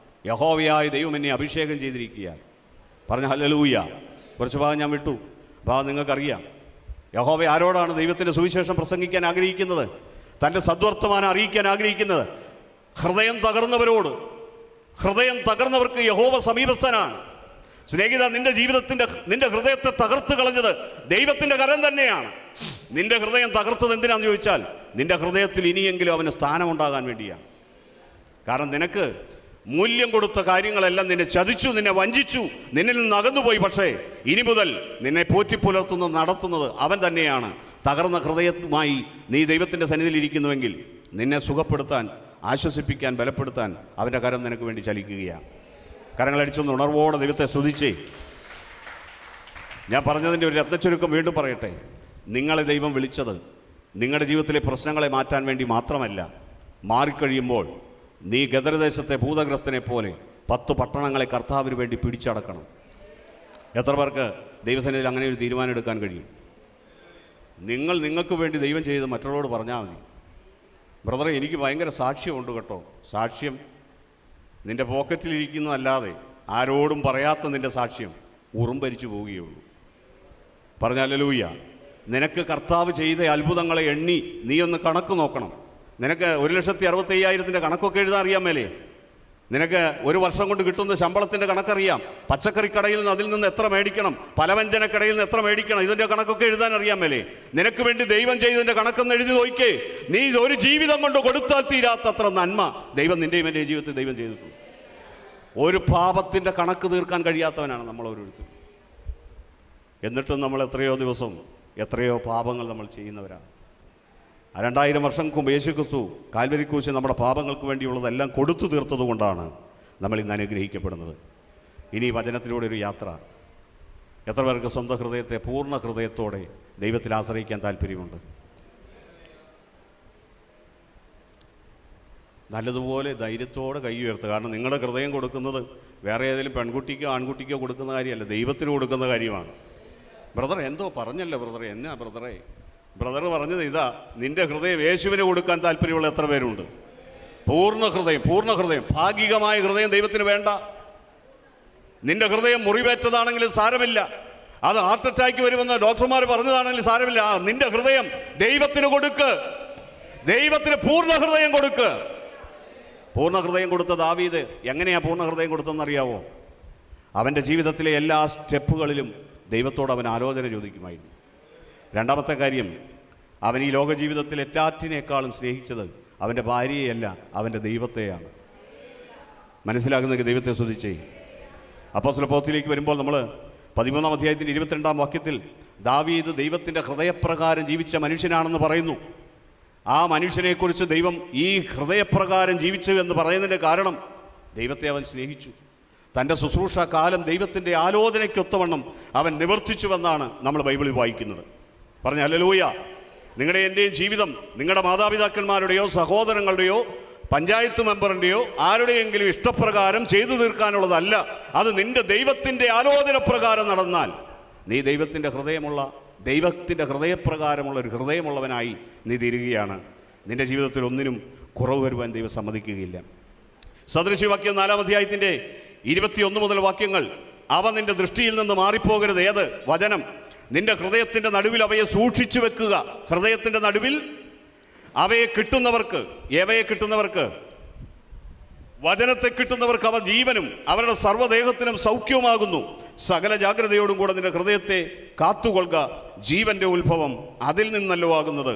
യഹോവയായ ദൈവം എന്നെ അഭിഷേകം ചെയ്തിരിക്കുകയാണ്. പറഞ്ഞ ഹല്ലേലൂയ. കുറച്ച് ഭാഗം ഞാൻ വിട്ടു. ഭാഗം നിങ്ങൾക്കറിയാം. യഹോവ ആരോടാണ് ദൈവത്തിൻ്റെ സുവിശേഷം പ്രസംഗിക്കാൻ ആഗ്രഹിക്കുന്നത്, തൻ്റെ സദ്വർത്തമാനം അറിയിക്കാൻ ആഗ്രഹിക്കുന്നത്? ഹൃദയം തകർന്നവരോട്. ഹൃദയം തകർന്നവർക്ക് യഹോവ സമീപസ്ഥനാണ്. സ്നേഹിത, നിന്റെ ഹൃദയത്തെ തകർത്ത് കളഞ്ഞത് ദൈവത്തിൻ്റെ കരം തന്നെയാണ്. നിന്റെ ഹൃദയം തകർത്തത് എന്തിനാണെന്ന് ചോദിച്ചാൽ, നിന്റെ ഹൃദയത്തിൽ ഇനിയെങ്കിലും അവന് സ്ഥാനമുണ്ടാകാൻ വേണ്ടിയാണ്. കാരണം നിനക്ക് മൂല്യം കൊടുത്ത കാര്യങ്ങളെല്ലാം നിന്നെ ചതിച്ചു, നിന്നെ വഞ്ചിച്ചു, നിന്നിൽ നിന്ന് അകന്നുപോയി. പക്ഷേ ഇനി മുതൽ നിന്നെ പോറ്റിപ്പുലർത്തുന്നത്, നടത്തുന്നത് അവൻ തന്നെയാണ്. തകർന്ന ഹൃദയവുമായി നീ ദൈവത്തിൻ്റെ സന്നിധിയിൽ ഇരിക്കുന്നുവെങ്കിൽ നിന്നെ സുഖപ്പെടുത്താൻ ആശ്വസിപ്പിക്കാൻ, ബലപ്പെടുത്താൻ അവൻ്റെ കരം നിനക്ക് വേണ്ടി ചലിക്കുകയാണ്. കരങ്ങളടിച്ചൊന്ന് ഉണർവോടെ ദൈവത്തെ സ്തുതിച്ചേ. ഞാൻ പറഞ്ഞതിൻ്റെ ഒരു രത്നച്ചുരുക്കം വീണ്ടും പറയട്ടെ. നിങ്ങളെ ദൈവം വിളിച്ചത് നിങ്ങളുടെ ജീവിതത്തിലെ പ്രശ്നങ്ങളെ മാറ്റാൻ വേണ്ടി മാത്രമല്ല. മാറിക്കഴിയുമ്പോൾ നീ ഗദരദേശത്തെ ഭൂതഗ്രസ്തനെ പോലെ 10 പട്ടണങ്ങളെ കർത്താവിന് വേണ്ടി പിടിച്ചടക്കണം. എത്ര പേർക്ക് ദൈവസന്നിധിയിൽ അങ്ങനെ ഒരു തീരുമാനം എടുക്കാൻ കഴിയും? നിങ്ങൾക്ക് വേണ്ടി ദൈവം ചെയ്ത് മറ്റുള്ളവരോട് പറഞ്ഞാൽ മതി. ബ്രദറെ, എനിക്ക് ഭയങ്കര സാക്ഷ്യമുണ്ട് കേട്ടോ. സാക്ഷ്യം നിൻ്റെ പോക്കറ്റിലിരിക്കുന്നതല്ലാതെ ആരോടും പറയാത്ത നിൻ്റെ സാക്ഷ്യം ഉറുമ്പരിച്ചു പോവുകയുള്ളൂ. പറഞ്ഞാൽ ഹല്ലേലൂയ. നിനക്ക് കർത്താവ് ചെയ്ത അത്ഭുതങ്ങളെ എണ്ണി നീ ഒന്ന് കണക്ക് നോക്കണം. നിനക്ക് 1,65,000 കണക്കൊക്കെ എഴുതാൻ അറിയാൻ മേലേ? നിനക്ക് ഒരു വർഷം കൊണ്ട് കിട്ടുന്ന ശമ്പളത്തിൻ്റെ കണക്കറിയാം. പച്ചക്കറിക്കടയിൽ നിന്ന് അതിൽ നിന്ന് എത്ര മേടിക്കണം, പലവ്യഞ്ജനക്കടയിൽ നിന്ന് എത്ര മേടിക്കണം, ഇതിൻ്റെ കണക്കൊക്കെ എഴുതാൻ അറിയാൻ മേലേ? നിനക്ക് വേണ്ടി ദൈവം ചെയ്തതിൻ്റെ കണക്കെന്ന് എഴുതി നോക്കിക്കേ. നീ ഒരു ജീവിതം കൊണ്ട് കൊടുത്താൽ തീരാത്തത്ര നന്മ ദൈവം നിൻ്റെയും എൻ്റെ ജീവിതത്തിൽ ദൈവം ചെയ്തിട്ടുണ്ട്. ഒരു പാപത്തിൻ്റെ കണക്ക് തീർക്കാൻ കഴിയാത്തവനാണ് നമ്മൾ ഓരോരുത്തരും. എന്നിട്ടും നമ്മൾ എത്രയോ ദിവസം എത്രയോ പാപങ്ങൾ നമ്മൾ ചെയ്യുന്നവരാണ്. 2000 വർഷങ്ങൾക്ക് മുമ്പ് യേശുക്രിസ്തു കാൽവരി ക്രൂശിൽ നമ്മുടെ പാപങ്ങൾക്ക് വേണ്ടിയുള്ളതെല്ലാം കൊടുത്തു തീർത്തതുകൊണ്ടാണ് നമ്മൾ ഇന്ന് അനുഗ്രഹിക്കപ്പെടുന്നത്. ഇനി വചനത്തിലൂടെ ഒരു യാത്ര. എത്ര പേർക്ക് സ്വന്തം ഹൃദയത്തെ പൂർണ്ണ ഹൃദയത്തോടെ ദൈവത്തിൽ ആശ്രയിക്കാൻ താല്പര്യമുണ്ട്? നല്ലതുപോലെ ധൈര്യത്തോടെ കൈ ഉയർത്തുക. കാരണം നിങ്ങളുടെ ഹൃദയം കൊടുക്കുന്നത് വേറെ ഏതെങ്കിലും പെൺകുട്ടിക്കോ ആൺകുട്ടിക്കോ കൊടുക്കുന്ന കാര്യമല്ല, ദൈവത്തിന് കൊടുക്കുന്ന കാര്യമാണ്. ബ്രദർ എന്തോ പറഞ്ഞല്ലോ ബ്രദറെ, എന്നാ ബ്രദറെ? ബ്രദർ പറഞ്ഞത് ഇതാ, നിന്റെ ഹൃദയം യേശുവിന് കൊടുക്കാൻ താല്പര്യമുള്ള എത്ര പേരുണ്ട്? പൂർണ്ണ ഹൃദയം. ഭാഗികമായ ഹൃദയം ദൈവത്തിന് വേണ്ട. നിന്റെ ഹൃദയം മുറിവേറ്റതാണെങ്കിലും സാരമില്ല, അത് ഹാർട്ട് അറ്റാക്ക് വരുമെന്ന് ഡോക്ടർമാർ പറഞ്ഞതാണെങ്കിലും സാരമില്ല. നിന്റെ ഹൃദയം ദൈവത്തിന് കൊടുക്ക്. ദൈവത്തിന് പൂർണ്ണ ഹൃദയം കൊടുക്ക്. പൂർണ്ണ ഹൃദയം കൊടുത്ത ദാവീദ് എങ്ങനെയാ പൂർണ്ണ ഹൃദയം കൊടുത്തെന്നറിയാവോ? അവൻ്റെ ജീവിതത്തിലെ എല്ലാ സ്റ്റെപ്പുകളിലും ദൈവത്തോട് അവൻ ആലോചന ചോദിക്കുമായിരുന്നു. രണ്ടാമത്തെ കാര്യം, അവൻ ഈ ലോക ജീവിതത്തിൽ എല്ലാറ്റിനേക്കാളും സ്നേഹിച്ചത് അവൻ്റെ ഭാര്യയെയല്ല, അവൻ്റെ ദൈവത്തെയാണ്. മനസ്സിലാകുന്നെങ്കിൽ ദൈവത്തെ സ്തുതിച്ചേ. അപ്പോസ്തല പ്രവൃത്തിയിലേക്ക് വരുമ്പോൾ നമ്മൾ 13-ാം അധ്യായത്തിൻ്റെ 22-ാം വാക്യത്തിൽ ദാവീദ് ദൈവത്തിൻ്റെ ഹൃദയപ്രകാരം ജീവിച്ച മനുഷ്യനാണെന്ന് പറയുന്നു. ആ മനുഷ്യനെക്കുറിച്ച് ദൈവം ഈ ഹൃദയപ്രകാരം ജീവിച്ചു എന്ന് പറയുന്നതിൻ്റെ കാരണം ദൈവത്തെ അവൻ സ്നേഹിച്ചു. തൻ്റെ ശുശ്രൂഷ കാലം ദൈവത്തിൻ്റെ ആലോചനയ്ക്കൊത്തവണ്ണം അവൻ നിവർത്തിച്ചുവെന്നാണ് നമ്മൾ ബൈബിളിൽ വായിക്കുന്നത്. പറഞ്ഞ ഹല്ലേലൂയ. നിങ്ങളുടെ എൻ്റെയും ജീവിതം നിങ്ങളുടെ മാതാപിതാക്കന്മാരുടെയോ സഹോദരങ്ങളുടെയോ പഞ്ചായത്ത് മെമ്പറിൻ്റെയോ ആരുടെയെങ്കിലും ഇഷ്ടപ്രകാരം ചെയ്തു തീർക്കാനുള്ളതല്ല. അത് നിന്റെ ദൈവത്തിൻ്റെ ആലോചന പ്രകാരം നടന്നാൽ നീ ദൈവത്തിൻ്റെ ഹൃദയപ്രകാരമുള്ള ഒരു ഹൃദയമുള്ളവനായി നീ തീരുകയാണ്. നിന്റെ ജീവിതത്തിൽ ഒന്നിനും കുറവ് വരുവാൻ ദൈവം സമ്മതിക്കുകയില്ല. സദൃശവാക്യം 4-ാം അധ്യായത്തിൻ്റെ 21 മുതൽ വാക്യങ്ങൾ. അവ നിന്റെ ദൃഷ്ടിയിൽ നിന്ന് മാറിപ്പോകരുത്. ഏത് വചനം? നിന്റെ ഹൃദയത്തിൻ്റെ നടുവിൽ അവയെ സൂക്ഷിച്ചു വെക്കുക. ഹൃദയത്തിൻ്റെ നടുവിൽ അവയെ കിട്ടുന്നവർക്ക്, എവയെ കിട്ടുന്നവർക്ക്? വചനത്തെ കിട്ടുന്നവർക്ക് അവ ജീവനും അവരുടെ സർവ്വദേഹത്തിനും സൗഖ്യവുമാകുന്നു. സകല ജാഗ്രതയോടും കൂടെ നിന്റെ ഹൃദയത്തെ കാത്തുകൊള്ളുക, ജീവന്റെ ഉത്ഭവം അതിൽ നിന്നല്ലോ ആകുന്നത്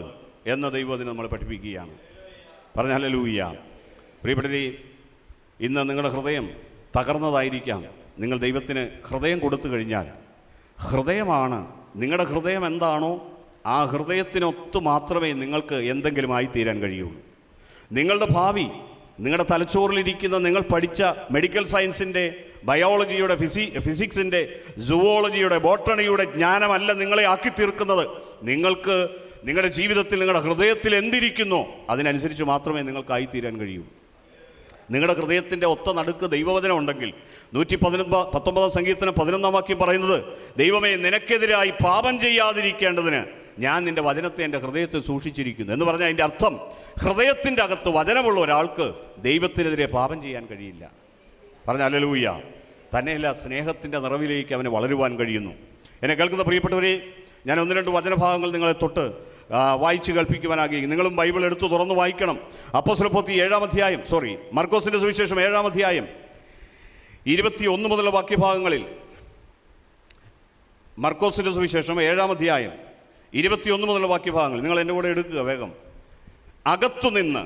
എന്ന ദൈവത്തിന് നമ്മൾ പഠിപ്പിക്കുകയാണ്. പറഞ്ഞ ഹല്ലേലൂയ. പ്രിയപ്പെട്ടവരെ, ഇന്ന് നിങ്ങളുടെ ഹൃദയം തകർന്നതായിരിക്കാം. നിങ്ങൾ ദൈവത്തിന് ഹൃദയം കൊടുത്തു കഴിഞ്ഞാൽ, ഹൃദയമാണ് നിങ്ങളുടെ ഹൃദയം എന്താണോ ആ ഹൃദയത്തിനൊത്ത് മാത്രമേ നിങ്ങൾക്ക് എന്തെങ്കിലും ആയിത്തീരാൻ കഴിയുള്ളൂ. നിങ്ങളുടെ ഭാവി, നിങ്ങളുടെ തലച്ചോറിലിരിക്കുന്ന നിങ്ങൾ പഠിച്ച മെഡിക്കൽ സയൻസിൻ്റെ, ബയോളജിയുടെ, ഫിസിക്സിൻ്റെ, സുവോളജിയുടെ, ബോട്ടണിയുടെ ജ്ഞാനമല്ല നിങ്ങളെ ആക്കി തീർക്കുന്നത്. നിങ്ങൾക്ക് നിങ്ങളുടെ ജീവിതത്തിൽ നിങ്ങളുടെ ഹൃദയത്തിൽ എന്തിരിക്കുന്നോ അതിനനുസരിച്ച് മാത്രമേ നിങ്ങൾക്കായിത്തീരാൻ കഴിയൂ. നിങ്ങളുടെ ഹൃദയത്തിൻ്റെ ഒത്ത നടുക്ക് ദൈവവചനം ഉണ്ടെങ്കിൽ 119 സങ്കീർത്തനം 11-ാം വാക്യം പറയുന്നത്, ദൈവമേ നിനക്കെതിരായി പാപം ചെയ്യാതിരിക്കേണ്ടതിന് ഞാൻ നിൻ്റെ വചനത്തെ എൻ്റെ ഹൃദയത്തിൽ സൂക്ഷിച്ചിരിക്കുന്നു എന്ന് പറഞ്ഞാൽ അതിൻ്റെ അർത്ഥം, ഹൃദയത്തിൻ്റെ അകത്ത് വചനമുള്ള ഒരാൾക്ക് ദൈവത്തിനെതിരെ പാപം ചെയ്യാൻ കഴിയില്ല. പറഞ്ഞ ഹല്ലേലൂയ. തന്നെയല്ല, സ്നേഹത്തിൻ്റെ നിറവിലേക്ക് അവന് വളരുവാൻ കഴിയുന്നു. എന്നെ കേൾക്കുന്ന പ്രിയപ്പെട്ടവരെ, ഞാൻ 1-2 വചനഭാഗങ്ങൾ നിങ്ങളെ തൊട്ട് വായിച്ച് കേൾപ്പിക്കുവാനാകും. നിങ്ങളും ബൈബിൾ എടുത്ത് തുറന്ന് വായിക്കണം. അപ്പോസ്തല പ്രവൃത്തി മർക്കോസിൻ്റെ സുവിശേഷം 7-ാം അധ്യായം 21 മുതലുള്ള വാക്യഭാഗങ്ങളിൽ, മർക്കോസിൻ്റെ സുവിശേഷം 7-ാം അധ്യായം 21 മുതലുള്ള വാക്യഭാഗങ്ങൾ നിങ്ങൾ എൻ്റെ കൂടെ എടുക്കുക വേഗം. അകത്തുനിന്ന്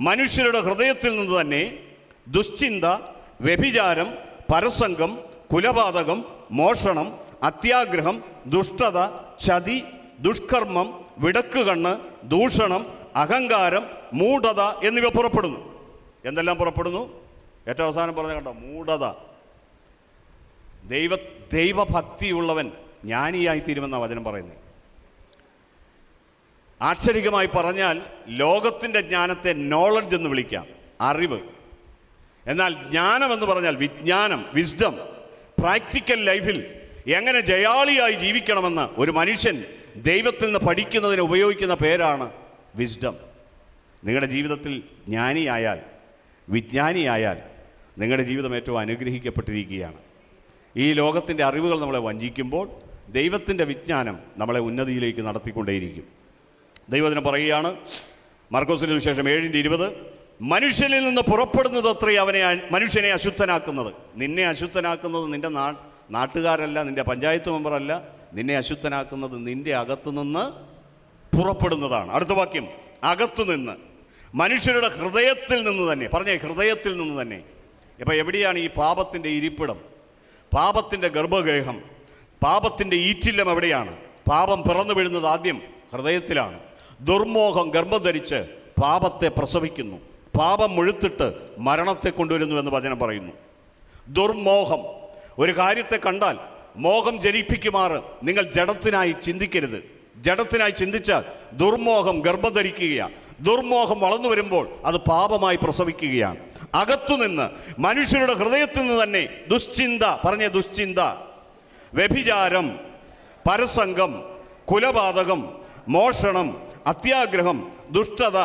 മനുഷ്യരുടെ ഹൃദയത്തിൽ നിന്ന് തന്നെ ദുശ്ചിന്ത, വ്യഭിചാരം, പരസംഗം, കുലപാതകം, മോഷണം, അത്യാഗ്രഹം, ദുഷ്ടത, ചതി, ദുഷ്കർമ്മം, വിടക്കുകണ്ണ്, ദൂഷണം, അഹങ്കാരം, മൂഢത എന്നിവ പുറപ്പെടുന്നു. എന്തെല്ലാം പുറപ്പെടുന്നു? ഏറ്റവും അവസാനം പറഞ്ഞ കണ്ടോ, മൂഢത. ദൈവഭക്തിയുള്ളവൻ ജ്ഞാനിയായിത്തീരുമെന്നാണ് വചനം പറയുന്നത്. ആക്ഷരികമായി പറഞ്ഞാൽ ലോകത്തിൻ്റെ ജ്ഞാനത്തെ നോളജ് എന്ന് വിളിക്കാം, അറിവ്. എന്നാൽ ജ്ഞാനമെന്ന് പറഞ്ഞാൽ വിജ്ഞാനം, വിസ്ഡം. പ്രാക്ടിക്കൽ ലൈഫിൽ എങ്ങനെ ജയാളിയായി ജീവിക്കണമെന്ന് ഒരു മനുഷ്യൻ ദൈവത്തിൽ നിന്ന് പഠിക്കുന്നതിന് ഉപയോഗിക്കുന്ന പേരാണ് വിസ്ഡം. നിങ്ങളുടെ ജീവിതത്തിൽ ജ്ഞാനിയായാൽ, വിജ്ഞാനിയായാൽ നിങ്ങളുടെ ജീവിതം ഏറ്റവും അനുഗ്രഹിക്കപ്പെട്ടിരിക്കുകയാണ്. ഈ ലോകത്തിൻ്റെ അറിവുകൾ നമ്മളെ വഞ്ചിക്കുമ്പോൾ ദൈവത്തിൻ്റെ വിജ്ഞാനം നമ്മളെ ഉന്നതിയിലേക്ക് നടത്തിക്കൊണ്ടേയിരിക്കും. ദൈവവചനം പറയുകയാണ്, മർക്കോസിന്റെ സുവിശേഷം 7:20, മനുഷ്യനിൽ നിന്ന് പുറപ്പെടുന്നത് അത്രേ മനുഷ്യനെ അശുദ്ധനാക്കുന്നത്. നിന്നെ അശുദ്ധനാക്കുന്നത് നിന്റെ നാട്ടുകാരല്ല, നിന്റെ പഞ്ചായത്ത് മെമ്പറല്ല. നിന്നെ അശുദ്ധനാക്കുന്നത് നിന്റെ അകത്തുനിന്ന് പുറപ്പെടുന്നതാണ്. അടുത്ത വാക്യം, അകത്തുനിന്ന്, മനുഷ്യരുടെ ഹൃദയത്തിൽ നിന്ന് തന്നെ. പറഞ്ഞേ, ഹൃദയത്തിൽ നിന്ന് തന്നെ. ഇപ്പം എവിടെയാണ് ഈ പാപത്തിൻ്റെ ഇരിപ്പിടം, പാപത്തിൻ്റെ ഗർഭഗൃഹം, പാപത്തിൻ്റെ ഈറ്റില്ലം എവിടെയാണ്? പാപം പിറന്നു വീഴുന്നത് ആദ്യം ഹൃദയത്തിലാണ്. ദുർമോഹം ഗർഭം ധരിച്ച് പാപത്തെ പ്രസവിക്കുന്നു. പാപം മുഴുത്തിട്ട് മരണത്തെ കൊണ്ടുവരുന്നു എന്ന് വചനം പറയുന്നു. ദുർമോഹം, ഒരു കാര്യത്തെ കണ്ടാൽ മോഹം ജനിപ്പിക്കുമാറ് നിങ്ങൾ ജഡത്തിനായി ചിന്തിക്കരുത്. ജഡത്തിനായി ചിന്തിച്ചാൽ ദുർമോഹം ഗർഭം ധരിക്കുകയാണ്. ദുർമോഹം വളർന്നു വരുമ്പോൾ അത് പാപമായി പ്രസവിക്കുകയാണ്. അകത്തുനിന്ന്, മനുഷ്യരുടെ ഹൃദയത്തിൽ നിന്ന് തന്നെ ദുശ്ചിന്ത. പറഞ്ഞ ദുശ്ചിന്ത, വ്യഭിചാരം, പരസംഗം, കുലപാതകം, മോഷണം, അത്യാഗ്രഹം, ദുഷ്ടത,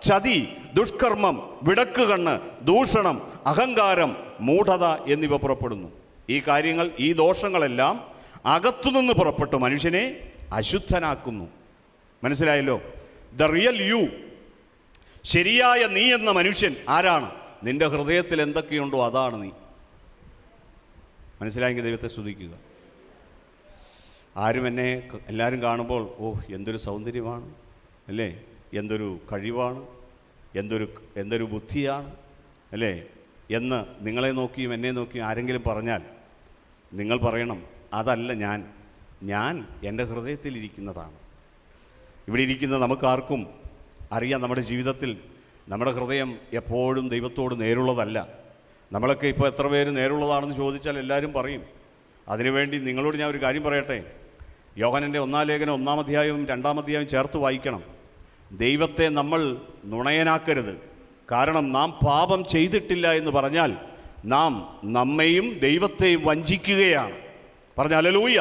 ചതി, ദുഷ്കർമ്മം, വിടക്കുകണ്ണ്, ദൂഷണം, അഹങ്കാരം, മൂഢത എന്നിവ പുറപ്പെടുന്നു. ഈ കാര്യങ്ങൾ, ഈ ദോഷങ്ങളെല്ലാം അകത്തുനിന്ന് പുറപ്പെട്ട് മനുഷ്യനെ അശുദ്ധനാക്കുന്നു. മനസ്സിലായല്ലോ? ദ റിയൽ യു, ശരിയായ നീ എന്ന മനുഷ്യൻ ആരാണ്? നിന്റെ ഹൃദയത്തിൽ എന്തൊക്കെയുണ്ടോ അതാണ് നീ. മനസ്സിലായെങ്കിൽ ദൈവത്തെ സ്തുതിക്കുക. ആരും എന്നെ, എല്ലാവരും കാണുമ്പോൾ ഓ എന്തൊരു സൗന്ദര്യമാണ് അല്ലേ, എന്തൊരു കഴിവാണ്, എന്തൊരു ബുദ്ധിയാണ് അല്ലേ എന്ന് നിങ്ങളെ നോക്കിയും എന്നെ നോക്കിയും ആരെങ്കിലും പറഞ്ഞാൽ നിങ്ങൾ പറയണം, അതല്ല ഞാൻ എൻ്റെ ഹൃദയത്തിലിരിക്കുന്നതാണ്. ഇവിടെ ഇരിക്കുന്ന നമുക്കാർക്കും അറിയാം, നമ്മുടെ ജീവിതത്തിൽ നമ്മുടെ ഹൃദയം എപ്പോഴും ദൈവത്തോട് നേരുള്ളതല്ല. നമ്മളൊക്കെ ഇപ്പോൾ എത്ര പേര് നേരുള്ളതാണെന്ന് ചോദിച്ചാൽ എല്ലാവരും പറയും. അതിനുവേണ്ടി നിങ്ങളോട് ഞാൻ ഒരു കാര്യം പറയട്ടെ. യോഹന്നൻ്റെ 1-ാം ലേഖനം 1-ാം അധ്യായവും 2-ാം അധ്യായവും ചേർത്ത് വായിക്കണം. ദൈവത്തെ നമ്മൾ നുണയനാക്കരുത്. കാരണം നാം പാപം ചെയ്തിട്ടില്ല എന്ന് പറഞ്ഞാൽ നാം നമ്മെയും ദൈവത്തെയും വഞ്ചിക്കുകയാണ്. പറഞ്ഞ ഹല്ലേലൂയ.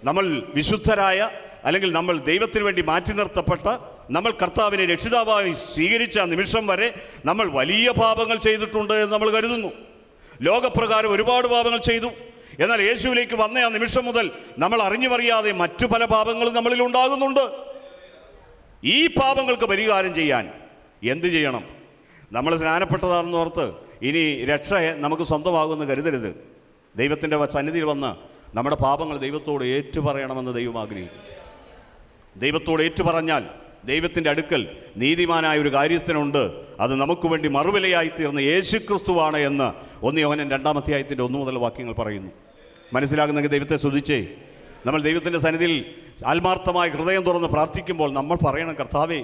നമ്മൾ വിശുദ്ധരായ, അല്ലെങ്കിൽ നമ്മൾ ദൈവത്തിന് വേണ്ടി മാറ്റി നിർത്തപ്പെട്ട, നമ്മൾ കർത്താവിനെ രക്ഷിതാവായി സ്വീകരിച്ച നിമിഷം വരെ നമ്മൾ വലിയ പാപങ്ങൾ ചെയ്തിട്ടുണ്ട് എന്ന് നമ്മൾ കരുതുന്നു. ലോകപ്രകാരം ഒരുപാട് പാപങ്ങൾ ചെയ്തു. എന്നാൽ യേശുവിലേക്ക് വന്ന ആ നിമിഷം മുതൽ നമ്മൾ അറിഞ്ഞുമറിയാതെ മറ്റു പല പാപങ്ങളും നമ്മളിൽ ഉണ്ടാകുന്നുണ്ട്. ഈ പാപങ്ങൾക്ക് പരിഹാരം ചെയ്യാൻ എന്ത് ചെയ്യണം? നമ്മൾ സ്നാനപ്പെട്ടതാണെന്ന് ഓർത്ത് ഇനി രക്ഷ നമുക്ക് സ്വന്തമാകുമെന്ന് കരുതരുത്. ദൈവത്തിൻ്റെ സന്നിധിയിൽ വന്ന് നമ്മുടെ പാപങ്ങൾ ദൈവത്തോട് ഏറ്റുപറയണമെന്ന് ദൈവം ആഗ്രഹിക്കും. ദൈവത്തോട് ഏറ്റുപറഞ്ഞാൽ ദൈവത്തിൻ്റെ അടുക്കൽ നീതിമാനായ ഒരു കാര്യസ്ഥനുണ്ട്. അത് നമുക്ക് വേണ്ടി മറുവിലയായി തീർന്ന യേശുക്രിസ്തുവാണ് എന്ന് 1 യോഹന്നാൻ 2-ാം അധ്യായത്തിൻ്റെ 1 മുതൽ വാക്യങ്ങൾ പറയുന്നു. മനസ്സിലാകുന്നെങ്കിൽ ദൈവത്തെ സ്തുതിച്ചേ. നമ്മൾ ദൈവത്തിൻ്റെ സന്നിധിയിൽ ആത്മാർത്ഥമായി ഹൃദയം തുറന്ന് പ്രാർത്ഥിക്കുമ്പോൾ നമ്മൾ പറയണം, കർത്താവേ,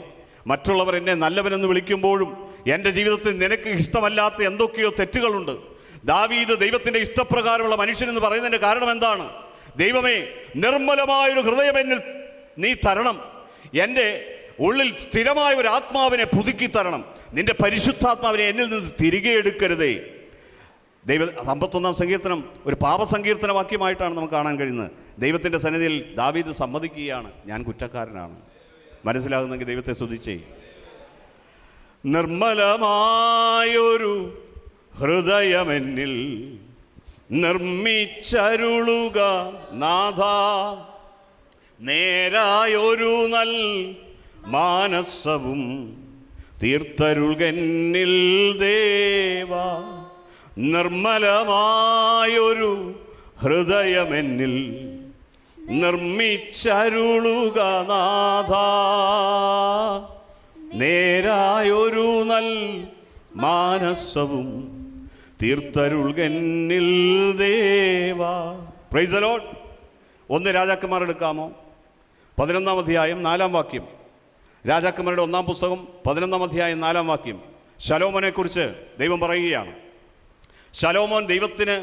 മറ്റുള്ളവർ എന്നെ നല്ലവനെന്ന് വിളിക്കുമ്പോഴും എൻ്റെ ജീവിതത്തിൽ നിനക്ക് ഇഷ്ടമല്ലാത്ത എന്തൊക്കെയോ തെറ്റുകളുണ്ട്. ദാവീദ് ദൈവത്തിൻ്റെ ഇഷ്ടപ്രകാരമുള്ള മനുഷ്യനെന്ന് പറയുന്നതിൻ്റെ കാരണം എന്താണ്? ദൈവമേ, നിർമ്മലമായൊരു ഹൃദയം എന്നിൽ നീ തരണം. എൻ്റെ ഉള്ളിൽ സ്ഥിരമായ ഒരു ആത്മാവിനെ പുതുക്കി തരണം. നിന്റെ പരിശുദ്ധാത്മാവിനെ എന്നിൽ നിന്ന് തിരികെ എടുക്കരുതേ. 51-ാം സങ്കീർത്തനം ഒരു പാപസങ്കീർത്തന വാക്യമായിട്ടാണ് നമുക്ക് കാണാൻ കഴിയുന്നത്. ദൈവത്തിൻ്റെ സന്നിധിയിൽ ദാവീദ് സമ്മതിക്കുകയാണ്, ഞാൻ കുറ്റക്കാരനാണ്. മനസ്സിലാകുന്നെങ്കിൽ ദൈവത്തെ സ്തുതിച്ചേ. നിർമ്മലമായൊരു ഹൃദയമെന്നിൽ നിർമ്മിച്ചരുളുക നാഥ, നേരായൊരു നൽ മാനസവും തീർത്തരുൾകന്നിൽ ദേവാ. നിർമ്മലമായൊരു ഹൃദയമെന്നിൽ നിർമ്മിച്ചരുളുക നാഥ, നേരായൊരു നൽ മാനസവും തീർത്തരുൾകന്നിൽ ദേവാ. Praise the Lord. 1 രാജാക്കന്മാർ എടുക്കാമോ? 11-ാം അധ്യായം 4-ാം വാക്യം. രാജാക്കന്മാരുടെ 1-ാം പുസ്തകം 11-ാം അധ്യായം 4-ാം വാക്യം. ശലോമോനെക്കുറിച്ച് ദൈവം പറയുകയാണ്. ശലോമോൻ ദൈവത്തിന്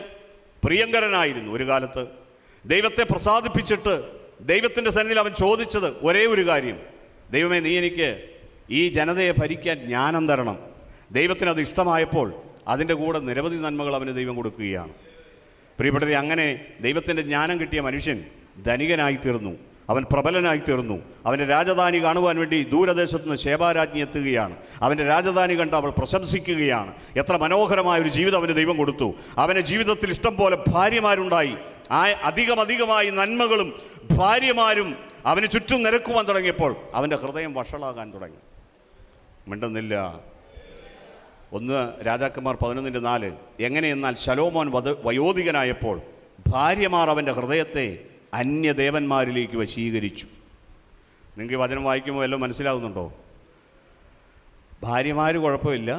പ്രിയങ്കരനായിരുന്നു. ഒരു കാലത്ത് ദൈവത്തെ പ്രസാദിപ്പിച്ചിട്ട് ദൈവത്തിൻ്റെ സന്നിധിയിൽ അവൻ ചോദിച്ചത് ഒരേ ഒരു കാര്യം: ദൈവമേ, നീ എനിക്ക് ഈ ജനതയെ ഭരിക്കാൻ ജ്ഞാനം തരണം. ദൈവത്തിനത് ഇഷ്ടമായപ്പോൾ അതിൻ്റെ കൂടെ നിരവധി നന്മകൾ അവന് ദൈവം കൊടുക്കുകയാണ്. പ്രിയപ്പെട്ടവരെ, അങ്ങനെ ദൈവത്തിൻ്റെ ജ്ഞാനം കിട്ടിയ മനുഷ്യൻ ധനികനായി തീർന്നു. അവൻ പ്രബലനായി തീർന്നു. അവൻ്റെ രാജധാനി കാണുവാൻ വേണ്ടി ദൂരദേശത്തു നിന്ന് ശേബാരാജ്ഞി എത്തുകയാണ്. അവൻ്റെ രാജധാനി കണ്ട് അവൾ പ്രശംസിക്കുകയാണ്. എത്ര മനോഹരമായൊരു ജീവിതം അവന് ദൈവം കൊടുത്തു. അവൻ്റെ ജീവിതത്തിൽ ഇഷ്ടം പോലെ ഭാര്യമാരുണ്ടായി. അധികമായി നന്മകളും ഭാര്യമാരും അവന് ചുറ്റും നിരക്കുവാൻ തുടങ്ങിയപ്പോൾ അവൻ്റെ ഹൃദയം വഷളാകാൻ തുടങ്ങി. മിണ്ടുന്നില്ല. 1 രാജാക്കന്മാർ 11:4. എങ്ങനെയെന്നാൽ ശലോമോൻ വയോധികനായപ്പോൾ ഭാര്യമാർ അവൻ്റെ ഹൃദയത്തെ അന്യദേവന്മാരിലേക്ക് വശീകരിച്ചു. നിങ്ങൾക്ക് ഈ വചനം വായിക്കുമ്പോൾ എല്ലാം മനസ്സിലാകുന്നുണ്ടോ? ഭാര്യമാർ കുഴപ്പമില്ല,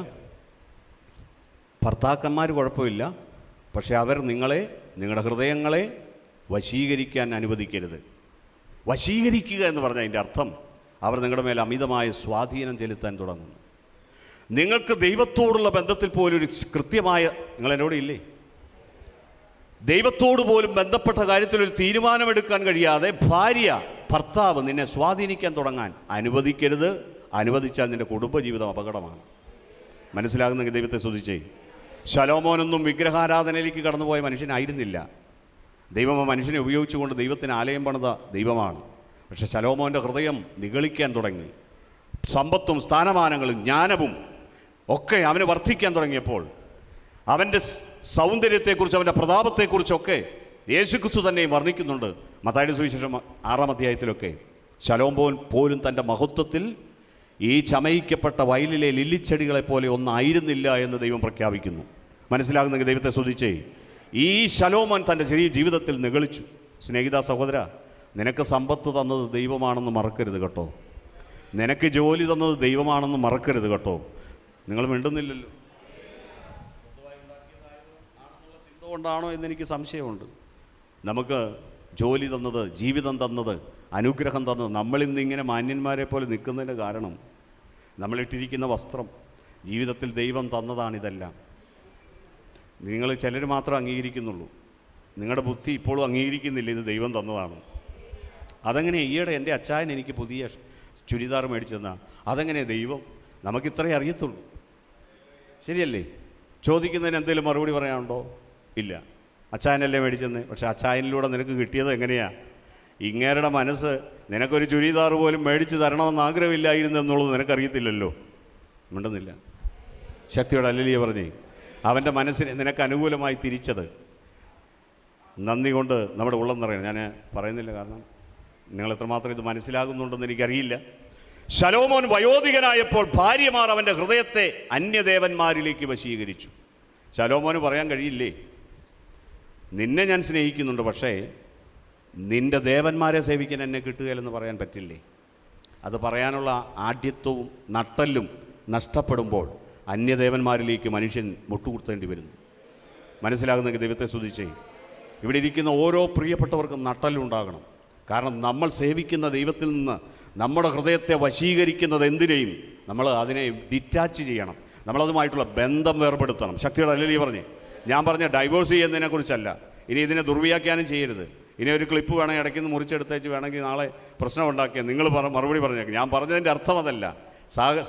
ഭർത്താക്കന്മാർ കുഴപ്പമില്ല, പക്ഷെ അവർ നിങ്ങളുടെ ഹൃദയങ്ങളെ വശീകരിക്കാൻ അനുവദിക്കരുത്. വശീകരിക്കുക എന്ന് പറഞ്ഞാൽ അതിൻ്റെ അർത്ഥം അവർ നിങ്ങളുടെ മേൽ അമിതമായ സ്വാധീനം ചെലുത്താൻ തുടങ്ങുന്നു. നിങ്ങൾക്ക് ദൈവത്തോടുള്ള ബന്ധത്തിൽ പോലും ഒരു കൃത്യമായ, നിങ്ങളെന്നോട് ഇല്ലേ, ദൈവത്തോട് പോലും ബന്ധപ്പെട്ട കാര്യത്തിൽ ഒരു തീരുമാനമെടുക്കാൻ കഴിയാതെ ഭർത്താവ് നിന്നെ സ്വാധീനിക്കാൻ തുടങ്ങാൻ അനുവദിക്കരുത്. അനുവദിച്ചാൽ നിൻ്റെ കുടുംബജീവിതം അപകടമാണ്. മനസ്സിലാകുന്നെങ്കിൽ ദൈവത്തെ സ്തുതിച്ചേ. ശലോമോനൊന്നും വിഗ്രഹാരാധനയിലേക്ക് കടന്നുപോയ മനുഷ്യനായിരുന്നില്ല. ദൈവം ആ മനുഷ്യനെ ഉപയോഗിച്ചുകൊണ്ട് ദൈവത്തിന് ആലയം പണിത ദൈവമാണ്. പക്ഷെ ശലോമോൻ്റെ ഹൃദയം നിഗളിക്കാൻ തുടങ്ങി. സമ്പത്തും സ്ഥാനമാനങ്ങളും ജ്ഞാനവും ഒക്കെ അവന് വർദ്ധിക്കാൻ തുടങ്ങിയപ്പോൾ അവൻ്റെ സൗന്ദര്യത്തെക്കുറിച്ച്, അവൻ്റെ പ്രതാപത്തെക്കുറിച്ചൊക്കെ യേശുക്രിസ്തു തന്നെ വർണ്ണിക്കുന്നുണ്ട്. മത്തായിയുടെ സുവിശേഷം 6-ാം അധ്യായത്തിലൊക്കെ ശലോമോൻ പോലും തൻ്റെ മഹത്വത്തിൽ ഈ ചമയിക്കപ്പെട്ട വയലിലെ ലില്ലിച്ചെടികളെപ്പോലെ ഒന്നായിരുന്നില്ല എന്ന് ദൈവം പ്രഖ്യാപിക്കുന്നു. മനസ്സിലാകുന്നെങ്കിൽ ദൈവത്തെ സ്തുതിച്ചേ. ഈ ശലോമോൻ തൻ്റെ ചെറിയ ജീവിതത്തിൽ നിഗളിച്ചു. സ്നേഹിത സഹോദര, നിനക്ക് സമ്പത്ത് തന്നത് ദൈവമാണെന്ന് മറക്കരുത് കേട്ടോ. നിനക്ക് ജോലി തന്നത് ദൈവമാണെന്ന് മറക്കരുത് കേട്ടോ. നിങ്ങൾ മിണ്ടുന്നില്ലല്ലോ. ചിന്ത കൊണ്ടാണോ എന്നെനിക്ക് സംശയമുണ്ട്. നമുക്ക് ജോലി തന്നത്, ജീവിതം തന്നത്, അനുഗ്രഹം തന്നത്, നമ്മളിന്നിങ്ങനെ മാന്യന്മാരെ പോലെ നിൽക്കുന്നതിൻ്റെ കാരണം നമ്മളിട്ടിരിക്കുന്ന വസ്ത്രം, ജീവിതത്തിൽ ദൈവം തന്നതാണിതെല്ലാം. നിങ്ങൾ ചിലർ മാത്രം അംഗീകരിക്കുന്നുള്ളൂ. നിങ്ങളുടെ ബുദ്ധി ഇപ്പോഴും അംഗീകരിക്കുന്നില്ല ഇത് ദൈവം തന്നതാണ്. അതെങ്ങനെ ഈയിടെ എൻ്റെ അച്ചായൻ എനിക്ക് പുതിയ ചുരിദാർ മേടിച്ചു തന്നാൽ അതെങ്ങനെ ദൈവം? നമുക്കിത്രേ അറിയത്തുള്ളൂ, ശരിയല്ലേ? ചോദിക്കുന്നതിന് എന്തെങ്കിലും മറുപടി പറയാനുണ്ടോ? ഇല്ല. അച്ചായനല്ലേ മേടിച്ചെന്ന്. പക്ഷെ അച്ചായനിലൂടെ നിനക്ക് കിട്ടിയത് എങ്ങനെയാണ്? ഇങ്ങേരുടെ മനസ്സ് നിനക്കൊരു ചുരിദാർ പോലും മേടിച്ച് തരണമെന്ന് ആഗ്രഹമില്ലായിരുന്നു എന്നുള്ളത് നിനക്കറിയത്തില്ലല്ലോ. മിണ്ടുന്നില്ല. ശക്തിയോടെ ഹല്ലേലൂയ പറഞ്ഞേ. അവൻ്റെ മനസ്സിനെ നിനക്ക് അനുകൂലമായി തിരിച്ചത് നന്ദി കൊണ്ട് നമ്മുടെ ഉള്ളം നിറയണം. ഞാൻ പറയുന്നില്ല, കാരണം നിങ്ങൾ എത്രമാത്രം ഇത് മനസ്സിലാകുന്നുണ്ടെന്ന് എനിക്കറിയില്ല. ശലോമോൻ വയോധികനായപ്പോൾ ഭാര്യമാർ അവൻ്റെ ഹൃദയത്തെ അന്യദേവന്മാരിലേക്ക് വശീകരിച്ചു. ശലോമോന് പറയാൻ കഴിയില്ലേ, നിന്നെ ഞാൻ സ്നേഹിക്കുന്നുണ്ട്, പക്ഷേ നിൻ്റെ ദേവന്മാരെ സേവിക്കാൻ എന്നെ കിട്ടുകയില്ലെന്ന് പറയാൻ പറ്റില്ലേ? അത് പറയാനുള്ള ആഢ്യത്വവും നട്ടല്ലും നഷ്ടപ്പെടുമ്പോൾ അന്യദേവന്മാരിലേക്ക് മനുഷ്യൻ മുട്ടുകുത്തേണ്ടി വരുന്നു. മനസ്സിലാകുന്നെങ്കിൽ ദൈവത്തെ സ്തുതിച്ചേ. ഇവിടെ ഇരിക്കുന്ന ഓരോ പ്രിയപ്പെട്ടവർക്കും നട്ടല്ലുണ്ടാകണം. കാരണം നമ്മൾ സേവിക്കുന്ന ദൈവത്തിൽ നിന്ന് നമ്മുടെ ഹൃദയത്തെ വശീകരിക്കുന്നത് എന്തിനേയും നമ്മൾ അതിനെ ഡിറ്റാച്ച് ചെയ്യണം. നമ്മളതുമായിട്ടുള്ള ബന്ധം വേർപെടുത്തണം. ശക്തിയുടെ ഹല്ലേലൂയ പറഞ്ഞേ. ഞാൻ പറഞ്ഞ ഡൈവോഴ്സ് ചെയ്യുന്നതിനെക്കുറിച്ചല്ല. ഇനി ഇതിനെ ദുർവ്യാഖ്യാനം ചെയ്യരുത്. ഇനി ഒരു ക്ലിപ്പ് വേണമെങ്കിൽ ഇടയ്ക്ക് നിന്ന് മുറിച്ചെടുത്തേച്ച് വേണമെങ്കിൽ നാളെ പ്രശ്നം ഉണ്ടാക്കിയാൽ നിങ്ങൾ മറുപടി പറഞ്ഞേക്കും. ഞാൻ പറഞ്ഞതിൻ്റെ അർത്ഥം അതല്ല,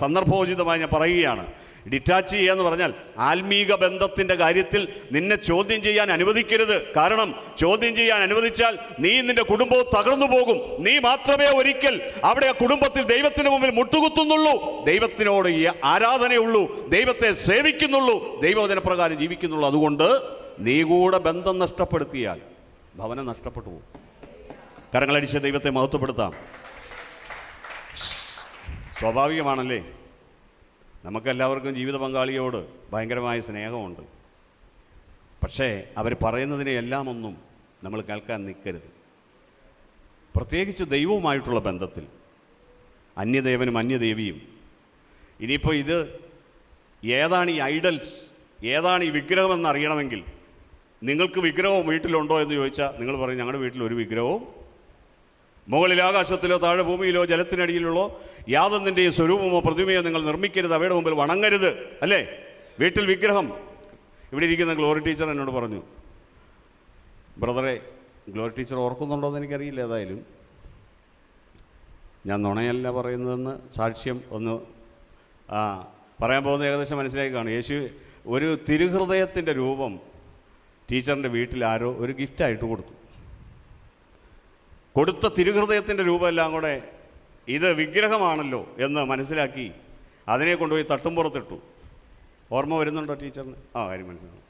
സന്ദർഭോചിതമായി ഞാൻ പറയുകയാണ്. ഡിറ്റാച്ച് ചെയ്യുക എന്ന് പറഞ്ഞാൽ ആത്മീക ബന്ധത്തിൻ്റെ കാര്യത്തിൽ നിന്നെ ചോദ്യം ചെയ്യാൻ അനുവദിക്കരുത്. കാരണം ചോദ്യം ചെയ്യാൻ അനുവദിച്ചാൽ നീ നിൻ്റെ കുടുംബവും തകർന്നു പോകും. നീ മാത്രമേ ഒരിക്കൽ അവിടെ ആ കുടുംബത്തിൽ ദൈവത്തിന് മുമ്പിൽ മുട്ടുകുത്തുന്നുള്ളൂ, ദൈവത്തിനോട് ആരാധനയുള്ളൂ, ദൈവത്തെ സേവിക്കുന്നുള്ളൂ, ദൈവവചനപ്രകാരം ജീവിക്കുന്നുള്ളൂ. അതുകൊണ്ട് നീ കൂടെ ബന്ധം നഷ്ടപ്പെടുത്തിയാൽ ഭവനം നഷ്ടപ്പെട്ടു പോകും. കരങ്ങളടിച്ച് ദൈവത്തെ മഹത്വപ്പെടുത്താം. സ്വാഭാവികമാണല്ലേ, നമുക്കെല്ലാവർക്കും ജീവിത പങ്കാളിയോട് ഭയങ്കരമായ സ്നേഹമുണ്ട്. പക്ഷേ അവർ പറയുന്നതിനെ എല്ലാം ഒന്നും നമ്മൾ കേൾക്കാൻ നിൽക്കരുത്. പ്രത്യേകിച്ച് ദൈവവുമായിട്ടുള്ള ബന്ധത്തിൽ അന്യദേവനും അന്യദേവിയും. ഇനിയിപ്പോൾ ഇത് ഏതാണ് ഈ ഐഡൽസ്, ഏതാണ് ഈ വിഗ്രഹമെന്ന് അറിയണമെങ്കിൽ നിങ്ങൾക്ക് വിഗ്രഹവും വീട്ടിലുണ്ടോ എന്ന് ചോദിച്ചാൽ നിങ്ങൾ പറയും ഞങ്ങളുടെ വീട്ടിൽ ഒരു വിഗ്രഹവും മുകളിൽ ആകാശത്തിലോ താഴെ ഭൂമിയിലോ ജലത്തിനടിയിലുള്ളോ യാതൊന്നിൻ്റെയും സ്വരൂപമോ പ്രതിമയോ നിങ്ങൾ നിർമ്മിക്കരുത്, അവയുടെ മുമ്പിൽ വണങ്ങരുത്. അല്ലേ? വീട്ടിൽ വിഗ്രഹം. ഇവിടെ ഇരിക്കുന്ന ഗ്ലോറി ടീച്ചർ എന്നോട് പറഞ്ഞു, ബ്രദറെ, ഗ്ലോറി ടീച്ചർ ഓർക്കുന്നുണ്ടോ എന്ന് എനിക്കറിയില്ല, ഏതായാലും ഞാൻ നുണയല്ല പറയുന്നതെന്ന് സാക്ഷ്യം ഒന്ന് പറയാൻ പോകുന്ന ഏകദേശം മനസ്സിലാക്കി കാണും. യേശു ഒരു തിരുഹൃദയത്തിൻ്റെ രൂപം ടീച്ചറിൻ്റെ വീട്ടിൽ ആരോ ഒരു ഗിഫ്റ്റായിട്ട് കൊടുത്ത തിരുഹൃദയത്തിൻ്റെ രൂപമെല്ലാം കൂടെ ഇത് വിഗ്രഹമാണല്ലോ എന്ന് മനസ്സിലാക്കി അതിനെ കൊണ്ടുപോയി തട്ടുംപുറത്തിട്ടു. ഓർമ്മ വരുന്നുണ്ടോ ടീച്ചറിന്? കാര്യം മനസ്സിലാവും.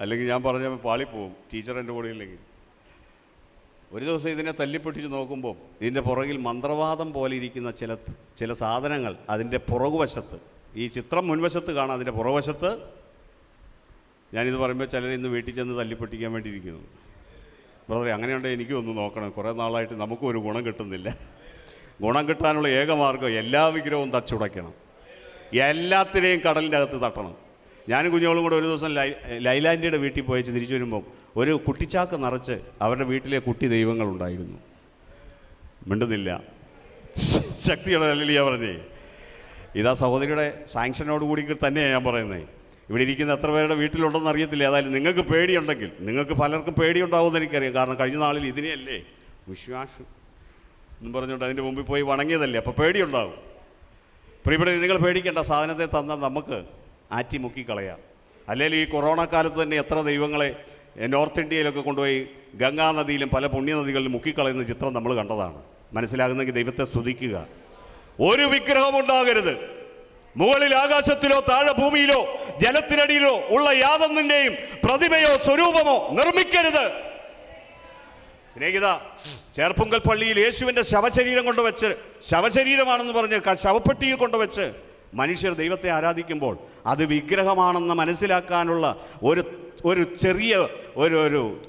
അല്ലെങ്കിൽ ഞാൻ പറഞ്ഞ പാളിപ്പോവും ടീച്ചർ എൻ്റെ കൂടെ ഇല്ലെങ്കിൽ. ഒരു ദിവസം ഇതിനെ തല്ലിപ്പൊട്ടിച്ച് നോക്കുമ്പോൾ ഇതിൻ്റെ പുറകിൽ മന്ത്രവാദം പോലെ ഇരിക്കുന്ന ചില സാധനങ്ങൾ അതിൻ്റെ പുറകുവശത്ത്, ഈ ചിത്രം മുൻവശത്ത് കാണാം, അതിൻ്റെ പുറകുവശത്ത് ഞാനിത് പറയുമ്പോൾ ചിലർ ഇന്ന് വീട്ടിൽ ചെന്ന് തല്ലിപ്പൊട്ടിക്കാൻ വേണ്ടി ഇരിക്കുന്നു. ബ്രദറെ, അങ്ങനെയുണ്ടെങ്കിൽ എനിക്കും ഒന്ന് നോക്കണം. കുറേ നാളായിട്ട് നമുക്കും ഒരു ഗുണം കിട്ടുന്നില്ല. ഗുണം കിട്ടാനുള്ള ഏക മാർഗ്ഗം എല്ലാ വിഗ്രഹവും തച്ചുടയ്ക്കണം, എല്ലാത്തിനെയും കടലിൻ്റെ അകത്ത് തട്ടണം. ഞാനും കുഞ്ഞോളും കൂടെ ഒരു ദിവസം ലൈലാൻഡിയുടെ വീട്ടിൽ പോയിച്ച് തിരിച്ചു വരുമ്പം ഒരു കുട്ടിച്ചാക്ക് നിറച്ച് അവരുടെ വീട്ടിലെ കുട്ടി ദൈവങ്ങളുണ്ടായിരുന്നു. മിണ്ടുന്നില്ല. ശക്തിയുടെ ഹല്ലേലൂയ പറഞ്ഞേ. ഇതാ സഹോദരിയുടെ സാങ്ഷനോടുകൂടി തന്നെയാണ് ഞാൻ പറയുന്നത്. ഇവിടെ ഇരിക്കുന്ന എത്ര പേരുടെ വീട്ടിലുണ്ടെന്ന് അറിയത്തില്ല. ഏതായാലും നിങ്ങൾക്ക് പേടിയുണ്ടെങ്കിൽ, നിങ്ങൾക്ക് പലർക്കും പേടിയുണ്ടാവുമെന്ന് എനിക്കറിയാം. കാരണം കഴിഞ്ഞ നാളിൽ ഇതിനെയല്ലേ വിശ്വാസം എന്നും പറഞ്ഞുകൊണ്ട് അതിൻ്റെ മുമ്പിൽ പോയി വണങ്ങിയതല്ലേ, അപ്പോൾ പേടിയുണ്ടാവും. പ്രിയപ്പെട്ട, നിങ്ങൾ പേടിക്കേണ്ട. സാധനത്തെ തന്നാൽ നമുക്ക് ആറ്റി മുക്കിക്കളയാം. അല്ലെങ്കിൽ ഈ കൊറോണ കാലത്ത് തന്നെ എത്ര ദൈവങ്ങളെ നോർത്ത് ഇന്ത്യയിലൊക്കെ കൊണ്ടുപോയി ഗംഗാ നദിയിലും പല പുണ്യനദികളിലും മുക്കിക്കളയുന്ന ചിത്രം നമ്മൾ കണ്ടതാണ്. മനസ്സിലാകുന്നെങ്കിൽ ദൈവത്തെ സ്തുതിക്കുക. ഒരു വിഗ്രഹം ഉണ്ടാകരുത്. മുകളിൽ ആകാശത്തിലോ താഴെ ഭൂമിയിലോ ജലത്തിനടിയിലോ ഉള്ള യാതൊന്നിൻ്റെയും പ്രതിമയോ സ്വരൂപമോ നിർമ്മിക്കരുത്. സ്നേഹിത, ചേർപ്പുങ്കൽ പള്ളിയിൽ യേശുവിൻ്റെ ശവശരീരം കൊണ്ടുവച്ച്, ശവശരീരമാണെന്ന് പറഞ്ഞ് ശവപ്പെട്ടിയിൽ കൊണ്ടുവച്ച് മനുഷ്യർ ദൈവത്തെ ആരാധിക്കുമ്പോൾ അത് വിഗ്രഹമാണെന്ന് മനസ്സിലാക്കാനുള്ള ഒരു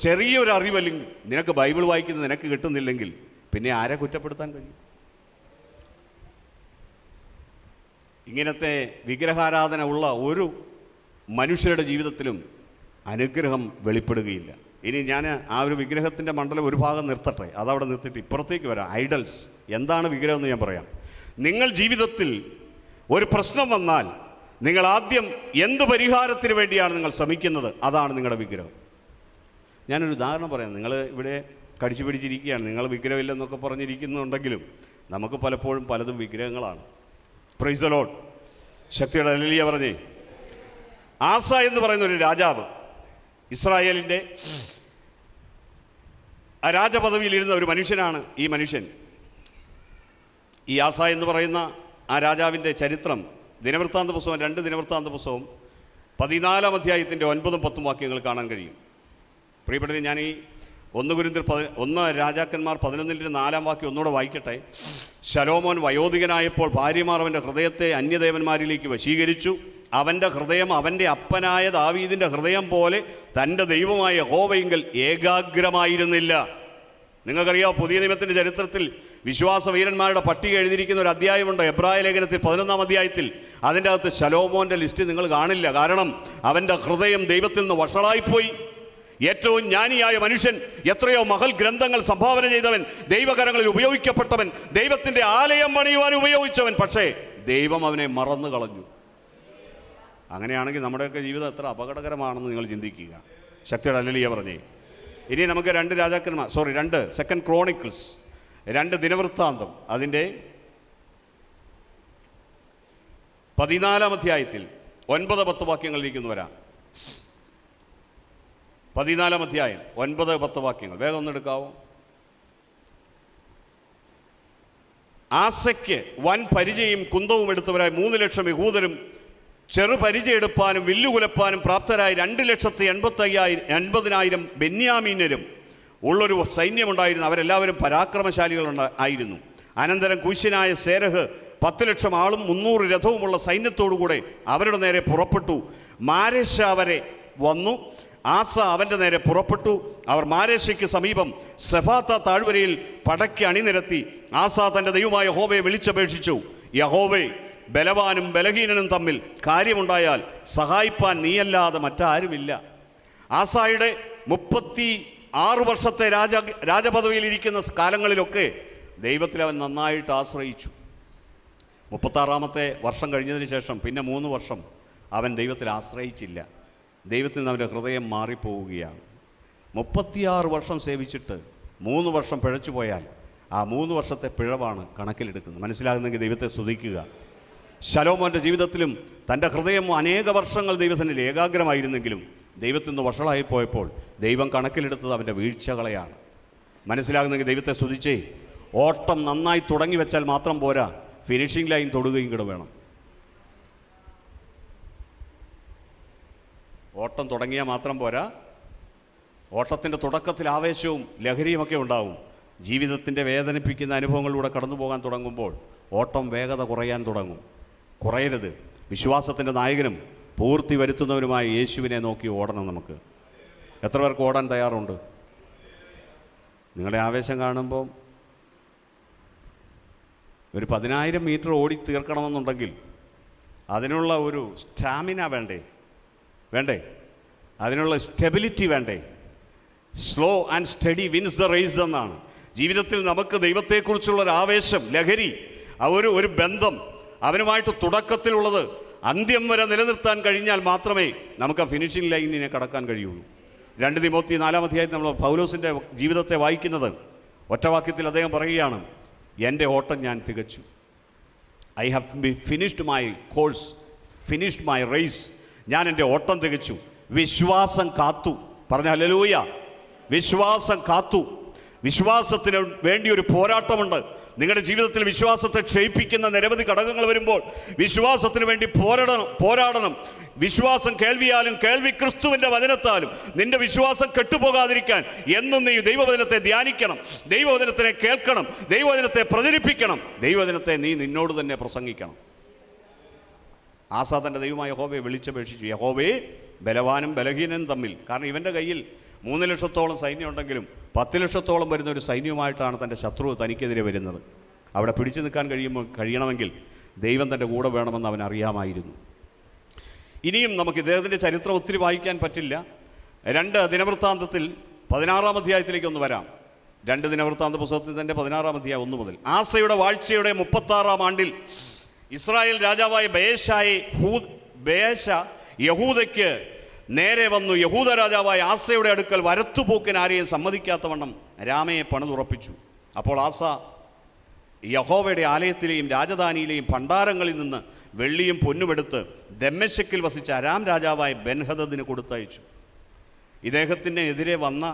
ചെറിയൊരു അറിവല്ലെങ്കിൽ നിനക്ക് ബൈബിൾ വായിക്കുന്നത് നിനക്ക് കിട്ടുന്നില്ലെങ്കിൽ പിന്നെ ആരെ കുറ്റപ്പെടുത്താൻ കഴിയും? ഇങ്ങനത്തെ വിഗ്രഹാരാധന ഉള്ള ഒരു മനുഷ്യരുടെ ജീവിതത്തിലും അനുഗ്രഹം വെളിപ്പെടുകയില്ല. ഇനി ഞാൻ ആ ഒരു വിഗ്രഹത്തിൻ്റെ മണ്ഡലം ഒരു ഭാഗം നിർത്തട്ടെ, അതവിടെ നിർത്തിയിട്ട് ഇപ്പുറത്തേക്ക് വരാം. ഐഡൽസ് എന്താണ് വിഗ്രഹം എന്ന് ഞാൻ പറയാം. നിങ്ങൾ ജീവിതത്തിൽ ഒരു പ്രശ്നം വന്നാൽ നിങ്ങൾ ആദ്യം എന്ത് പരിഹാരത്തിന് വേണ്ടിയാണ് നിങ്ങൾ ശ്രമിക്കുന്നത്? അതാണ് നിങ്ങളുടെ വിഗ്രഹം. ഞാനൊരു ഉദാഹരണം പറയാം. നിങ്ങൾ ഇവിടെ കടിച്ചു പിടിച്ചിരിക്കുകയാണ്, നിങ്ങൾ വിഗ്രഹമില്ലെന്നൊക്കെ പറഞ്ഞിരിക്കുന്നുണ്ടെങ്കിലും നമുക്ക് പലപ്പോഴും പലതും വിഗ്രഹങ്ങളാണ്. Praise the Lord. ശക്തിയുടെ ഹല്ലേലൂയ പറഞ്ഞേ. ആസ എന്ന് പറയുന്ന ഒരു രാജാവ്, ഇസ്രായേലിൻ്റെ ആ രാജപദവിയിലിരുന്ന ഒരു മനുഷ്യനാണ് ഈ മനുഷ്യൻ. ഈ ആസ എന്ന് പറയുന്ന ആ രാജാവിൻ്റെ ചരിത്രം ദിനവൃത്താന്ത പുസ്തകം, 2 ദിനവൃത്താന്ത പുസ്തകം 14-ാം അധ്യായത്തിൻ്റെ 9-10 വാക്യങ്ങൾ കാണാൻ കഴിയും. പ്രിയപ്പെട്ടവരെ, ഞാൻ ഈ 1 രാജാക്കന്മാർ 11-4 വാക്യം ഒന്നുകൂടെ വായിക്കട്ടെ. ശലോമോൻ വയോധികനായപ്പോൾ ഭാര്യമാർ അവൻ്റെ ഹൃദയത്തെ അന്യദേവന്മാരിലേക്ക് വശീകരിച്ചു. അവൻ്റെ ഹൃദയം അവൻ്റെ അപ്പനായ ദാവീദിൻ്റെ ഹൃദയം പോലെ തൻ്റെ ദൈവമായ യഹോവയിങ്കൽ ഏകാഗ്രമായിരുന്നില്ല. നിങ്ങൾക്കറിയാം, പുതിയ നിയമത്തിൻ്റെ ചരിത്രത്തിൽ വിശ്വാസ വീരന്മാരുടെ പട്ടിക എഴുതിയിരിക്കുന്ന ഒരു അധ്യായമുണ്ട്, എബ്രായ ലേഖനത്തിൽ 11-ാം അധ്യായത്തിൽ. അതിൻ്റെ അകത്ത് ശലോമോൻ്റെ ലിസ്റ്റ് നിങ്ങൾ കാണില്ല. കാരണം അവൻ്റെ ഹൃദയം ദൈവത്തിൽ നിന്ന് വഷളായിപ്പോയി. ഏറ്റവും ജ്ഞാനിയായ മനുഷ്യൻ, എത്രയോ മഹൽ ഗ്രന്ഥങ്ങൾ സംഭാവന ചെയ്തവൻ, ദൈവകരങ്ങളിൽ ഉപയോഗിക്കപ്പെട്ടവൻ, ദൈവത്തിൻ്റെ ആലയം പണിയുവാൻ ഉപയോഗിച്ചവൻ, പക്ഷേ ദൈവം അവനെ മറന്നു കളഞ്ഞു. അങ്ങനെയാണെങ്കിൽ നമ്മുടെയൊക്കെ ജീവിതം എത്ര അപകടകരമാണെന്ന് നിങ്ങൾ ചിന്തിക്കുക. ശക്തിയുടെ ഹല്ലേലൂയ പറഞ്ഞേ. ഇനി നമുക്ക് 2 സെക്കൻഡ് ക്രോണിക്കിൾസ്, 2 ദിനവൃത്താന്തം, അതിൻ്റെ 14-ാം അധ്യായത്തിൽ 9-10 വാക്യങ്ങളിലേക്ക് വരാം. 14-ാം അധ്യായം 9-10 വാക്യങ്ങൾ വേഗം ഒന്ന് എടുക്കാവോ? ആസയ്ക്ക് വൻ പരിചയും കുന്തവും എടുത്തവരായി 3 ലക്ഷം യഹൂദരും ചെറു പരിചയം എടുപ്പാനും വില്ലുകുലപ്പാനും പ്രാപ്തരായി 2,80,000 ബെന്യാമീനരും ഉള്ളൊരു സൈന്യമുണ്ടായിരുന്നു. അവരെല്ലാവരും പരാക്രമശാലികൾ ആയിരുന്നു. അനന്തരം കൂശ്യനായ സേരഹ് 10 ലക്ഷം ആളും 300 രഥവുമുള്ള സൈന്യത്തോടുകൂടെ അവരുടെ നേരെ പുറപ്പെട്ടു. മാരേശ വരെ വന്നു. ആസ അവൻ്റെ നേരെ പുറപ്പെട്ടു. അവർ മാരേശയ്ക്ക് സമീപം സെഫാത്ത താഴ്വരയിൽ പടയ്ക്ക് അണിനിരത്തി. ആസ തൻ്റെ ദൈവമായ യഹോവയെ വിളിച്ചപേക്ഷിച്ചു, യഹോവേ, ബലവാനും ബലഹീനനും തമ്മിൽ കാര്യമുണ്ടായാൽ സഹായിപ്പാൻ നീയല്ലാതെ മറ്റാരുമില്ല. ആസായുടെ 6 വർഷത്തെ രാജപദവിയിലിരിക്കുന്ന കാലങ്ങളിലൊക്കെ ദൈവത്തിൽ അവൻ നന്നായിട്ട് ആശ്രയിച്ചു. 36-ാമത്തെ വർഷം കഴിഞ്ഞതിന് ശേഷം പിന്നെ 3 വർഷം അവൻ ദൈവത്തിൽ ആശ്രയിച്ചില്ല. ദൈവത്തിൽ നിന്ന് അവൻ്റെ ഹൃദയം മാറിപ്പോവുകയാണ്. 36 വർഷം സേവിച്ചിട്ട് 3 വർഷം പിഴച്ചു പോയാൽ ആ 3 വർഷത്തെ പിഴവാണ് കണക്കിലെടുക്കുന്നത്. മനസ്സിലാകുന്നെങ്കിൽ ദൈവത്തെ സ്തുതിക്കുക. ശലോമോൻ്റെ ജീവിതത്തിലും തൻ്റെ ഹൃദയം അനേക വർഷങ്ങൾ ദൈവസന്നിധിയിൽ ഏകാഗ്രമായിരുന്നെങ്കിലും ദൈവത്തിൽ നിന്ന് വഷളായി പോയപ്പോൾ ദൈവം കണക്കിലെടുത്തത് അവൻ്റെ വീഴ്ചകളെയാണ്. മനസ്സിലാകുന്നെങ്കിൽ ദൈവത്തെ സ്തുതിച്ചേ. ഓട്ടം നന്നായി തുടങ്ങി വെച്ചാൽ മാത്രം പോരാ, ഫിനിഷിംഗ് ലൈൻ തൊടുകയും കൂടെ വേണം. ഓട്ടം തുടങ്ങിയാൽ മാത്രം പോരാ, ഓട്ടത്തിൻ്റെ തുടക്കത്തിൽ ആവേശവും ലഹരിയുമൊക്കെ ഉണ്ടാവും. ജീവിതത്തിൻ്റെ വേദനിപ്പിക്കുന്ന അനുഭവങ്ങളിലൂടെ കടന്നു പോകാൻ തുടങ്ങുമ്പോൾ ഓട്ടം വേഗത കുറയാൻ തുടങ്ങും. കുറയരുത്. വിശ്വാസത്തിൻ്റെ നായകനും പൂർത്തി വരുത്തുന്നവരുമായ യേശുവിനെ നോക്കി ഓടണം. നമുക്ക് എത്ര പേർക്ക് ഓടാൻ തയ്യാറുണ്ട്? നിങ്ങളുടെ ആവേശം കാണുമ്പോൾ ഒരു 10,000 മീറ്റർ ഓടി തീർക്കണമെന്നുണ്ടെങ്കിൽ അതിനുള്ള ഒരു സ്റ്റാമിന വേണ്ടേ? അതിനുള്ള സ്റ്റെബിലിറ്റി വേണ്ടേ? Slow and steady wins the race എന്നാണ്. ജീവിതത്തിൽ നമുക്ക് ദൈവത്തെക്കുറിച്ചുള്ളൊരു ആവേശം, ലഹരി, ഒരു ബന്ധം അവനുമായിട്ട് തുടക്കത്തിലുള്ളത് അന്ത്യം വരെ നിലനിർത്താൻ കഴിഞ്ഞാൽ മാത്രമേ നമുക്ക് ആ ഫിനിഷിംഗ് ലൈനിനെ കടക്കാൻ കഴിയുള്ളൂ. 2 തിമോത്തി 4-ാം അധ്യായത്തിൽ നമ്മൾ പൗലോസിൻ്റെ ജീവിതത്തെ വായിക്കുന്നത് ഒറ്റവാക്യത്തിൽ അദ്ദേഹം പറയുകയാണ്, എൻ്റെ ഓട്ടം ഞാൻ തികച്ചു. I have finished my course, finished my race. ഞാൻ എൻ്റെ ഓട്ടം തികച്ചു, വിശ്വാസം കാത്തു. പറഞ്ഞ ഹല്ലേലൂയ. വിശ്വാസം കാത്തു. വിശ്വാസത്തിന് വേണ്ടി ഒരു പോരാട്ടമുണ്ട്. നിങ്ങളുടെ ജീവിതത്തിൽ വിശ്വാസത്തെ ക്ഷയിപ്പിക്കുന്ന നിരവധി ഘടകങ്ങൾ വരുമ്പോൾ വിശ്വാസത്തിന് വേണ്ടി പോരാടണം. വിശ്വാസം കേൾവിയാലും കേൾവി ക്രിസ്തുവിൻ്റെ വചനത്താലും. നിന്റെ വിശ്വാസം കെട്ടുപോകാതിരിക്കാൻ എന്നും നീ ദൈവവചനത്തെ ധ്യാനിക്കണം, ദൈവവചനത്തിനെ കേൾക്കണം, ദൈവവചനത്തെ പ്രചരിപ്പിക്കണം, ദൈവവചനത്തെ നീ നിന്നോട് തന്നെ പ്രസംഗിക്കണം. ആസാ തൻ്റെ ദൈവമായ യഹോവയെ വിളിച്ചപേക്ഷിച്ചു. യഹോവേ, ബലവാനും ബലഹീനനും തമ്മിൽ. കാരണം ഇവൻ്റെ കയ്യിൽ 3 ലക്ഷത്തോളം സൈന്യം ഉണ്ടെങ്കിലും 10 ലക്ഷത്തോളം വരുന്ന ഒരു സൈന്യവുമായിട്ടാണ് തൻ്റെ ശത്രു തനിക്കെതിരെ വരുന്നത്. അവിടെ പിടിച്ചു നിൽക്കാൻ കഴിയണമെങ്കിൽ ദൈവം തൻ്റെ കൂടെ വേണമെന്ന് അവൻ അറിയാമായിരുന്നു. ഇനിയും നമുക്ക് ഇദ്ദേഹത്തിൻ്റെ ചരിത്രം ഒത്തിരി വായിക്കാൻ പറ്റില്ല. 2 ദിനവൃത്താന്തത്തിൽ 16-ാം അധ്യായത്തിലേക്കൊന്ന് വരാം. 2 ദിനവൃത്താന്ത പുസ്തകത്തിൽ തന്നെ 16-ാം അധ്യായം 1 മുതൽ. ആസയുടെ വാഴ്ചയുടെ 36-ാം ആണ്ടിൽ ഇസ്രായേൽ രാജാവായ ബേശ യഹൂദയ്ക്ക് നേരെ വന്നു. യഹൂദ രാജാവായ ആസയുടെ അടുക്കൽ വരത്തുപോക്കിന് ആരെയും സമ്മതിക്കാത്തവണ്ണം രാമയെ പണിതുറപ്പിച്ചു. അപ്പോൾ ആസ യഹോവയുടെ ആലയത്തിലെയും രാജധാനിയിലെയും ഭണ്ഡാരങ്ങളിൽ നിന്ന് വെള്ളിയും പൊന്നുമെടുത്ത് ദമ്മേശക്കിൽ വസിച്ച അരാം രാജാവായ ബെൻഹദദിന് കൊടുത്തയച്ചു. ഇദ്ദേഹത്തിന് എതിരെ വന്ന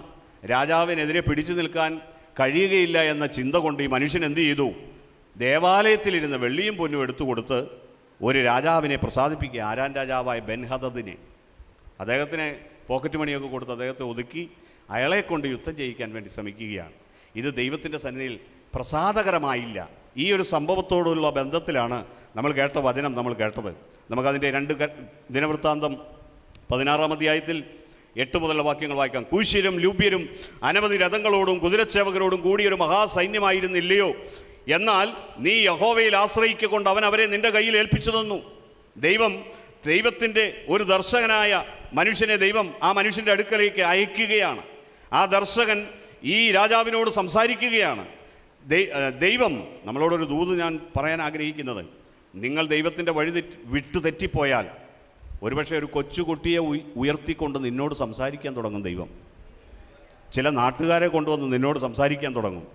രാജാവിനെതിരെ പിടിച്ചു നിൽക്കാൻ കഴിയുകയില്ല എന്ന ചിന്ത കൊണ്ട് ഈ മനുഷ്യൻ എന്ത് ചെയ്തു? ദേവാലയത്തിലിരുന്ന് വെള്ളിയും പൊന്നും എടുത്തു കൊടുത്ത് ഒരു രാജാവിനെ പ്രസാദിപ്പിക്കുക. ആരാം രാജാവായ ബെൻഹദദിനെ. അദ്ദേഹത്തിന് പോക്കറ്റ് മണിയൊക്കെ കൊടുത്ത് അദ്ദേഹത്തെ ഒതുക്കി അയാളെ കൊണ്ട് യുദ്ധം ചെയ്യിക്കാൻ വേണ്ടി ശ്രമിക്കുകയാണ്. ഇത് ദൈവത്തിൻ്റെ സന്നിധിയിൽ പ്രസാദകരമായില്ല. ഈ ഒരു സംഭവത്തോടുള്ള ബന്ധത്തിലാണ് നമ്മൾ കേട്ട വചനം നമ്മൾ കേട്ടത്. നമുക്കതിൻ്റെ 2 ദിനവൃത്താന്തം 16-ാം അധ്യായത്തിൽ 8 മുതലുള്ള വാക്യങ്ങൾ വായിക്കാം. കൂശ്യരും ലൂബ്യരും അനവധി രഥങ്ങളോടും കുതിരച്ചേവകരോടും കൂടിയൊരു മഹാസൈന്യമായിരുന്നില്ലയോ? എന്നാൽ നീ യഹോവയിൽ ആശ്രയിക്കൊണ്ട് അവൻ അവരെ നിന്റെ കയ്യിൽ ഏൽപ്പിച്ചു തന്നു. ദൈവത്തിൻ്റെ ഒരു ദർശകനായ മനുഷ്യനെ ദൈവം ആ മനുഷ്യൻ്റെ അടുക്കലേക്ക് അയക്കുകയാണ്. ആ ദർശകൻ ഈ രാജാവിനോട് സംസാരിക്കുകയാണ്. ദൈവം നമ്മളോടൊരു ദൂത് ഞാൻ പറയാൻ ആഗ്രഹിക്കുന്നത്, നിങ്ങൾ ദൈവത്തിൻ്റെ വഴി വിട്ടു തെറ്റിപ്പോയാൽ ഒരുപക്ഷെ ഒരു കൊച്ചുകുട്ടിയെ ഉയർത്തിക്കൊണ്ട് നിന്നോട് സംസാരിക്കാൻ തുടങ്ങും ദൈവം. ചില നാട്ടുകാരെ കൊണ്ടുവന്ന് നിന്നോട് സംസാരിക്കാൻ തുടങ്ങും.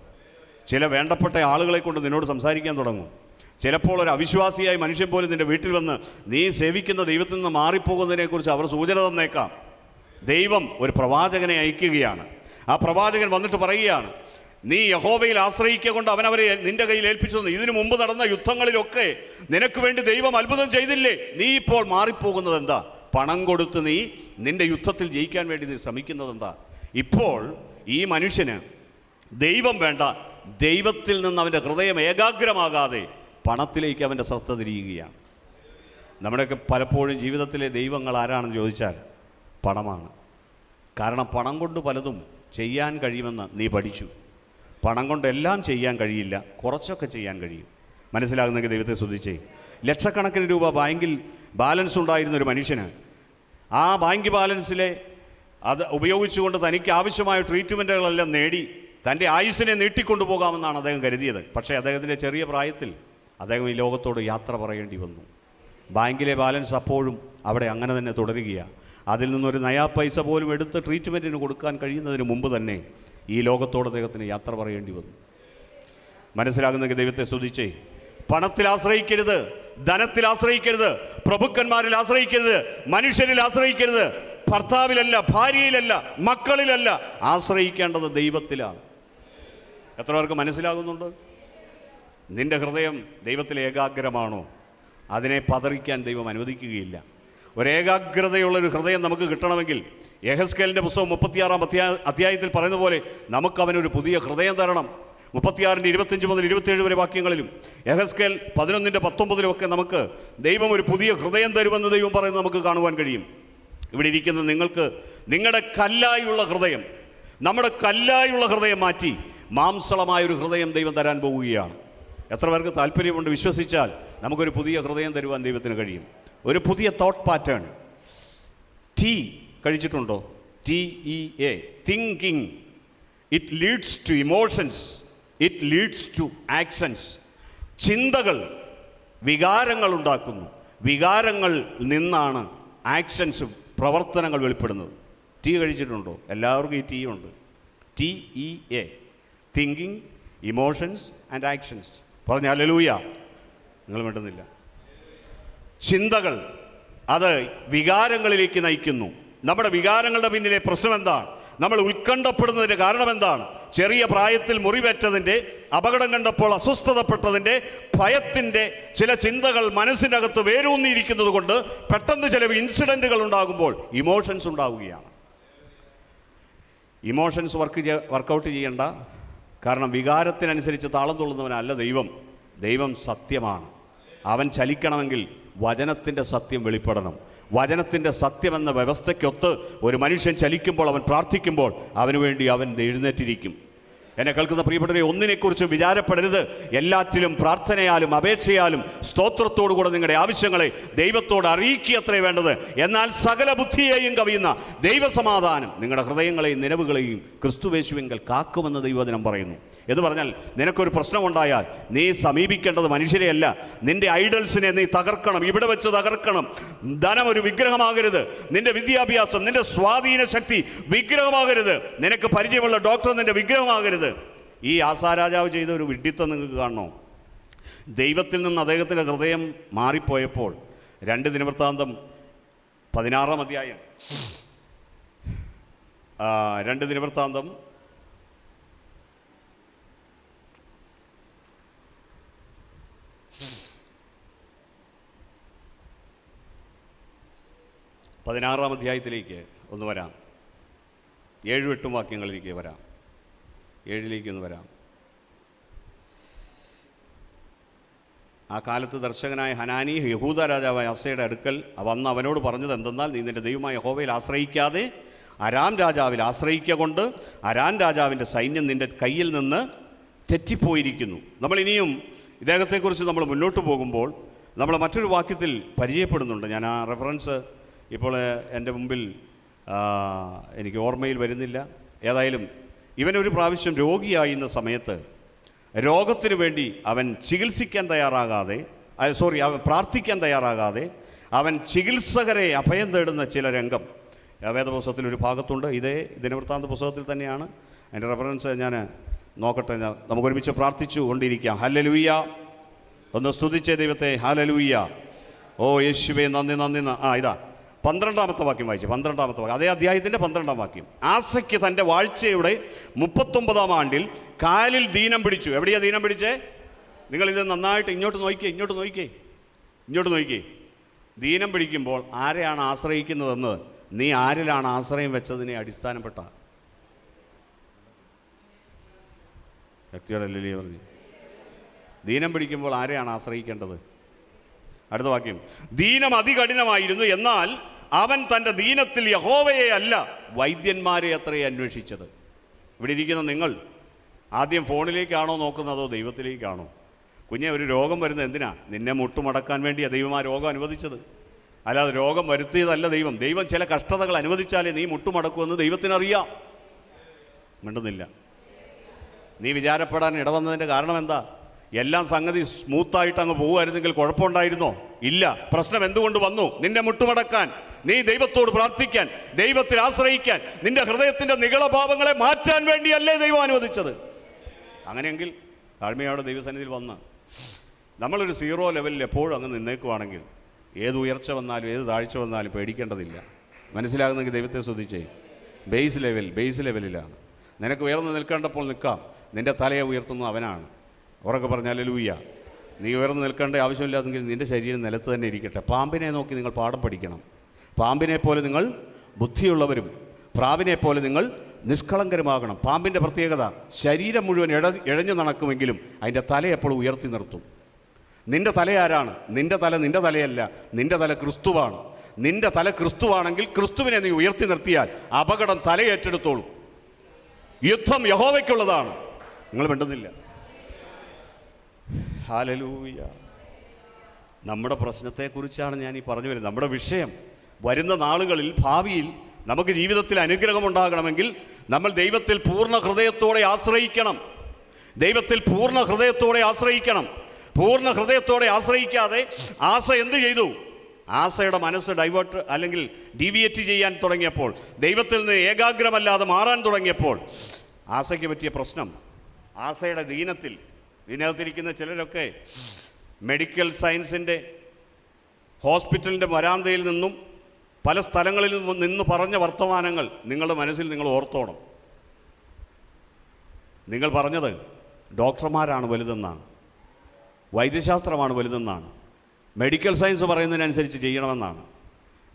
ചില വേണ്ടപ്പെട്ട ആളുകളെ കൊണ്ട് നിന്നോട് സംസാരിക്കാൻ തുടങ്ങും. ചിലപ്പോൾ ഒരു അവിശ്വാസിയായ മനുഷ്യൻ പോലും നിൻ്റെ വീട്ടിൽ വന്ന് നീ സേവിക്കുന്ന ദൈവത്തിൽ നിന്ന് മാറിപ്പോകുന്നതിനെക്കുറിച്ച് അവർ സൂചന തന്നേക്കാം. ദൈവം ഒരു പ്രവാചകനെ അയക്കുകയാണ്. ആ പ്രവാചകൻ വന്നിട്ട് പറയുകയാണ്, നീ യഹോവയിൽ ആശ്രയിക്കൊണ്ട് അവനവരെ നിന്റെ കയ്യിൽ ഏൽപ്പിച്ചു തന്നു. ഇതിനു മുമ്പ് നടന്ന യുദ്ധങ്ങളിലൊക്കെ നിനക്ക് വേണ്ടി ദൈവം അത്ഭുതം ചെയ്തില്ലേ? നീ ഇപ്പോൾ മാറിപ്പോകുന്നത് എന്താ? പണം കൊടുത്ത് നീ നിന്റെ യുദ്ധത്തിൽ ജയിക്കാൻ വേണ്ടി നീ ശ്രമിക്കുന്നത് എന്താ? ഇപ്പോൾ ഈ മനുഷ്യന് ദൈവം വേണ്ട, ദൈവത്തിൽ നിന്ന് അവൻ്റെ ഹൃദയം ഏകാഗ്രമാകാതെ പണത്തിലേക്ക് അവൻ്റെ ശ്രദ്ധ തിരിയുകയാണ്. നമ്മുടെയൊക്കെ പലപ്പോഴും ജീവിതത്തിലെ ദൈവങ്ങൾ ആരാണെന്ന് ചോദിച്ചാൽ പണമാണ്. കാരണം പണം കൊണ്ട് പലതും ചെയ്യാൻ കഴിയുമെന്ന് നീ പഠിച്ചു. പണം കൊണ്ടെല്ലാം ചെയ്യാൻ കഴിയില്ല, കുറച്ചൊക്കെ ചെയ്യാൻ കഴിയും. മനസ്സിലാകുന്നെങ്കിൽ ദൈവത്തെ സ്തുതിച്ചേ. ലക്ഷക്കണക്കിന് രൂപ ബാങ്കിൽ ബാലൻസ് ഉണ്ടായിരുന്നൊരു മനുഷ്യന് ആ ബാങ്ക് ബാലൻസിലെ അത് ഉപയോഗിച്ചുകൊണ്ട് തനിക്ക് ആവശ്യമായ ട്രീറ്റ്മെൻറ്റുകളെല്ലാം നേടി തൻ്റെ ആയുസ്സിനെ നീട്ടിക്കൊണ്ടു പോകാമെന്നാണ് അദ്ദേഹം കരുതിയത്. പക്ഷേ അദ്ദേഹത്തിൻ്റെ ചെറിയ പ്രായത്തിൽ അദ്ദേഹം ഈ ലോകത്തോട് യാത്ര പറയേണ്ടി വന്നു. ബാങ്കിലെ ബാലൻസ് അപ്പോഴും അവിടെ അങ്ങനെ തന്നെ തുടരുകയാണ്. അതിൽ നിന്നൊരു നയാ പൈസ പോലും എടുത്ത് ട്രീറ്റ്മെൻറ്റിന് കൊടുക്കാൻ കഴിയുന്നതിന് മുമ്പ് തന്നെ ഈ ലോകത്തോട് അദ്ദേഹത്തിന് യാത്ര പറയേണ്ടി വന്നു. മനസ്സിലാകുന്നെങ്കിൽ ദൈവത്തെ സ്തുതിച്ചേ. പണത്തിൽ ആശ്രയിക്കരുത്, ധനത്തിൽ ആശ്രയിക്കരുത്, പ്രഭുക്കന്മാരിൽ ആശ്രയിക്കരുത്, മനുഷ്യരിൽ ആശ്രയിക്കരുത്, ഭർത്താവിലല്ല, ഭാര്യയിലല്ല, മക്കളിലല്ല, ആശ്രയിക്കേണ്ടത് ദൈവത്തിലാണ്. എത്ര പേർക്ക് മനസ്സിലാകുന്നുണ്ട്? നിന്റെ ഹൃദയം ദൈവത്തിൽ ഏകാഗ്രമാണോ? അതിനെ പതറിക്കാൻ ദൈവം അനുവദിക്കുകയില്ല. ഒരേകാഗ്രതയുള്ളൊരു ഹൃദയം നമുക്ക് കിട്ടണമെങ്കിൽ യെഹെസ്കേലിൻ്റെ പുസ്തകം 36 അധ്യായത്തിൽ പറയുന്ന പോലെ നമുക്കവനൊരു പുതിയ ഹൃദയം തരണം. 36-25 മുതൽ 27 വരെ വാക്യങ്ങളിലും യെഹെസ്കേൽ 11-19 നമുക്ക് ദൈവം ഒരു പുതിയ ഹൃദയം തരുമെന്ന് ദൈവം പറയുന്നത് നമുക്ക് കാണുവാൻ കഴിയും. ഇവിടെ ഇരിക്കുന്ന നിങ്ങൾക്ക് നിങ്ങളുടെ കല്ലായുള്ള ഹൃദയം, നമ്മുടെ കല്ലായുള്ള ഹൃദയം മാറ്റി മാംസളമായൊരു ഹൃദയം ദൈവം തരാൻ പോവുകയാണ്. എത്ര പേർക്ക് താല്പര്യമുണ്ട്? വിശ്വസിച്ചാൽ നമുക്കൊരു പുതിയ ഹൃദയം തരുവാൻ ദൈവത്തിന് കഴിയും. ഒരു പുതിയ തോട്ട് പാറ്റേൺ. ടി കഴിച്ചിട്ടുണ്ടോ? TEA, thinking. It leads to emotions, it leads to actions. ചിന്തകൾ വികാരങ്ങൾ ഉണ്ടാക്കുന്നു, വികാരങ്ങൾ നിന്നാണ് ആക്ഷൻസും പ്രവർത്തനങ്ങൾ വെളിപ്പെടുന്നത്. ടി കഴിച്ചിട്ടുണ്ടോ? എല്ലാവർക്കും ഈ ടി ഉണ്ട്. TEA, thinking, emotions and actions. പറഞ്ഞ ഹല്ലേലൂയ. നിങ്ങൾ മിണ്ടുന്നില്ല. ചിന്തകൾ അത് വികാരങ്ങളിലേക്ക് നയിക്കുന്നു. നമ്മുടെ വികാരങ്ങളുടെ പിന്നിലെ പ്രശ്നം എന്താണ്? നമ്മൾ ഉത്കണ്ഠപ്പെടുന്നതിൻ്റെ കാരണം എന്താണ്? ചെറിയ പ്രായത്തിൽ മുറിവേറ്റതിൻ്റെ, അപകടം കണ്ടപ്പോൾ അസ്വസ്ഥതപ്പെട്ടതിൻ്റെ, ഭയത്തിൻ്റെ ചില ചിന്തകൾ മനസ്സിനകത്ത് വേരൂന്നിയിരിക്കുന്നത് കൊണ്ട് പെട്ടെന്ന് ചില ഇൻസിഡൻറ്റുകൾ ഉണ്ടാകുമ്പോൾ ഇമോഷൻസ് ഉണ്ടാവുകയാണ്. ഇമോഷൻസ് വർക്കൗട്ട് ചെയ്യേണ്ട. കാരണം വികാരത്തിനനുസരിച്ച് താളം തുള്ളുന്നവനല്ല ദൈവം. ദൈവം സത്യമാണ്. അവൻ ചലിക്കണമെങ്കിൽ വചനത്തിൻ്റെ സത്യം വെളിപ്പെടണം. വചനത്തിൻ്റെ സത്യമെന്ന വ്യവസ്ഥയ്ക്കൊത്ത് ഒരു മനുഷ്യൻ ചലിക്കുമ്പോൾ, അവൻ പ്രാർത്ഥിക്കുമ്പോൾ അവന് വേണ്ടി അവൻ എഴുന്നേറ്റിരിക്കും. എന്നെ കേൾക്കുന്ന പ്രിയപ്പെട്ടവരെ, ഒന്നിനെക്കുറിച്ചും വിചാരപ്പെടരുത്. എല്ലാറ്റിലും പ്രാർത്ഥനയാലും അപേക്ഷയാലും സ്തോത്രത്തോടുകൂടെ നിങ്ങളുടെ ആവശ്യങ്ങളെ ദൈവത്തോട് അറിയിക്കുകയത്രേ വേണ്ടത്. എന്നാൽ സകല ബുദ്ധിയെയും കവിയുന്ന ദൈവസമാധാനം നിങ്ങളുടെ ഹൃദയങ്ങളെയും നിലവുകളെയും ക്രിസ്തുവേശുവിങ്കൽ കാക്കുമെന്ന് ദൈവവചനം പറയുന്നു. എന്ന് പറഞ്ഞാൽ നിനക്കൊരു പ്രശ്നമുണ്ടായാൽ നീ സമീപിക്കേണ്ടത് മനുഷ്യരെയല്ല, നിന്റെ ഐഡൽസിനെ നീ തകർക്കണം. ഇവിടെ വെച്ച് തകർക്കണം. ധനം ഒരു വിഗ്രഹമാകരുത്. നിന്റെ വിദ്യാഭ്യാസം, നിന്റെ സ്വാധീന ശക്തി വിഗ്രഹമാകരുത്. നിനക്ക് പരിചയമുള്ള ഡോക്ടർ നിന്റെ വിഗ്രഹമാകരുത്. ഈ ആസാരാജാവ് ചെയ്ത ഒരു വിഡ്ഢിത്തം നിങ്ങൾക്ക് കാണണോ? ദൈവത്തിൽ നിന്ന് അദ്ദേഹത്തിൻ്റെ ഹൃദയം മാറിപ്പോയപ്പോൾ 2 ദിനവൃത്താന്തം 16 അധ്യായം 2 ദിനവൃത്താന്തം 16 അധ്യായത്തിലേക്ക് ഒന്ന് വരാം. 7-8 വാക്യങ്ങളിലേക്ക് വരാം. 7ലേക്ക് ഒന്ന് വരാം. ആ കാലത്ത് ദർശകനായ ഹനാനി യഹൂദ രാജാവായ അസയുടെ അടുക്കൽ വന്ന് അവനോട് പറഞ്ഞത് എന്തെന്നാൽ, നീ നിന്റെ ദൈവമായ യഹോവയിൽ ആശ്രയിക്കാതെ അരാം രാജാവിൽ ആശ്രയിക്കുക കൊണ്ട് അരാം രാജാവിൻ്റെ സൈന്യം നിന്റെ കയ്യിൽ നിന്ന് തെറ്റിപ്പോയിരിക്കുന്നു. നമ്മൾ ഇനിയും ഇദ്ദേഹത്തെക്കുറിച്ച് നമ്മൾ മുന്നോട്ട് പോകുമ്പോൾ നമ്മൾ മറ്റൊരു വാക്യത്തിൽ പരിചയപ്പെടുന്നുണ്ട്. ഞാൻ ആ റെഫറൻസ് ഇപ്പോൾ എൻ്റെ മുമ്പിൽ എനിക്ക് ഓർമ്മയിൽ വരുന്നില്ല. ഏതായാലും ഇവനൊരു പ്രാവശ്യം രോഗിയായിരുന്ന സമയത്ത് രോഗത്തിനു വേണ്ടി അവൻ ചികിത്സിക്കാൻ തയ്യാറാകാതെ, അവൻ പ്രാർത്ഥിക്കാൻ തയ്യാറാകാതെ അവൻ ചികിത്സകരെ അഭയം തേടുന്ന ചില രംഗം വേദപുസ്തകത്തിലൊരു ഭാഗത്തുണ്ട്. ഇതേ ദിനവൃത്താന്ത പുസ്തകത്തിൽ തന്നെയാണ്. അതിൻ്റെ റെഫറൻസ് ഞാൻ നോക്കട്ടെ. നമുക്കൊരുമിച്ച് പ്രാർത്ഥിച്ചു കൊണ്ടിരിക്കാം. ഹല്ലേലൂയ. ഒന്ന് സ്തുതിച്ചേ ദൈവത്തെ. ഹല്ലേലൂയ. ഓ യേശുവേ നന്ദി നന്ദി. ഇതാ 12ാമത്തെ വാക്യം വായിച്ചു. 12ാമത്തെ വാക്യം, അതേ അധ്യായത്തിൻ്റെ 12ാം വാക്യം. ആസയ്ക്ക് തൻ്റെ വാഴ്ചയുടെ 39ാം ആണ്ടിൽ കാലിൽ ദീനം പിടിച്ചു. എവിടെയാ ദീനം പിടിച്ചേ? നിങ്ങളിത് നന്നായിട്ട് ഇങ്ങോട്ട് നോക്കിക്കേ. ദീനം പിടിക്കുമ്പോൾ ആരെയാണ് ആശ്രയിക്കുന്നതെന്ന്, നീ ആരിലാണ് ആശ്രയം വെച്ചതിനെ അടിസ്ഥാനപ്പെട്ട വ്യക്തിയോടല്ലേ പറഞ്ഞു. ദീനം പിടിക്കുമ്പോൾ ആരെയാണ് ആശ്രയിക്കേണ്ടത്? അടുത്ത വാക്യം, ദീനം അതികഠിനമായിരുന്നു, എന്നാൽ അവൻ തൻ്റെ ദീനത്തിൽ യഹോവയെ അല്ല വൈദ്യന്മാരെ അത്രയും അന്വേഷിച്ചത്. ഇവിടെ ഇരിക്കുന്ന നിങ്ങൾ ആദ്യം ഫോണിലേക്കാണോ നോക്കുന്നതോ ദൈവത്തിലേക്കാണോ? കുഞ്ഞെ, ഒരു രോഗം വരുന്നത് എന്തിനാ? നിന്നെ മുട്ടുമടക്കാൻ വേണ്ടിയാണ് ദൈവം ആ രോഗം അനുവദിച്ചത്. അല്ലാതെ രോഗം വരുത്തിയതല്ല ദൈവം. ദൈവം ചില കഷ്ടതകൾ അനുവദിച്ചാലേ നീ മുട്ടുമടക്കുമെന്ന് ദൈവത്തിനറിയാം. മിണ്ടുന്നില്ല. നീ വിചാരപ്പെടാൻ ഇടവന്നതിൻ്റെ കാരണം എന്താ? എല്ലാം സംഗതി സ്മൂത്തായിട്ട് അങ്ങ് പോകുമായിരുന്നെങ്കിൽ കുഴപ്പമുണ്ടായിരുന്നോ? ഇല്ല. പ്രശ്നം എന്തുകൊണ്ട് വന്നു? നിന്നെ മുട്ടുമടക്കാൻ, നീ ദൈവത്തോട് പ്രാർത്ഥിക്കാൻ, ദൈവത്തിൽ ആശ്രയിക്കാൻ, നിന്റെ ഹൃദയത്തിൻ്റെ നിഗളഭാവങ്ങളെ മാറ്റാൻ വേണ്ടിയല്ലേ ദൈവം അനുവദിച്ചത്. അങ്ങനെയെങ്കിൽ താഴ്മയോടെ ദൈവസന്നിധിയിൽ വന്ന് നമ്മളൊരു 0 ലെവലിൽ എപ്പോഴും അങ്ങ് നിന്നേക്കുവാണെങ്കിൽ ഏത് ഉയർച്ച വന്നാലും ഏത് താഴ്ച വന്നാലും പേടിക്കേണ്ടതില്ല. മനസ്സിലാകുന്നെങ്കിൽ ദൈവത്തെ സ്തുതിച്ചേ. ബേസ് ലെവലിലാണ്. നിനക്ക് ഉയർന്നു നിൽക്കേണ്ടപ്പോൾ നിൽക്കാം. നിൻ്റെ തലയെ ഉയർത്തുന്നത് അവനാണ്. ഉറക്കെ പറഞ്ഞാൽ ഹല്ലേലൂയ. നീ ഉയർന്നു നിൽക്കേണ്ട ആവശ്യമില്ലാതെങ്കിൽ നിൻ്റെ ശരീരം നിലത്ത് തന്നെ ഇരിക്കട്ടെ. പാമ്പിനെ നോക്കി നിങ്ങൾ പാഠം പഠിക്കണം. പാമ്പിനെ പോലെ നിങ്ങൾ ബുദ്ധിയുള്ളവരും പ്രാവിനെ പോലെ നിങ്ങൾ നിഷ്കളങ്കരുമാകണം. പാമ്പിൻ്റെ പ്രത്യേകത ശരീരം മുഴുവൻ ഇഴഞ്ഞു നടക്കുമെങ്കിലും അതിൻ്റെ തല എപ്പോഴും ഉയർത്തി നിർത്തും. നിൻ്റെ തല ആരാണ്? നിൻ്റെ തല നിൻ്റെ തലയല്ല, നിൻ്റെ തല ക്രിസ്തുവാണ്. നിൻ്റെ തല ക്രിസ്തുവാണെങ്കിൽ ക്രിസ്തുവിനെ നീ ഉയർത്തി നിർത്തിയാൽ അപകടം തലയേറ്റെടുത്തോളും. യുദ്ധം യഹോവയ്ക്കുള്ളതാണ്. നിങ്ങൾ മിണ്ടുന്നില്ല. ഹല്ലേലൂയ. നമ്മുടെ പ്രശ്നത്തെക്കുറിച്ചാണ് ഞാൻ ഈ പറഞ്ഞു വരുന്നത്. നമ്മുടെ വിഷയം വരുന്ന നാളുകളിൽ, ഭാവിയിൽ നമുക്ക് ജീവിതത്തിൽ അനുഗ്രഹമുണ്ടാകണമെങ്കിൽ നമ്മൾ ദൈവത്തിൽ പൂർണ്ണ ഹൃദയത്തോടെ ആശ്രയിക്കണം. ദൈവത്തിൽ പൂർണ്ണ ഹൃദയത്തോടെ ആശ്രയിക്കണം. പൂർണ്ണ ഹൃദയത്തോടെ ആശ്രയിക്കാതെ ആശ എന്ത് ചെയ്തു? ആശയുടെ മനസ്സ് ഡൈവേർട്ട് അല്ലെങ്കിൽ ഡീവിയേറ്റ് ചെയ്യാൻ തുടങ്ങിയപ്പോൾ, ദൈവത്തിൽ നിന്ന് ഏകാഗ്രമല്ലാതെ മാറാൻ തുടങ്ങിയപ്പോൾ ആശയ്ക്ക് പറ്റിയ പ്രശ്നം, ആശയുടെ ദീനത്തിൽ ഇതിനകത്തിരിക്കുന്ന ചിലരൊക്കെ മെഡിക്കൽ സയൻസിൻ്റെ ഹോസ്പിറ്റലിൻ്റെ വരാന്തയിൽ നിന്നും പല സ്ഥലങ്ങളിൽ നിന്ന് പറഞ്ഞ വർത്തമാനങ്ങൾ നിങ്ങളുടെ മനസ്സിൽ നിങ്ങൾ ഓർത്തോണം. നിങ്ങൾ പറഞ്ഞത് ഡോക്ടർമാരാണ് വലുതെന്നാണ്, വൈദ്യശാസ്ത്രമാണ് വലുതെന്നാണ്, മെഡിക്കൽ സയൻസ് പറയുന്നതിനനുസരിച്ച് ചെയ്യണമെന്നാണ്.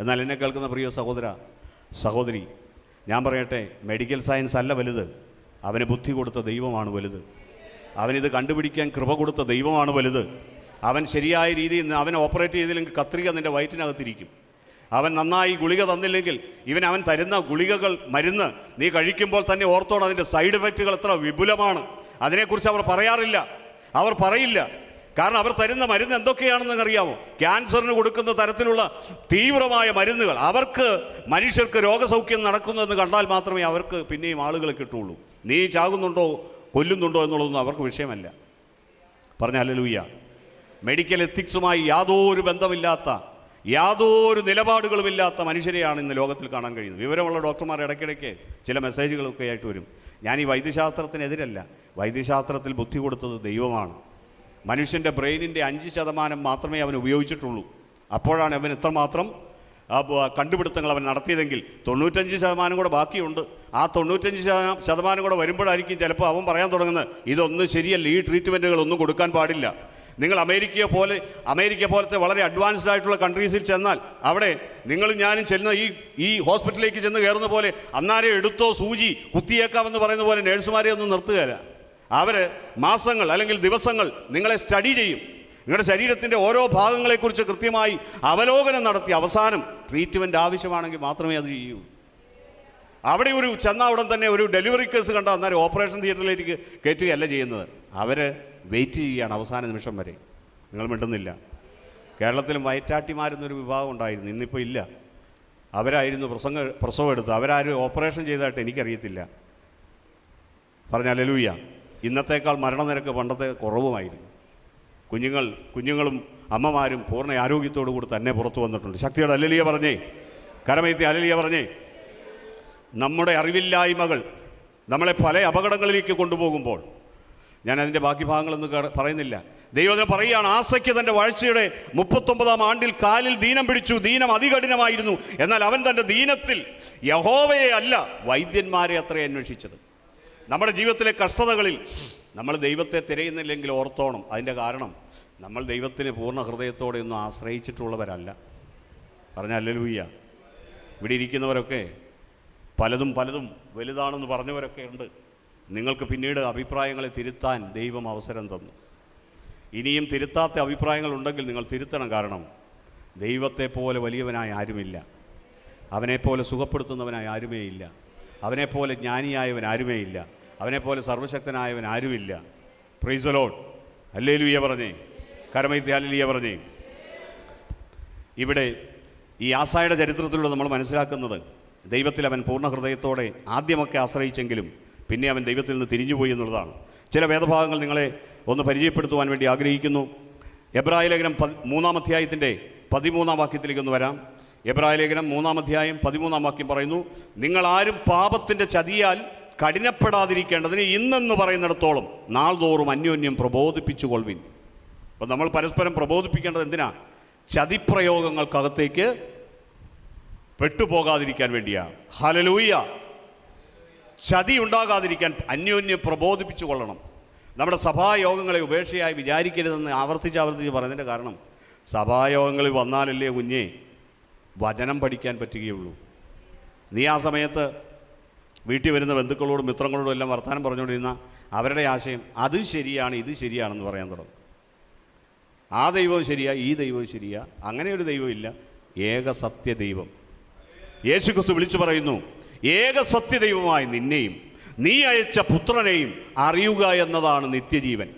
എന്നാൽ എന്നെ കേൾക്കുന്ന പ്രിയ സഹോദര സഹോദരി, ഞാൻ പറയട്ടെ, മെഡിക്കൽ സയൻസ് അല്ല വലുത്. അവന് ബുദ്ധി കൊടുത്ത ദൈവമാണ് വലുത്. അവനിത് കണ്ടുപിടിക്കാൻ കൃപ കൊടുത്ത ദൈവമാണ് വലുത്. അവൻ ശരിയായ രീതിയിൽ അവൻ ഓപ്പറേറ്റ് ചെയ്തില്ലെങ്കിൽ കത്രിക നിൻ്റെ വയറ്റിനകത്തിരിക്കും. അവൻ നന്നായി ഗുളിക തന്നില്ലെങ്കിൽ അവൻ തരുന്ന ഗുളികകൾ, മരുന്ന് നീ കഴിക്കുമ്പോൾ തന്നെ ഓർത്തോണം അതിൻ്റെ സൈഡ് എഫക്റ്റുകൾ എത്ര വിപുലമാണ്. അതിനെക്കുറിച്ച് അവർ പറയാറില്ല, അവർ പറയില്ല. കാരണം അവർ തരുന്ന മരുന്ന് എന്തൊക്കെയാണെന്ന് അറിയാമോ? ക്യാൻസറിന് കൊടുക്കുന്ന തരത്തിലുള്ള തീവ്രമായ മരുന്നുകൾ. അവർക്ക് മനുഷ്യർക്ക് രോഗസൗഖ്യം നടക്കുന്നതെന്ന് കണ്ടാൽ മാത്രമേ അവർക്ക് പിന്നെയും ആളുകളെ കിട്ടുള്ളൂ. നീ ചാകുന്നുണ്ടോ കൊല്ലുന്നുണ്ടോ എന്നുള്ളതൊന്നും അവർക്ക് വിഷയമല്ല. പറഞ്ഞ ഹല്ലേലൂയ. മെഡിക്കൽ എത്തിക്സുമായി യാതൊരു ബന്ധമില്ലാത്ത, യാതൊരു നിലപാടുകളുമില്ലാത്ത മനുഷ്യരെയാണ് ഇന്ന് ലോകത്തിൽ കാണാൻ കഴിയുന്നത്. വിവരമുള്ള ഡോക്ടർമാർ ഇടയ്ക്കിടയ്ക്ക് ചില മെസ്സേജുകളൊക്കെ ആയിട്ട് വരും. ഞാൻ ഈ വൈദ്യശാസ്ത്രത്തിനെതിരല്ല. വൈദ്യശാസ്ത്രത്തിൽ ബുദ്ധി കൊടുത്തത് ദൈവമാണ്. മനുഷ്യൻ്റെ ബ്രെയിനിൻ്റെ 5% മാത്രമേ അവൻ ഉപയോഗിച്ചിട്ടുള്ളൂ. അപ്പോഴാണ് അവൻ ഇത്രമാത്രം കണ്ടുപിടുത്തങ്ങൾ അവൻ നടത്തിയതെങ്കിൽ 95% കൂടെ ബാക്കിയുണ്ട്. ആ 95% കൂടെ വരുമ്പോഴായിരിക്കും ചിലപ്പോൾ അവൻ പറയാൻ തുടങ്ങുന്നത്, ഇതൊന്നും ശരിയല്ല, ഈ ട്രീറ്റ്മെൻറ്റുകളൊന്നും കൊടുക്കാൻ പാടില്ല. നിങ്ങൾ അമേരിക്ക പോലത്തെ വളരെ അഡ്വാൻസ്ഡ് ആയിട്ടുള്ള കൺട്രീസിൽ ചെന്നാൽ അവിടെ നിങ്ങളും ഞാനും ചെല്ലുന്ന ഈ ഹോസ്പിറ്റലിലേക്ക് ചെന്ന് കയറുന്ന പോലെ അന്നാരെ എടുത്തോ സൂചി കുത്തിയേക്കാമെന്ന് പറയുന്ന പോലെ നേഴ്സുമാരെ ഒന്നും നിർത്തുകയില്ല. അവർ മാസങ്ങൾ അല്ലെങ്കിൽ ദിവസങ്ങൾ നിങ്ങളെ സ്റ്റഡി ചെയ്യും. നിങ്ങളുടെ ശരീരത്തിൻ്റെ ഓരോ ഭാഗങ്ങളെക്കുറിച്ച് കൃത്യമായി അവലോകനം നടത്തി അവസാനം ട്രീറ്റ്മെൻറ്റ് ആവശ്യമാണെങ്കിൽ മാത്രമേ അത് ചെയ്യൂ. അവിടെ ചെന്ന ഉടൻ തന്നെ ഒരു ഡെലിവറി കേസ് കണ്ടാൽ അന്നേരം ഓപ്പറേഷൻ തിയേറ്ററിലേക്ക് കയറ്റുകയല്ല ചെയ്യുന്നത്. അവർ വെയിറ്റ് ചെയ്യുകയാണ് അവസാന നിമിഷം വരെ. നിങ്ങൾ മിണ്ടുന്നില്ല. കേരളത്തിലും വയറ്റാട്ടിമാരെന്നൊരു വിഭാഗം ഉണ്ടായിരുന്നു, ഇന്നിപ്പോൾ ഇല്ല. അവരായിരുന്നു പ്രസവം എടുത്ത്. അവരാരും ഓപ്പറേഷൻ ചെയ്തതായിട്ട് എനിക്കറിയത്തില്ല. പറഞ്ഞ ഹല്ലേലൂയ. ഇന്നത്തേക്കാൾ മരണനിരക്ക് പണ്ടത്തെ കുറവുമായിരുന്നു. കുഞ്ഞുങ്ങളും അമ്മമാരും പൂർണ്ണ ആരോഗ്യത്തോടു കൂടി തന്നെ പുറത്തു വന്നിട്ടുണ്ട്. ശക്തിയോടെ ഹല്ലേലൂയ പറഞ്ഞേ. കരമയത്തി ഹല്ലേലൂയ പറഞ്ഞേ. നമ്മുടെ അറിവില്ലായ്മകൾ നമ്മളെ പല അപകടങ്ങളിലേക്ക് കൊണ്ടുപോകുമ്പോൾ, ഞാൻ അതിൻ്റെ ബാക്കി ഭാഗങ്ങളൊന്നും പറയുന്നില്ല. ദൈവത്തിന് പറയുകയാണ്, ആസയ്ക്ക് തൻ്റെ വാഴ്ചയുടെ 39-ാം ആണ്ടിൽ കാലിൽ ദീനം പിടിച്ചു. ദീനം അതികഠിനമായിരുന്നു. എന്നാൽ അവൻ തൻ്റെ ദീനത്തിൽ യഹോവയെ അല്ല വൈദ്യന്മാരെ അത്രേ അന്വേഷിച്ചത്. നമ്മുടെ ജീവിതത്തിലെ കഷ്ടതകളിൽ നമ്മൾ ദൈവത്തെ തിരയുന്നില്ലെങ്കിൽ ഓർത്തോണം, അതിൻ്റെ കാരണം നമ്മൾ ദൈവത്തിന് പൂർണ്ണ ഹൃദയത്തോടെ ഒന്നും ആശ്രയിച്ചിട്ടുള്ളവരല്ല. പറഞ്ഞ ഹല്ലേലൂയ. ഇവിടെ ഇരിക്കുന്നവരൊക്കെ പലതും വലുതാണെന്ന് പറഞ്ഞവരൊക്കെ ഉണ്ട്. നിങ്ങൾക്ക് പിന്നീട് അഭിപ്രായങ്ങളെ തിരുത്താൻ ദൈവം അവസരം തന്നു. ഇനിയും തിരുത്താത്ത അഭിപ്രായങ്ങളുണ്ടെങ്കിൽ നിങ്ങൾ തിരുത്തണം. കാരണം ദൈവത്തെ പോലെ വലിയവനായ ആരുമില്ല. അവനെപ്പോലെ സുഖപ്പെടുത്തുന്നവനായ ആരുമേ ഇല്ല. അവനെപ്പോലെ ജ്ഞാനിയായവൻ ആരുമേ ഇല്ല. അവനെപ്പോലെ സർവശക്തനായവൻ ആരുമില്ല. Price the Lord. ഹല്ലേലൂയ പറഞ്ഞേ. കരമയത്തി ഹല്ലേലൂയ പറഞ്ഞേ. ഇവിടെ ഈ ആസായുടെ ചരിത്രത്തിലൂടെ നമ്മൾ മനസ്സിലാക്കുന്നത് ദൈവത്തിൽ അവൻ പൂർണ്ണ ഹൃദയത്തോടെ ആദ്യമൊക്കെ ആശ്രയിച്ചെങ്കിലും പിന്നെ അവൻ ദൈവത്തിൽ നിന്ന് തിരിഞ്ഞുപോയി എന്നുള്ളതാണ്. ചില വേദഭാഗങ്ങൾ നിങ്ങളെ ഒന്ന് പരിചയപ്പെടുത്തുവാൻ വേണ്ടി ആഗ്രഹിക്കുന്നു. എബ്രായ ലേഖനം 3-ാം അധ്യായത്തിൻ്റെ 13-ാം വാക്യത്തിലേക്കൊന്ന് വരാം. എബ്രായ ലേഖനം 3-ാം അധ്യായം 13-ാം വാക്യം പറയുന്നു, നിങ്ങളാരും പാപത്തിൻ്റെ ചതിയാൽ കഠിനപ്പെടാതിരിക്കേണ്ടതിന് ഇന്നെന്ന് പറയുന്നിടത്തോളം നാൾതോറും അന്യോന്യം പ്രബോധിപ്പിച്ചുകൊള്ളുവിൻ. അപ്പം നമ്മൾ പരസ്പരം പ്രബോധിപ്പിക്കേണ്ടത് എന്തിനാ? ചതിപ്രയോഗങ്ങൾക്കകത്തേക്ക് പെട്ടുപോകാതിരിക്കാൻ വേണ്ടിയാണ്. ഹല്ലേലൂയ. ചതി ഉണ്ടാകാതിരിക്കാൻ അന്യോന്യം പ്രബോധിപ്പിച്ചു കൊള്ളണം. നമ്മുടെ സഭായോഗങ്ങളെ ഉപേക്ഷയായി വിചാരിക്കരുതെന്ന് ആവർത്തിച്ച് പറയുന്നതിൻ്റെ കാരണം, സഭായോഗങ്ങളിൽ വന്നാലല്ലേ കുഞ്ഞേ വചനം പഠിക്കാൻ പറ്റുകയുള്ളൂ. നീ ആ സമയത്ത് വീട്ടിൽ വരുന്ന ബന്ധുക്കളോടും മിത്രങ്ങളോടും എല്ലാം വർത്തമാനം പറഞ്ഞുകൊണ്ടിരുന്ന അവരുടെ ആശയം അത് ശരിയാണ് ഇത് ശരിയാണെന്ന് പറയാൻ തുടങ്ങും. ആ ദൈവവും ശരിയാ, ഈ ദൈവവും ശരിയാ, അങ്ങനെ ഒരു ദൈവമില്ല, ഏക സത്യ ദൈവം. യേശുക്രിസ്തു വിളിച്ചു പറയുന്നു, ഏക സത്യദൈവമായ നിന്നെയും നീ അയച്ച പുത്രനെയും അറിയുക എന്നതാണ് നിത്യജീവൻ.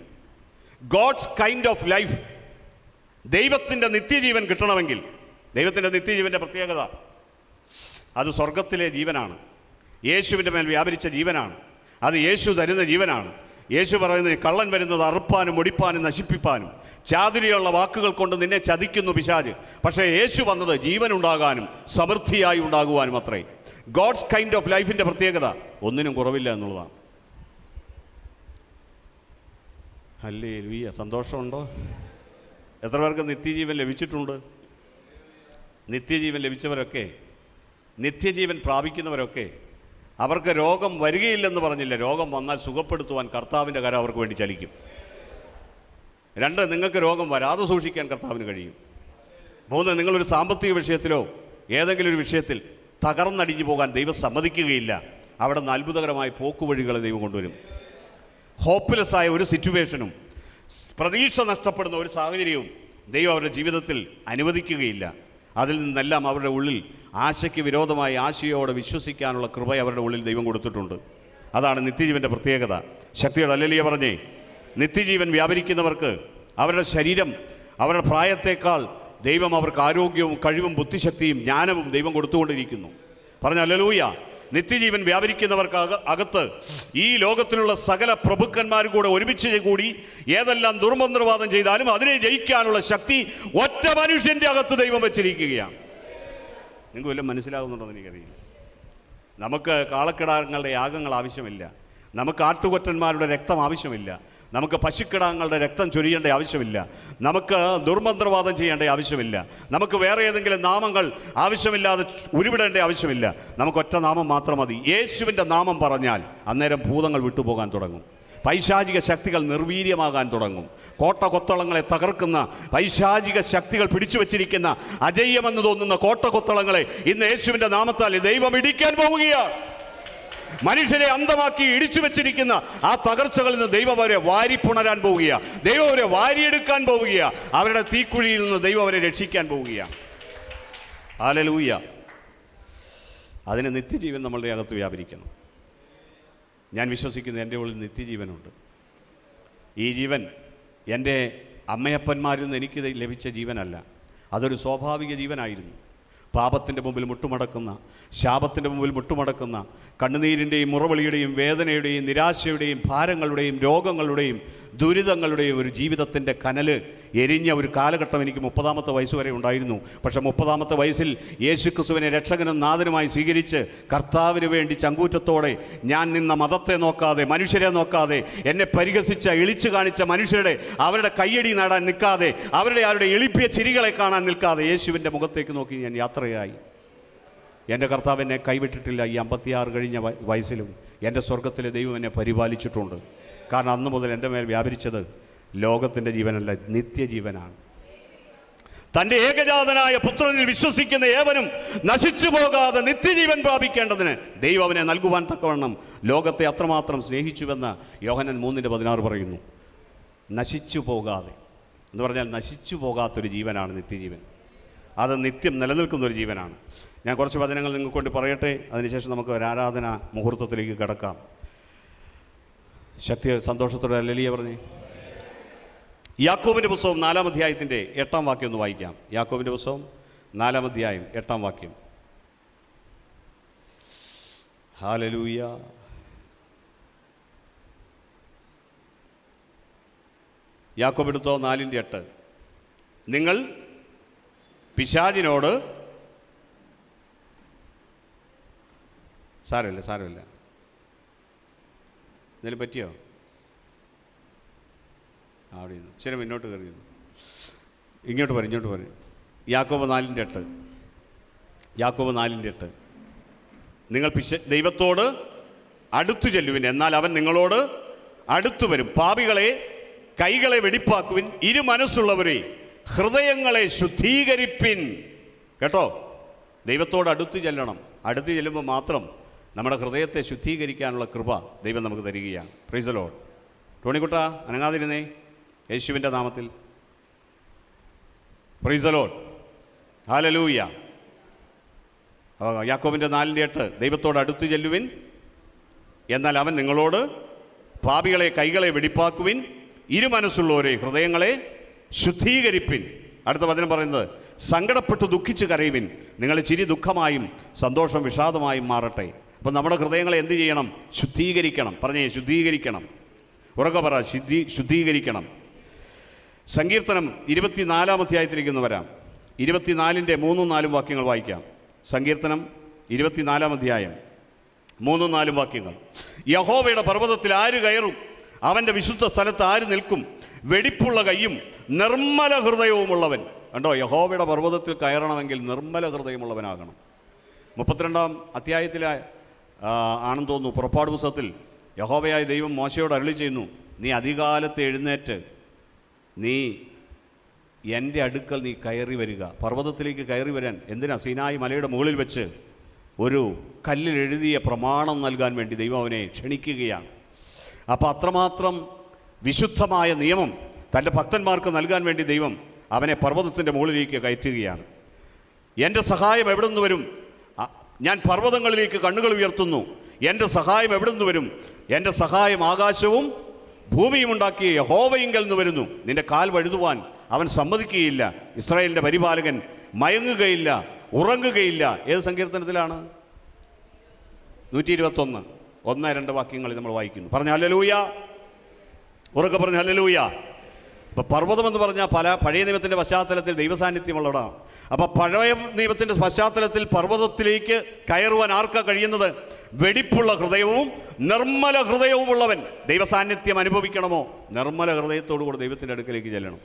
God's kind of life. ദൈവത്തിൻ്റെ നിത്യജീവൻ കിട്ടണമെങ്കിൽ, ദൈവത്തിൻ്റെ നിത്യജീവൻ്റെ പ്രത്യേകത അത് സ്വർഗത്തിലെ ജീവനാണ്, യേശുവിൻ്റെ മേൽ വ്യാപരിച്ച ജീവനാണ്, അത് യേശു തരുന്ന ജീവനാണ്. യേശു പറയുന്നത്, കള്ളൻ വരുന്നത് അറുപ്പാനും ഒടിപ്പാനും നശിപ്പിപ്പാനും ചാതുരിയുള്ള വാക്കുകൾ കൊണ്ട് നിന്നെ ചതിക്കുന്നു പിശാച്. പക്ഷേ യേശു വന്നത് ജീവനുണ്ടാകാനും സമൃദ്ധിയായി ഉണ്ടാകുവാനും അത്രേ. ഗോഡ്സ് കൈൻഡ് ഓഫ് ലൈഫിൻ്റെ പ്രത്യേകത ഒന്നിനും കുറവില്ല എന്നുള്ളതാണ്. ഹല്ലേലൂയ. സന്തോഷമുണ്ടോ? എത്ര പേർക്ക് നിത്യജീവൻ ലഭിച്ചിട്ടുണ്ട്? നിത്യജീവൻ ലഭിച്ചവരൊക്കെ, നിത്യജീവൻ പ്രാപിക്കുന്നവരൊക്കെ, അവർക്ക് രോഗം വരികയില്ലെന്ന് പറഞ്ഞില്ല, രോഗം വന്നാൽ സുഖപ്പെടുത്തുവാൻ കർത്താവിൻ്റെ കരം അവർക്ക് വേണ്ടി ചലിക്കും. 2, നിങ്ങൾക്ക് രോഗം വരാതെ സൂക്ഷിക്കാൻ കർത്താവിന് കഴിയും. 3, നിങ്ങളൊരു സാമ്പത്തിക വിഷയത്തിലോ ഏതെങ്കിലും ഒരു വിഷയത്തിൽ തകർന്നടിഞ്ഞു പോകാൻ ദൈവം സമ്മതിക്കുകയില്ല. അവിടെ നിന്ന് അത്ഭുതകരമായ പോക്കുവഴികളെ ദൈവം കൊണ്ടുവരും. ഹോപ്പ്ലെസ്സായ ഒരു സിറ്റുവേഷനും പ്രതീക്ഷ നഷ്ടപ്പെടുന്ന ഒരു സാഹചര്യവും ദൈവം അവരുടെ ജീവിതത്തിൽ അനുവദിക്കുകയില്ല. അതിൽ നിന്നെല്ലാം അവരുടെ ഉള്ളിൽ ആശയ്ക്ക് വിരോധമായി ആശയോടെ വിശ്വസിക്കാനുള്ള കൃപ അവരുടെ ഉള്ളിൽ ദൈവം കൊടുത്തിട്ടുണ്ട്. അതാണ് നിത്യജീവൻ്റെ പ്രത്യേകത. ശക്തിയോടെ ഹല്ലേലൂയ പറഞ്ഞേ. നിത്യജീവൻ വ്യാപരിക്കുന്നവർക്ക് അവരുടെ ശരീരം, അവരുടെ പ്രായത്തേക്കാൾ ദൈവം അവർക്ക് ആരോഗ്യവും കഴിവും ബുദ്ധിശക്തിയും ജ്ഞാനവും ദൈവം കൊടുത്തുകൊണ്ടിരിക്കുന്നു. പറഞ്ഞ ഹല്ലേലൂയ. നിത്യജീവൻ വ്യാപരിക്കുന്നവർക്ക് അകത്ത് ഈ ലോകത്തിലുള്ള സകല പ്രഭുക്കന്മാരും കൂടെ ഒരുമിച്ച് കൂടി ഏതെല്ലാം ദുർമന്ത്രവാദം ചെയ്താലും അതിനെ ജയിക്കാനുള്ള ശക്തി ഒറ്റ മനുഷ്യൻ്റെ അകത്ത് ദൈവം വെച്ചിരിക്കുകയാണ്. നിങ്ങൾക്ക് വല്ലതും മനസ്സിലാകുന്നുണ്ടോ എനിക്കറിയില്ല. നമുക്ക് കാളക്കിടാങ്ങളുടെ യാഗങ്ങൾ ആവശ്യമില്ല, നമുക്ക് ആട്ടുകൊറ്റന്മാരുടെ രക്തം ആവശ്യമില്ല, നമുക്ക് പശുക്കിടാങ്ങളുടെ രക്തം ചൊരിയേണ്ട ആവശ്യമില്ല, നമുക്ക് ദുർമന്ത്രവാദം ചെയ്യേണ്ട ആവശ്യമില്ല, നമുക്ക് വേറെ ഏതെങ്കിലും നാമങ്ങൾ ആവശ്യമില്ലാതെ ഉരുവിടേണ്ട ആവശ്യമില്ല. നമുക്കൊറ്റ നാമം മാത്രം മതി. യേശുവിൻ്റെ നാമം പറഞ്ഞാൽ അന്നേരം ഭൂതങ്ങൾ വിട്ടുപോകാൻ തുടങ്ങും, പൈശാചിക ശക്തികൾ നിർവീര്യമാകാൻ തുടങ്ങും. കോട്ടകൊത്തളങ്ങളെ തകർക്കുന്ന പൈശാചിക ശക്തികൾ പിടിച്ചു വച്ചിരിക്കുന്ന അജയ്യമെന്ന് തോന്നുന്ന കോട്ടകൊത്തളങ്ങളെ ഇന്ന് യേശുവിൻ്റെ നാമത്താൽ ദൈവം ഇടിക്കാൻ പോവുകയാണ്. മനുഷ്യരെ അന്ധമാക്കി ഇടിച്ചു വെച്ചിരിക്കുന്ന ആ തകർച്ചകളിൽ നിന്ന് ദൈവം അവരെ വാരിപ്പുണരാൻ പോവുകയാണ്. ദൈവം അവരെ വാരിയെടുക്കാൻ പോവുകയാണ്. അവരുടെ തീക്കുഴിയിൽ നിന്ന് ദൈവം അവരെ രക്ഷിക്കാൻ പോവുകയാണ്. ഹല്ലേലൂയ. അതിന് നിത്യജീവൻ നമ്മളുടെ അകത്ത് വ്യാപരിക്കണം. ഞാൻ വിശ്വസിക്കുന്നു എൻ്റെ ഉള്ളിൽ നിത്യജീവനുണ്ട്. ഈ ജീവൻ എൻ്റെ അമ്മയപ്പന്മാരിൽ നിന്ന് എനിക്ക് ലഭിച്ച ജീവനല്ല, അതൊരു സ്വാഭാവിക ജീവനായിരുന്നു. പാപത്തിൻ്റെ മുമ്പിൽ മുട്ടുമടക്കുന്ന, ശാപത്തിൻ്റെ മുമ്പിൽ മുട്ടുമടക്കുന്ന, കണ്ണുനീരിൻ്റെയും മുറവിളിയുടെയും വേദനയുടെയും നിരാശയുടെയും ഭാരങ്ങളുടെയും രോഗങ്ങളുടെയും ദുരിതങ്ങളുടെയും ഒരു ജീവിതത്തിൻ്റെ കനൽ എരിഞ്ഞ ഒരു കാലഘട്ടം എനിക്ക് 30-ാമത്തെ വയസ്സ് വരെ ഉണ്ടായിരുന്നു. പക്ഷേ 30-ാമത്തെ വയസ്സിൽ യേശുക്രിസ്തുവിനെ രക്ഷകനും നാഥനുമായി സ്വീകരിച്ച് കർത്താവിന് വേണ്ടി ചങ്കൂറ്റത്തോടെ ഞാൻ നിന്ന മതത്തെ നോക്കാതെ, മനുഷ്യരെ നോക്കാതെ, എന്നെ പരിഹസിച്ച ഇളിച്ചു കാണിച്ച മനുഷ്യരുടെ അവരുടെ കയ്യടി നേടാൻ നിൽക്കാതെ, അവരുടെ എളിപ്പിയ ചിരികളെ കാണാൻ നിൽക്കാതെ യേശുവിൻ്റെ മുഖത്തേക്ക് നോക്കി ഞാൻ യാത്രയായി. എൻ്റെ കർത്താവ് എന്നെ കൈവിട്ടിട്ടില്ല. ഈ 56 കഴിഞ്ഞ വയസ്സിലും എൻ്റെ സ്വർഗത്തിലെ ദൈവം എന്നെ പരിപാലിച്ചിട്ടുണ്ട്. കാരണം അന്ന് മുതൽ എൻ്റെ മേൽ വ്യാപരിച്ചത് ലോകത്തിൻ്റെ ജീവനല്ല, നിത്യജീവനാണ്. തൻ്റെ ഏകജാതനായ പുത്രനിൽ വിശ്വസിക്കുന്ന ഏവനും നശിച്ചു പോകാതെ നിത്യജീവൻ പ്രാപിക്കേണ്ടതിന് ദൈവം അവനെ നൽകുവാൻ തക്കവണ്ണം ലോകത്തെ അത്രമാത്രം സ്നേഹിച്ചുവെന്ന് യോഹന്നാൻ 3:16 പറയുന്നു. നശിച്ചു പോകാതെ എന്ന് പറഞ്ഞാൽ നശിച്ചു പോകാത്തൊരു ജീവനാണ് നിത്യജീവൻ. അത് നിത്യം നിലനിൽക്കുന്നൊരു ജീവനാണ്. ഞാൻ കുറച്ച് വചനങ്ങൾ നിങ്ങൾക്ക് കൊണ്ട് പറയട്ടെ, അതിനുശേഷം നമുക്ക് ഒരു ആരാധന മുഹൂർത്തത്തിലേക്ക് കിടക്കാം. ശക്തി സന്തോഷത്തോടെ ഹല്ലേലൂയ പറഞ്ഞേ. യാക്കോബിൻ്റെ പുസ്തകം 4-ാം അധ്യായത്തിൻ്റെ 8-ാം വാക്യം ഒന്ന് വായിക്കാം. യാക്കോബിൻ്റെ പുസ്തകം 4-ാം അധ്യായം 8-ാം വാക്യം. ഹല്ലേലൂയ. യാക്കോബ് എടുത്തോ 4:8. നിങ്ങൾ പിശാചിനോട് സാരമില്ല എന്തെങ്കിലും പറ്റിയോ? അവിടെ നിന്ന് ഇച്ചിരി മുന്നോട്ട് കയറിയിരുന്നു. ഇങ്ങോട്ട് പറയും. യാക്കോബ് 4:8. നിങ്ങൾ ദൈവത്തോട് അടുത്തു ചെല്ലുവിൻ, എന്നാൽ അവൻ നിങ്ങളോട് അടുത്തു വരും. പാപികളെ കൈകളെ വെടിപ്പാക്കുവിൻ, ഇരു മനസ്സുള്ളവരെ ഹൃദയങ്ങളെ ശുദ്ധീകരിപ്പിൻ. കേട്ടോ, ദൈവത്തോട് അടുത്ത് ചെല്ലണം. അടുത്ത് ചെല്ലുമ്പോൾ മാത്രം നമ്മുടെ ഹൃദയത്തെ ശുദ്ധീകരിക്കാനുള്ള കൃപ ദൈവം നമുക്ക് തരികയാണ്. Praise the Lord. ടോണിക്കുട്ട അനങ്ങാതിരുന്നേ, യേശുവിൻ്റെ നാമത്തിൽ. Praise the Lord. ഹല്ലേലൂയ. യാക്കോബിൻ്റെ 4:8. ദൈവത്തോട് അടുത്ത് ചെല്ലുവിൻ, എന്നാൽ അവൻ നിങ്ങളോട് പാപികളെ കൈകളെ വെടിപ്പാക്കുവിൻ, ഇരു മനസ്സുള്ളവരെ ഹൃദയങ്ങളെ ശുദ്ധീകരിപ്പിൻ. അടുത്ത വചനം പറയുന്നത്, സങ്കടപ്പെട്ട് ദുഃഖിച്ച് കരയുവിൻ, നിങ്ങളുടെ ചിരി ദുഃഖമായും സന്തോഷം വിഷാദമായും മാറട്ടെ. അപ്പം നമ്മുടെ ഹൃദയങ്ങളെ എന്ത് ചെയ്യണം? ശുദ്ധീകരിക്കണം. പറഞ്ഞേ, ശുദ്ധീകരിക്കണം. ഉറക്കെ പറ, ശുദ്ധീകരിക്കണം. സങ്കീർത്തനം 24-ാം അധ്യായത്തിലേക്ക് ഒന്ന് വരാം. 24-ന്റെ 3-4 വാക്യങ്ങൾ വായിക്കാം. സങ്കീർത്തനം 24-ാം അധ്യായം 3-4 വാക്യങ്ങൾ. യഹോവയുടെ പർവ്വതത്തിൽ ആര് കയറും? അവൻ്റെ വിശുദ്ധ സ്ഥലത്ത് ആര് നിൽക്കും? വെടിപ്പുള്ള കൈയും നിർമ്മല ഹൃദയവുമുള്ളവൻ. കണ്ടോ, യഹോവയുടെ പർവ്വതത്തിൽ കയറണമെങ്കിൽ നിർമ്മല ഹൃദയമുള്ളവനാകണം. 32-ാം അധ്യായത്തിലെ ആണെന്ന് തോന്നുന്നു, പുറപ്പാട് പുസ്തകത്തിൽ യഹോവയായ ദൈവം മോശയോട് അരുളി ചെയ്യുന്നു, നീ അതികാലത്ത് എഴുന്നേറ്റ് നീ എൻ്റെ അടുക്കൽ നീ കയറി വരിക. പർവ്വതത്തിലേക്ക് കയറി വരാൻ. എന്തിനാ? സീനായി മലയുടെ മുകളിൽ വെച്ച് ഒരു കല്ലിൽ എഴുതിയ പ്രമാണം നൽകാൻ വേണ്ടി ദൈവം അവനെ ക്ഷണിക്കുകയാണ്. അപ്പോൾ അത്രമാത്രം വിശുദ്ധമായ നിയമം തൻ്റെ ഭക്തന്മാർക്ക് നൽകാൻ വേണ്ടി ദൈവം അവനെ പർവ്വതത്തിൻ്റെ മുകളിലേക്ക് കയറ്റുകയാണ്. എൻ്റെ സഹായം എവിടെ നിന്ന് വരും? ഞാൻ പർവ്വതങ്ങളിലേക്ക് കണ്ണുകൾ ഉയർത്തുന്നു. എൻ്റെ സഹായം എവിടെ നിന്ന് വരും? എൻ്റെ സഹായം ആകാശവും ഭൂമിയും ഉണ്ടാക്കിയ യഹോവയിങ്കൽ നിന്ന് വരുന്നു. നിന്റെ കാൽ വഴുതുവാൻ അവൻ സമ്മതിക്കുകയില്ല. ഇസ്രായേലിൻ്റെ പരിപാലകൻ മയങ്ങുകയില്ല, ഉറങ്ങുകയില്ല. ഏത് സങ്കീർത്തനത്തിലാണ്? 121, 1-2 വാക്യങ്ങളിൽ നമ്മൾ വായിക്കുന്നു. പറഞ്ഞ ഹല്ലേലൂയ. ഉറക്കെ പറഞ്ഞ ഹല്ലേലൂയ. അപ്പോൾ പർവ്വതം എന്ന് പറഞ്ഞാൽ പഴയ നിയമത്തിൻ്റെ പശ്ചാത്തലത്തിൽ ദൈവസാന്നിധ്യമുള്ളതാണ്. അപ്പോൾ പഴയ നിയമത്തിൻ്റെ പശ്ചാത്തലത്തിൽ പർവ്വതത്തിലേക്ക് കയറുവാൻ ആർക്കാ കഴിയുന്നത്? വെടിപ്പുള്ള ഹൃദയവും നിർമ്മല ഹൃദയവുമുള്ളവൻ. ദൈവസാന്നിധ്യം അനുഭവിക്കണമോ? നിർമ്മല ഹൃദയത്തോടുകൂടി ദൈവത്തിൻ്റെ അടുക്കലേക്ക് ചെല്ലണം.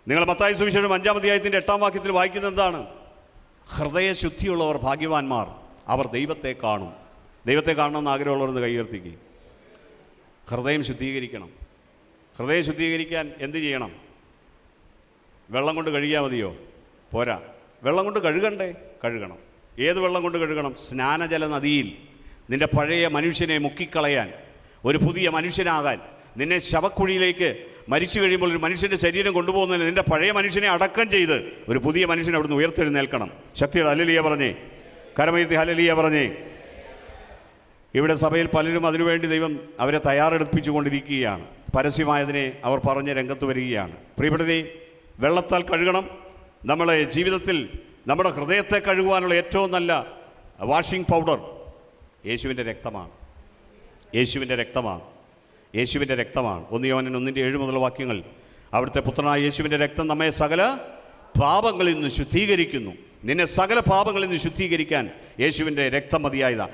നിങ്ങൾ മത്തായി സുവിശേഷം 5-ാം അധ്യായത്തിൻ്റെ 8-ാം വാക്യത്തിൽ വായിക്കുന്നത് എന്താണ്? ഹൃദയശുദ്ധിയുള്ളവർ ഭാഗ്യവാന്മാർ, അവർ ദൈവത്തെ കാണും. ദൈവത്തെ കാണണമെന്ന് ആഗ്രഹമുള്ളവരെന്ന് കൈയുയർത്തിക്കുക. ഹൃദയം ശുദ്ധീകരിക്കണം. ഹൃദയം ശുദ്ധീകരിക്കാൻ എന്ത് ചെയ്യണം? വെള്ളം കൊണ്ട് കഴുകിയാൽ മതിയോ? പോരാ, വെള്ളം കൊണ്ട് കഴുകണം. ഏത് വെള്ളം കൊണ്ട് കഴുകണം? സ്നാനജല നദിയിൽ നിൻ്റെ പഴയ മനുഷ്യനെ മുക്കിക്കളയാൻ, ഒരു പുതിയ മനുഷ്യനാകാൻ, നിന്നെ ശവക്കുഴിയിലേക്ക് മരിച്ചു കഴിയുമ്പോൾ ഒരു മനുഷ്യൻ്റെ ശരീരം കൊണ്ടുപോകുന്നതിന് നിൻ്റെ പഴയ മനുഷ്യനെ അടക്കം ചെയ്ത് ഒരു പുതിയ മനുഷ്യനെ അവിടുന്ന് ഉയർത്തെഴുന്നേൽക്കണം. ശക്തിയുടെ ഹല്ലേലൂയ പറഞ്ഞേ, കരമുയർത്തി ഹല്ലേലൂയ പറഞ്ഞേ. ഇവിടെ സഭയിൽ പലരും അതിനുവേണ്ടി ദൈവം അവരെ തയ്യാറെടുപ്പിച്ചു കൊണ്ടിരിക്കുകയാണ്. പരസ്യമായതിനെ അവർ പറഞ്ഞ് രംഗത്ത് വരികയാണ്. പ്രിയപ്പെട്ടവരെ, വെള്ളത്താൽ കഴുകണം. നമ്മളെ ജീവിതത്തിൽ നമ്മുടെ ഹൃദയത്തെ കഴുകുവാനുള്ള ഏറ്റവും നല്ല വാഷിംഗ് പൗഡർ യേശുവിൻ്റെ രക്തമാണ്. യേശുവിൻ്റെ രക്തമാണ്. 1 യോഹന്നാൻ 1:7 മുതൽ വാക്യങ്ങൾ. അവിടുത്തെ പുത്രനായ യേശുവിൻ്റെ രക്തം നമ്മെ സകല പാപങ്ങളിൽ നിന്ന് ശുദ്ധീകരിക്കുന്നു. നിന്നെ സകല പാപങ്ങളിൽ നിന്ന് ശുദ്ധീകരിക്കാൻ യേശുവിൻ്റെ രക്തം മതിയായതാണ്.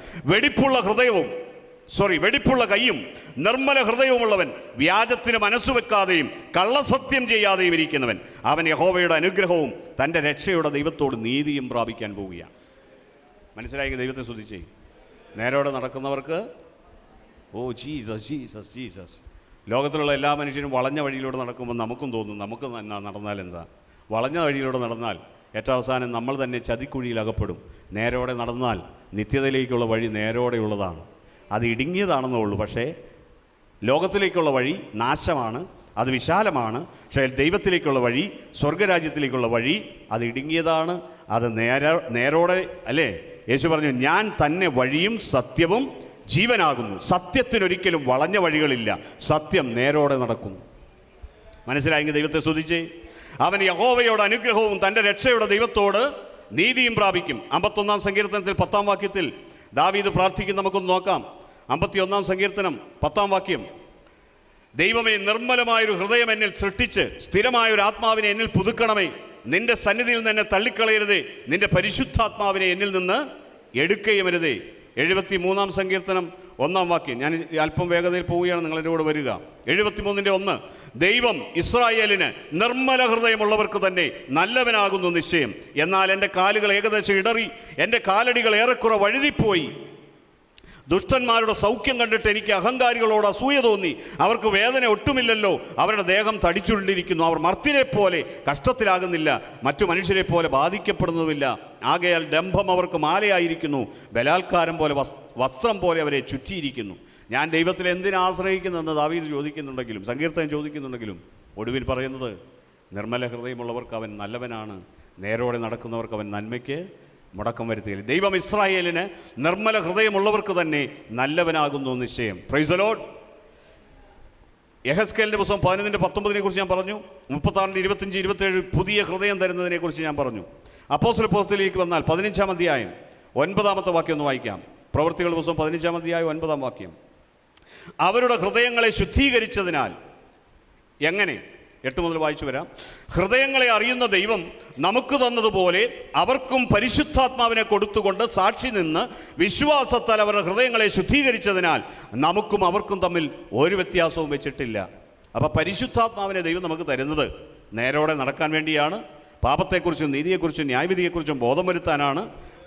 വെടിപ്പുള്ള കൈയും നിർമ്മല ഹൃദയവുമുള്ളവൻ, വ്യാജത്തിന് മനസ്സുവെക്കാതെയും കള്ളസത്യം ചെയ്യാതെയും ഇരിക്കുന്നവൻ, അവൻ യഹോവയുടെ അനുഗ്രഹവും തൻ്റെ രക്ഷയുടെ ദൈവത്തോട് നീതിയും പ്രാപിക്കാൻ പോവുകയാണ്. മനസ്സിലായെങ്കിൽ ദൈവത്തെ സ്തുതിച്ചേ. നേരോടെ നടക്കുന്നവർക്ക് ജീസസ്. ലോകത്തിലുള്ള എല്ലാ മനുഷ്യരും വളഞ്ഞ വഴിയിലൂടെ നടക്കുമ്പോൾ നമുക്കും തോന്നും, നമുക്ക് നടന്നാൽ എന്താ? വളഞ്ഞ വഴിയിലൂടെ നടന്നാൽ ഏറ്റവും അവസാനം നമ്മൾ തന്നെ ചതിക്കുഴിയിൽ അകപ്പെടും. നേരോടെ നടന്നാൽ നിത്യതയിലേക്കുള്ള വഴി നേരോടെയുള്ളതാണ്. അത് ഇടുങ്ങിയതാണെന്നേ ഉള്ളൂ. പക്ഷേ ലോകത്തിലേക്കുള്ള വഴി നാശമാണ്, അത് വിശാലമാണ്. പക്ഷേ ദൈവത്തിലേക്കുള്ള വഴി, സ്വർഗരാജ്യത്തിലേക്കുള്ള വഴി, അത് ഇടുങ്ങിയതാണ്, അത് നേരോടെ അല്ലേ? യേശു പറഞ്ഞു, ഞാൻ തന്നെ വഴിയും സത്യവും ജീവനാകുന്നു. സത്യത്തിനൊരിക്കലും വളഞ്ഞ വഴികളില്ല. സത്യം നേരോടെ നടക്കുന്നു. മനസ്സിലായെങ്കിൽ ദൈവത്തെ സ്തുതിച്ചേ. അവൻ യഹോവയോട് അനുഗ്രഹവും തൻ്റെ രക്ഷയുടെ ദൈവത്തോട് നീതിയും പ്രാപിക്കും. 51-ാം സങ്കീർത്തനത്തിൽ 10-ാം വാക്യത്തിൽ ദാവീദ് പ്രാർത്ഥിക്കും. നമുക്കൊന്ന് നോക്കാം. 51-ാം സങ്കീർത്തനം 10-ാം വാക്യം: ദൈവമേ, നിർമ്മലമായൊരു ഹൃദയം എന്നിൽ സൃഷ്ടിച്ച് സ്ഥിരമായൊരു ആത്മാവിനെ എന്നിൽ പുതുക്കണമേ. നിന്റെ സന്നിധിയിൽ നിന്ന് എന്നെ തള്ളിക്കളയരുതേ, നിന്റെ പരിശുദ്ധാത്മാവിനെ എന്നിൽ നിന്ന് എടുക്കുകയുമരുതേ. 73-ാം സങ്കീർത്തനം 1-ാം വാക്യം. ഞാൻ അല്പം വേഗതയിൽ പോവുകയാണ്, നിങ്ങളെൻ്റെ കൂടെ വരിക. 73-ന്റെ 1: ദൈവം ഇസ്രായേലിന് നിർമ്മല ഹൃദയമുള്ളവർക്ക് തന്നെ നല്ലവനാകുന്നു നിശ്ചയം. എന്നാൽ എൻ്റെ കാലുകൾ ഏകദേശം ഇടറി, എൻ്റെ കാലടികൾ ഏറെക്കുറെ വഴുതിപ്പോയി. ദുഷ്ടന്മാരുടെ സൗഖ്യം കണ്ടിട്ട് എനിക്ക് അഹങ്കാരികളോട് അസൂയ തോന്നി. അവർക്ക് വേദന ഒട്ടുമില്ലല്ലോ, അവരുടെ ദേഹം തടിച്ചുകൊണ്ടിരിക്കുന്നു. അവർ മർത്യരെ പോലെ കഷ്ടത്തിലാകുന്നില്ല, മറ്റു മനുഷ്യരെ പോലെ ബാധിക്കപ്പെടുന്നതുമില്ല. ആകയാൽ ഡംഭം അവർക്ക് മാലയായിരിക്കുന്നു, ബലാത്കാരം പോലെ വസ്ത്രം പോലെ അവരെ ചുറ്റിയിരിക്കുന്നു. ഞാൻ ദൈവത്തിൽ എന്തിനാശ്രയിക്കുന്നതെന്ന് ദാവീദ് ചോദിക്കുന്നുണ്ടെങ്കിലും, സങ്കീർത്തനം ചോദിക്കുന്നുണ്ടെങ്കിലും, ഒടുവിൽ പറയുന്നത് നിർമ്മല ഹൃദയമുള്ളവർക്ക് അവൻ നല്ലവനാണ്, നേരോടെ നടക്കുന്നവർക്ക് അവൻ നന്മയ്ക്ക് മുടക്കം വരുത്തുകയില്ല. ദൈവം ഇസ്രായേലിന് നിർമ്മല ഹൃദയമുള്ളവർക്ക് തന്നെ നല്ലവനാകുന്നു നിശ്ചയം. Price the Lord. യെഹെസ്കേലിൻ്റെ പുസ്തകം 11-19 കുറിച്ച് ഞാൻ പറഞ്ഞു. 36, 25, 27 പുതിയ ഹൃദയം തരുന്നതിനെ കുറിച്ച് ഞാൻ പറഞ്ഞു. അപ്പോസ്തല പ്രവൃത്തിയിലേക്ക് വന്നാൽ 15-ാം അധ്യായം 9-ാമത്തെ വാക്യം ഒന്ന് വായിക്കാം. പ്രവൃത്തികളുടെ പുസ്തകം 15-ാം അധ്യായം 9-ാം വാക്യം: അവരുടെ ഹൃദയങ്ങളെ ശുദ്ധീകരിച്ചതിനാൽ. എങ്ങനെ? 8 മുതൽ വായിച്ചു വരാം. ഹൃദയങ്ങളെ അറിയുന്ന ദൈവം നമുക്ക് തന്നതുപോലെ അവർക്കും പരിശുദ്ധാത്മാവിനെ കൊടുത്തുകൊണ്ട് സാക്ഷി നിന്ന് വിശ്വാസത്താൽ അവരുടെ ഹൃദയങ്ങളെ ശുദ്ധീകരിച്ചതിനാൽ നമുക്കും അവർക്കും തമ്മിൽ ഒരു വ്യത്യാസവും വെച്ചിട്ടില്ല. അപ്പോൾ പരിശുദ്ധാത്മാവിനെ ദൈവം നമുക്ക് തരുന്നത് നേരോടെ നടക്കാൻ വേണ്ടിയാണ്. പാപത്തെക്കുറിച്ചും നീതിയെക്കുറിച്ചും ന്യായവിധിയെക്കുറിച്ചും ബോധം വരുത്താനാണ്.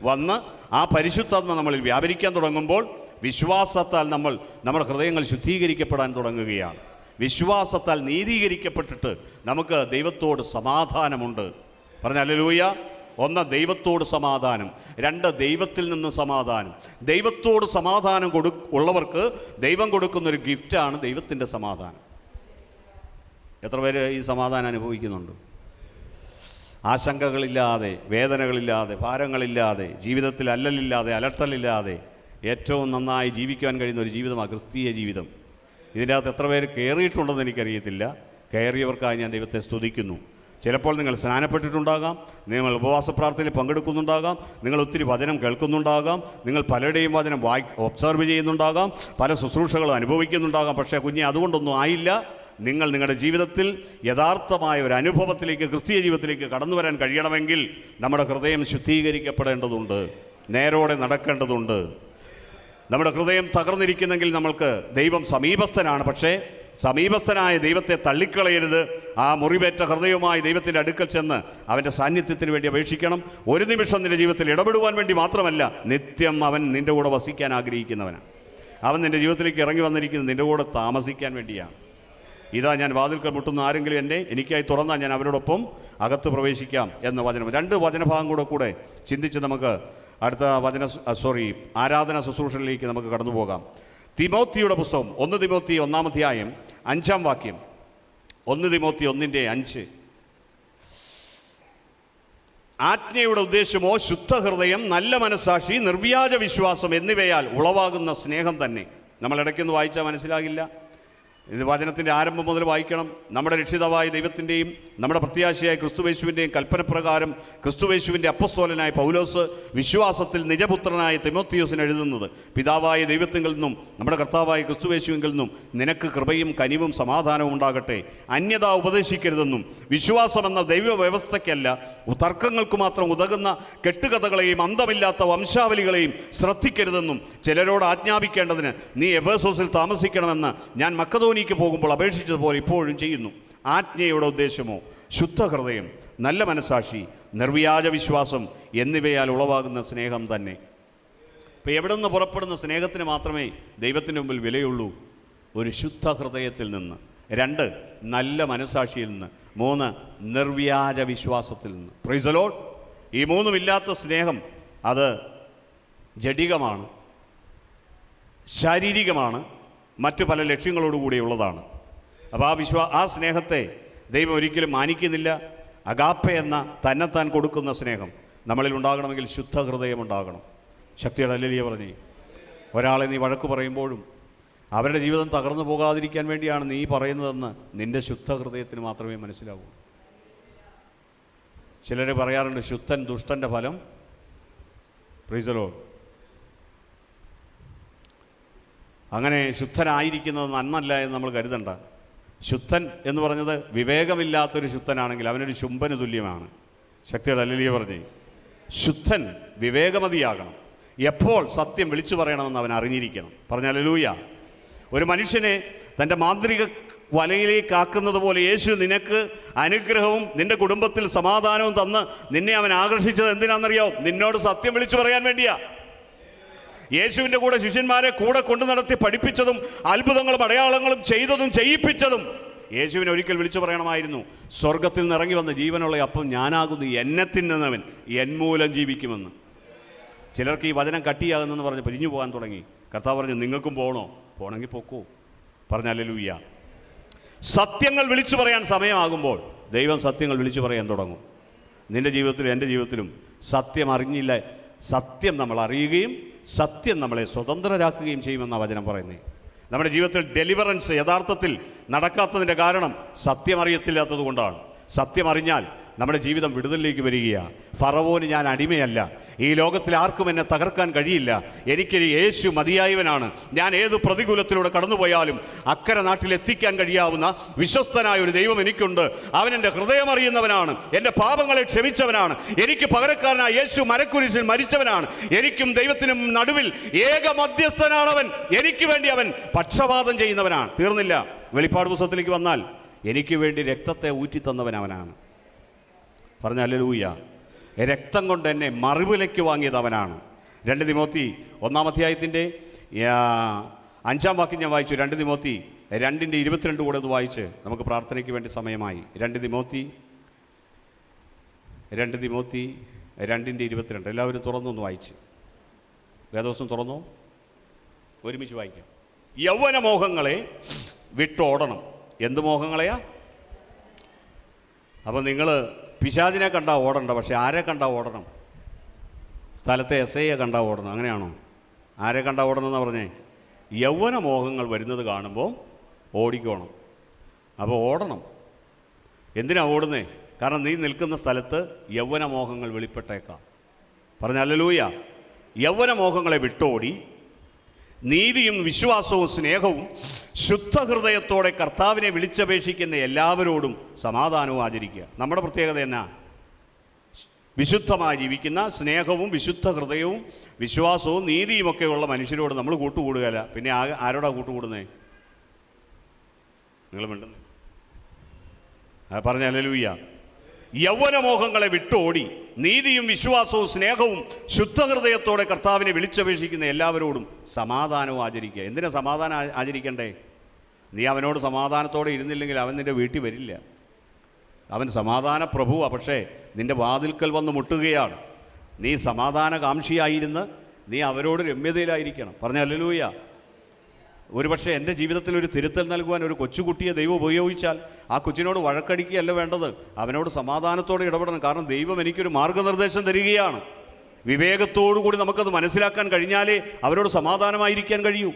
വന്ന് ആ പരിശുദ്ധാത്മ നമ്മളിൽ വ്യാപരിക്കാൻ തുടങ്ങുമ്പോൾ വിശ്വാസത്താൽ നമ്മുടെ ഹൃദയങ്ങൾ ശുദ്ധീകരിക്കപ്പെടാൻ തുടങ്ങുകയാണ്. വിശ്വാസത്താൽ നീതീകരിക്കപ്പെട്ടിട്ട് നമുക്ക് ദൈവത്തോട് സമാധാനമുണ്ട്. പറഞ്ഞ ഹല്ലേലൂയ. 1, ദൈവത്തോട് സമാധാനം. 2, ദൈവത്തിൽ നിന്ന് സമാധാനം. ദൈവത്തോട് സമാധാനം ഉള്ളവർക്ക് ദൈവം കൊടുക്കുന്നൊരു ഗിഫ്റ്റാണ് ദൈവത്തിൻ്റെ സമാധാനം. എത്ര പേര് ഈ സമാധാനം അനുഭവിക്കുന്നുണ്ട്? ആശങ്കകളില്ലാതെ, വേദനകളില്ലാതെ, ഭാരങ്ങളില്ലാതെ, ജീവിതത്തിൽ അല്ലലില്ലാതെ, അലട്ടലില്ലാതെ ഏറ്റവും നന്നായി ജീവിക്കാൻ കഴിയുന്ന ഒരു ജീവിതമാണ് ക്രിസ്തീയ ജീവിതം. ഇതിൻ്റെ അകത്ത് എത്ര പേര് കയറിയിട്ടുണ്ടെന്ന് എനിക്കറിയത്തില്ല. കയറിയവർക്കായി ഞാൻ ദൈവത്തെ സ്തുതിക്കുന്നു. ചിലപ്പോൾ നിങ്ങൾ സ്നാനപ്പെട്ടിട്ടുണ്ടാകാം, നിങ്ങൾ ഉപവാസ പ്രാർത്ഥനയിൽ പങ്കെടുക്കുന്നുണ്ടാകാം, നിങ്ങൾ ഒത്തിരി വചനം കേൾക്കുന്നുണ്ടാകാം, നിങ്ങൾ പലരുടെയും വചനം ഒബ്സർവ് ചെയ്യുന്നുണ്ടാകാം, പല ശുശ്രൂഷകളും അനുഭവിക്കുന്നുണ്ടാകാം. പക്ഷേ കുഞ്ഞെ, അതുകൊണ്ടൊന്നും ആയില്ല. നിങ്ങൾ നിങ്ങളുടെ ജീവിതത്തിൽ യഥാർത്ഥമായ ഒരു അനുഭവത്തിലേക്ക്, ക്രിസ്തീയ ജീവിതത്തിലേക്ക് കടന്നു വരാൻ കഴിയണമെങ്കിൽ നമ്മുടെ ഹൃദയം ശുദ്ധീകരിക്കപ്പെടേണ്ടതുണ്ട്, നേരോടെ നടക്കേണ്ടതുണ്ട്. നമ്മുടെ ഹൃദയം തകർന്നിരിക്കുന്നെങ്കിൽ നമ്മൾക്ക് ദൈവം സമീപസ്ഥനാണ്. പക്ഷേ സമീപസ്ഥനായ ദൈവത്തെ തള്ളിക്കളയരുത്. ആ മുറിവേറ്റ ഹൃദയവുമായി ദൈവത്തിൻ്റെ അടുക്കൽ ചെന്ന് അവൻ്റെ സാന്നിധ്യത്തിന് വേണ്ടി അപേക്ഷിക്കണം. ഒരു നിമിഷം നിൻ്റെ ജീവിതത്തിൽ ഇടപെടുവാൻ വേണ്ടി മാത്രമല്ല, നിത്യം അവൻ നിൻ്റെ കൂടെ വസിക്കാൻ ആഗ്രഹിക്കുന്നവനാണ്. അവൻ നിൻ്റെ ജീവിതത്തിലേക്ക് ഇറങ്ങി വന്നിരിക്കുന്നത് നിൻ്റെ കൂടെ താമസിക്കാൻ വേണ്ടിയാണ്. ഇതാ ഞാൻ വാതിൽക്കൽ മുട്ടുന്ന ആരെങ്കിലും എനിക്കായി തുറന്നാൽ ഞാൻ അവരോടൊപ്പം അകത്ത് പ്രവേശിക്കാം എന്ന വചനം. 2 വചനഭാഗം കൂടെ ചിന്തിച്ച് നമുക്ക് അടുത്ത ആരാധന ശുശ്രൂഷയിലേക്ക് നമുക്ക് കടന്നു പോകാം. തിമോത്തിയുടെ പുസ്തകം 1 തിമോത്തി 1-ാം അധ്യായം 5-ാം വാക്യം. 1 തിമോത്തി 1:5: ആജ്ഞയുടെ ഉദ്ദേശമോ ശുദ്ധഹൃദയം, നല്ല മനസ്സാക്ഷി, നിർവ്യാജ വിശ്വാസം എന്നിവയാൽ ഉളവാകുന്ന സ്നേഹം തന്നെ. നമ്മൾ ഇടയ്ക്കൊന്ന് വായിച്ചാൽ മനസ്സിലാകില്ല. ഇത് വചനത്തിൻ്റെ ആരംഭം മുതൽ വായിക്കണം. നമ്മുടെ രക്ഷിതാവായ ദൈവത്തിൻ്റെയും നമ്മുടെ പ്രത്യാശയായ ക്രിസ്തുവേശുവിൻ്റെയും കൽപ്പനപ്രകാരം ക്രിസ്തുവേശുവിൻ്റെ അപ്പസ്തോലനായ പൗലോസ് വിശ്വാസത്തിൽ നിജപുത്രനായ തിമോത്തിയോസിന് എഴുതുന്നത്: പിതാവായ ദൈവത്തിങ്കിൽ നിന്നും നമ്മുടെ കർത്താവായ ക്രിസ്തുവേശുവിങ്കിൽ നിന്നും നിനക്ക് കൃപയും കനിവും സമാധാനവും ഉണ്ടാകട്ടെ. അന്യത ഉപദേശിക്കരുതെന്നും വിശ്വാസമെന്ന ദൈവവ്യവസ്ഥയ്ക്കല്ല, തർക്കങ്ങൾക്ക് മാത്രം ഉതകുന്ന കെട്ടുകഥകളെയും അന്തമില്ലാത്ത വംശാവലികളെയും ശ്രദ്ധിക്കരുതെന്നും ചിലരോട് ആജ്ഞാപിക്കേണ്ടതിന് നീ എഫേസോസിൽ താമസിക്കണമെന്ന് ഞാൻ മക്കതോനിയയ്ക്ക് പോകുമ്പോൾ അപേക്ഷിച്ചതുപോലെ ഇപ്പോഴും ചെയ്യുന്നു. ആജ്ഞയുടെ ഉദ്ദേശമോ ശുദ്ധഹൃദയം, നല്ല മനസ്സാക്ഷി, നിർവ്യാജ വിശ്വാസം എന്നിവയാൽ ഉളവാകുന്ന സ്നേഹം തന്നെ. ഇപ്പോൾ എവിടെ നിന്ന് പുറപ്പെടുന്ന സ്നേഹത്തിന് മാത്രമേ ദൈവത്തിന് മുമ്പിൽ വിലയുള്ളൂ? ഒരു ശുദ്ധഹൃദയത്തിൽ നിന്ന്. 2, നല്ല മനസ്സാക്ഷിയിൽ നിന്ന്. 3, നിർവ്യാജ വിശ്വാസത്തിൽ നിന്ന്. Price the Lord. ഈ 3ഉം ഇല്ലാത്ത സ്നേഹം അത് ജഡികമാണ്, ശാരീരികമാണ്, മറ്റു പല ലക്ഷ്യങ്ങളോടുകൂടിയുള്ളതാണ്. അപ്പോൾ ആ സ്നേഹത്തെ ദൈവം ഒരിക്കലും മാനിക്കുന്നില്ല. അഗാപ്പെ എന്ന തന്നെത്താൻ കൊടുക്കുന്ന സ്നേഹം നമ്മളിൽ ഉണ്ടാകണമെങ്കിൽ ശുദ്ധഹൃദയം ഉണ്ടാകണം. ശക്തിയുടെ ഹല്ലേലൂയ പറഞ്ഞേ. ഒരാളെ നീ വഴക്ക് പറയുമ്പോഴും അവരുടെ ജീവിതം തകർന്നു പോകാതിരിക്കാൻ വേണ്ടിയാണ് നീ പറയുന്നതെന്ന് നിൻ്റെ ശുദ്ധഹൃദയത്തിന് മാത്രമേ മനസ്സിലാവൂ. ചിലർ പറയാറുണ്ട് ശുദ്ധൻ ദുഷ്ടൻ്റെ ഫലം. Price the Lord. അങ്ങനെ ശുദ്ധനായിരിക്കുന്നത് നന്നല്ല എന്ന് നമ്മൾ കരുതണ്ട. ശുദ്ധൻ എന്ന് പറഞ്ഞത് വിവേകമില്ലാത്തൊരു ശുദ്ധനാണെങ്കിൽ അവനൊരു ശുംഭന് തുല്യമാണ്. ശക്തിയുടെ ഹല്ലേലൂയ പറഞ്ഞേ. ശുദ്ധൻ വിവേകമതിയാകണം. എപ്പോൾ സത്യം വിളിച്ചു പറയണമെന്ന് അവൻ അറിഞ്ഞിരിക്കണം. പറഞ്ഞ ഹല്ലേലൂയ. ഒരു മനുഷ്യനെ തൻ്റെ മാന്ത്രിക വലയിലേക്കാക്കുന്നത് പോലെ യേശു നിനക്ക് അനുഗ്രഹവും നിൻ്റെ കുടുംബത്തിൽ സമാധാനവും തന്ന് നിന്നെ അവൻ ആകർഷിച്ചത് എന്തിനാണെന്നറിയോ? നിന്നോട് സത്യം വിളിച്ചു പറയാൻ വേണ്ടിയാ. യേശുവിൻ്റെ കൂടെ ശിഷ്യന്മാരെ കൂടെ കൊണ്ടു നടത്തി പഠിപ്പിച്ചതും അത്ഭുതങ്ങളും അടയാളങ്ങളും ചെയ്തതും ചെയ്യിപ്പിച്ചതും യേശുവിനെ ഒരിക്കൽ വിളിച്ചു പറയണമായിരുന്നു. സ്വർഗത്തിൽ നിന്ന് ഇറങ്ങി വന്ന ജീവനുള്ള അപ്പം ഞാനാകുന്നു, എന്നെ തിന്നുന്നവൻ എന്മൂലം ജീവിക്കുമെന്ന്. ചിലർക്ക് ഈ വചനം കട്ടിയാകുന്നെന്ന് പറഞ്ഞ് പിരിഞ്ഞു പോകാൻ തുടങ്ങി. കർത്താവ് പറഞ്ഞു നിങ്ങൾക്കും പോകണോ? പോകണമെങ്കിൽ പൊക്കോ. പറഞ്ഞ ഹല്ലേലൂയ. സത്യങ്ങൾ വിളിച്ചു പറയാൻ സമയമാകുമ്പോൾ ദൈവം സത്യങ്ങൾ വിളിച്ചു പറയാൻ തുടങ്ങും. നിൻ്റെ ജീവിതത്തിലും എൻ്റെ ജീവിതത്തിലും സത്യം അറിഞ്ഞില്ല, സത്യം നമ്മൾ അറിയുകയും സത്യം നമ്മളെ സ്വതന്ത്രരാക്കുകയും ചെയ്യുമെന്നാണ് വചനം പറയുന്നത്. നമ്മുടെ ജീവിതത്തിൽ ഡെലിവറൻസ് യഥാർത്ഥത്തിൽ നടക്കാത്തതിൻ്റെ കാരണം സത്യം അറിയത്തില്ലാത്തത് കൊണ്ടാണ്. സത്യം അറിഞ്ഞാൽ നമ്മുടെ ജീവിതം വിടുതലിലേക്ക് വരികയാണ്. ഫറവോന് ഞാൻ അടിമയല്ല, ഈ ലോകത്തിൽ ആർക്കും എന്നെ തകർക്കാൻ കഴിയില്ല, എനിക്ക് യേശു മതിയായവനാണ്, ഞാൻ ഏത് പ്രതികൂലത്തിലൂടെ കടന്നുപോയാലും അക്കരെ നാട്ടിലെത്തിക്കാൻ കഴിയാവുന്ന വിശ്വസ്തനായ ഒരു ദൈവം എനിക്കുണ്ട്. അവൻ എൻ്റെ ഹൃദയം അറിയുന്നവനാണ്, എൻ്റെ പാപങ്ങളെ ക്ഷമിച്ചവനാണ്, എനിക്ക് പകരക്കാരനായ യേശു മരക്കുരിശിൽ മരിച്ചവനാണ്, എനിക്കും ദൈവത്തിനും നടുവിൽ ഏക മധ്യസ്ഥനാണവൻ, എനിക്ക് വേണ്ടി അവൻ പക്ഷപാതം ചെയ്യുന്നവനാണ്. തീർന്നില്ല. വെളിപ്പാട് പുസ്തകത്തിലേക്ക് വന്നാൽ എനിക്ക് വേണ്ടി രക്തത്തെ ഊറ്റിത്തന്നവൻ അവനാണ്. പറഞ്ഞ ഹല്ലേലൂയ. രക്തം കൊണ്ട് എന്നെ മറുവിലയ്ക്ക് വാങ്ങിയത് അവനാണ്. 2 തിമോത്തി 1-ാം അധ്യായത്തിൻ്റെ 5-ാം വാക്യം ഞാൻ വായിച്ചു. 2 തിമോത്തി 2:22 കൂടെ ഒന്ന് വായിച്ച് നമുക്ക് പ്രാർത്ഥനയ്ക്ക് വേണ്ടി സമയമായി. 2 തിമോത്തി 2:22. എല്ലാവരും തുറന്നൊന്ന് വായിച്ച്. വേദവസം തുറന്നോ? ഒരുമിച്ച് വായിക്കാം. യൗവന മോഹങ്ങളെ വിട്ടോടണം. എന്ത് മോഹങ്ങളെയാ? അപ്പം നിങ്ങൾ പിശാചിനെ കണ്ടാ ഓടണ്ട, പക്ഷെ ആരെ കണ്ടാ ഓടണം? സ്ഥലത്തെ SIയെ കണ്ടാ ഓടണം. അങ്ങനെയാണോ? ആരെ കണ്ടാ ഓടണം എന്നാ പറഞ്ഞേ? യൗവന മോഹങ്ങൾ വരുന്നത് കാണുമ്പോൾ ഓടിക്കോണം. അപ്പോൾ ഓടണം. എന്തിനാ ഓടുന്നേ? കാരണം നീ നിൽക്കുന്ന സ്ഥലത്ത് യൗവന മോഹങ്ങൾ വെളിപ്പെട്ടേക്കാം. പറഞ്ഞ ഹല്ലേലൂയ. യൗവന മോഹങ്ങളെ വിട്ടോടി നീതിയും വിശ്വാസവും സ്നേഹവും ശുദ്ധഹൃദയത്തോടെ കർത്താവിനെ വിളിച്ചപേക്ഷിക്കുന്ന എല്ലാവരോടും സമാധാനവും ആചരിക്കുക. നമ്മുടെ പ്രത്യേകത എന്നാ? വിശുദ്ധമായി ജീവിക്കുന്ന സ്നേഹവും വിശുദ്ധ ഹൃദയവും വിശ്വാസവും നീതിയുമൊക്കെയുള്ള മനുഷ്യരോട് നമ്മൾ കൂട്ടുകൂടുകയല്ല. പിന്നെ ആരോടാ കൂട്ടുകൂടുന്നേ? നിങ്ങൾ മിണ്ടുന്നേ? പറഞ്ഞ ഹല്ലേലൂയ. യൗവനമോഹങ്ങളെ വിട്ടോടി നീതിയും വിശ്വാസവും സ്നേഹവും ശുദ്ധഹൃദയത്തോടെ കർത്താവിനെ വിളിച്ചപേക്ഷിക്കുന്ന എല്ലാവരോടും സമാധാനവും ആചരിക്കുക. എന്തിനാ സമാധാനം ആചരിക്കണ്ടേ? നീ അവനോട് സമാധാനത്തോടെ ഇരുന്നില്ലെങ്കിൽ അവൻ നിൻ്റെ വീട്ടിൽ വരില്ല. അവൻ സമാധാന പ്രഭുവാണ്, പക്ഷേ നിൻ്റെ വാതിൽക്കൽ വന്ന് മുട്ടുകയാണ്. നീ സമാധാനകാംക്ഷിയായിരുന്ന് നീ അവരോട് രമ്യതയിലായിരിക്കണം. പറഞ്ഞ ഹല്ലേലൂയ. ഒരുപക്ഷെ എൻ്റെ ജീവിതത്തിൽ ഒരു തിരുത്തൽ നൽകുവാൻ ഒരു കൊച്ചുകുട്ടിയെ ദൈവം ഉപയോഗിച്ചാൽ ആ കൊച്ചിനോട് വഴക്കടിക്കുകയല്ല വേണ്ടത്, അവനോട് സമാധാനത്തോടെ ഇടപെടണം. കാരണം ദൈവം എനിക്കൊരു മാർഗനിർദ്ദേശം തരികയാണ്. വിവേകത്തോടു കൂടി നമുക്കത് മനസ്സിലാക്കാൻ കഴിഞ്ഞാലേ അവരോട് സമാധാനമായിരിക്കാൻ കഴിയൂ.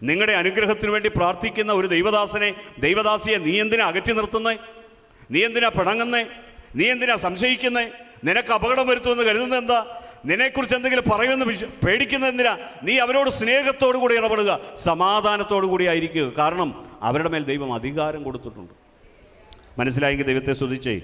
നിങ്ങളുടെ അനുഗ്രഹത്തിന് വേണ്ടി പ്രാർത്ഥിക്കുന്ന ഒരു ദൈവദാസിയെ നീ എന്തിനാ അകറ്റി നിർത്തുന്നേ? നീ എന്തിനാ പിണങ്ങുന്നേ? നീ എന്തിനാ സംശയിക്കുന്നേ? നിനക്ക് അപകടം വരുത്തുമെന്ന് കരുതുന്നത് എന്താ? നിന്നെക്കുറിച്ച് എന്തെങ്കിലും പറയുമെന്ന് പേടിക്കുന്നത് എന്തിനാ? നീ അവരോട് സ്നേഹത്തോടു കൂടി ഇടപെടുക, സമാധാനത്തോടു കൂടി ആയിരിക്കുക. കാരണം അവരുടെ മേൽ ദൈവം അധികാരം കൊടുത്തിട്ടുണ്ട്. മനസ്സിലായെങ്കിൽ ദൈവത്തെ സ്തുതിച്ചേ.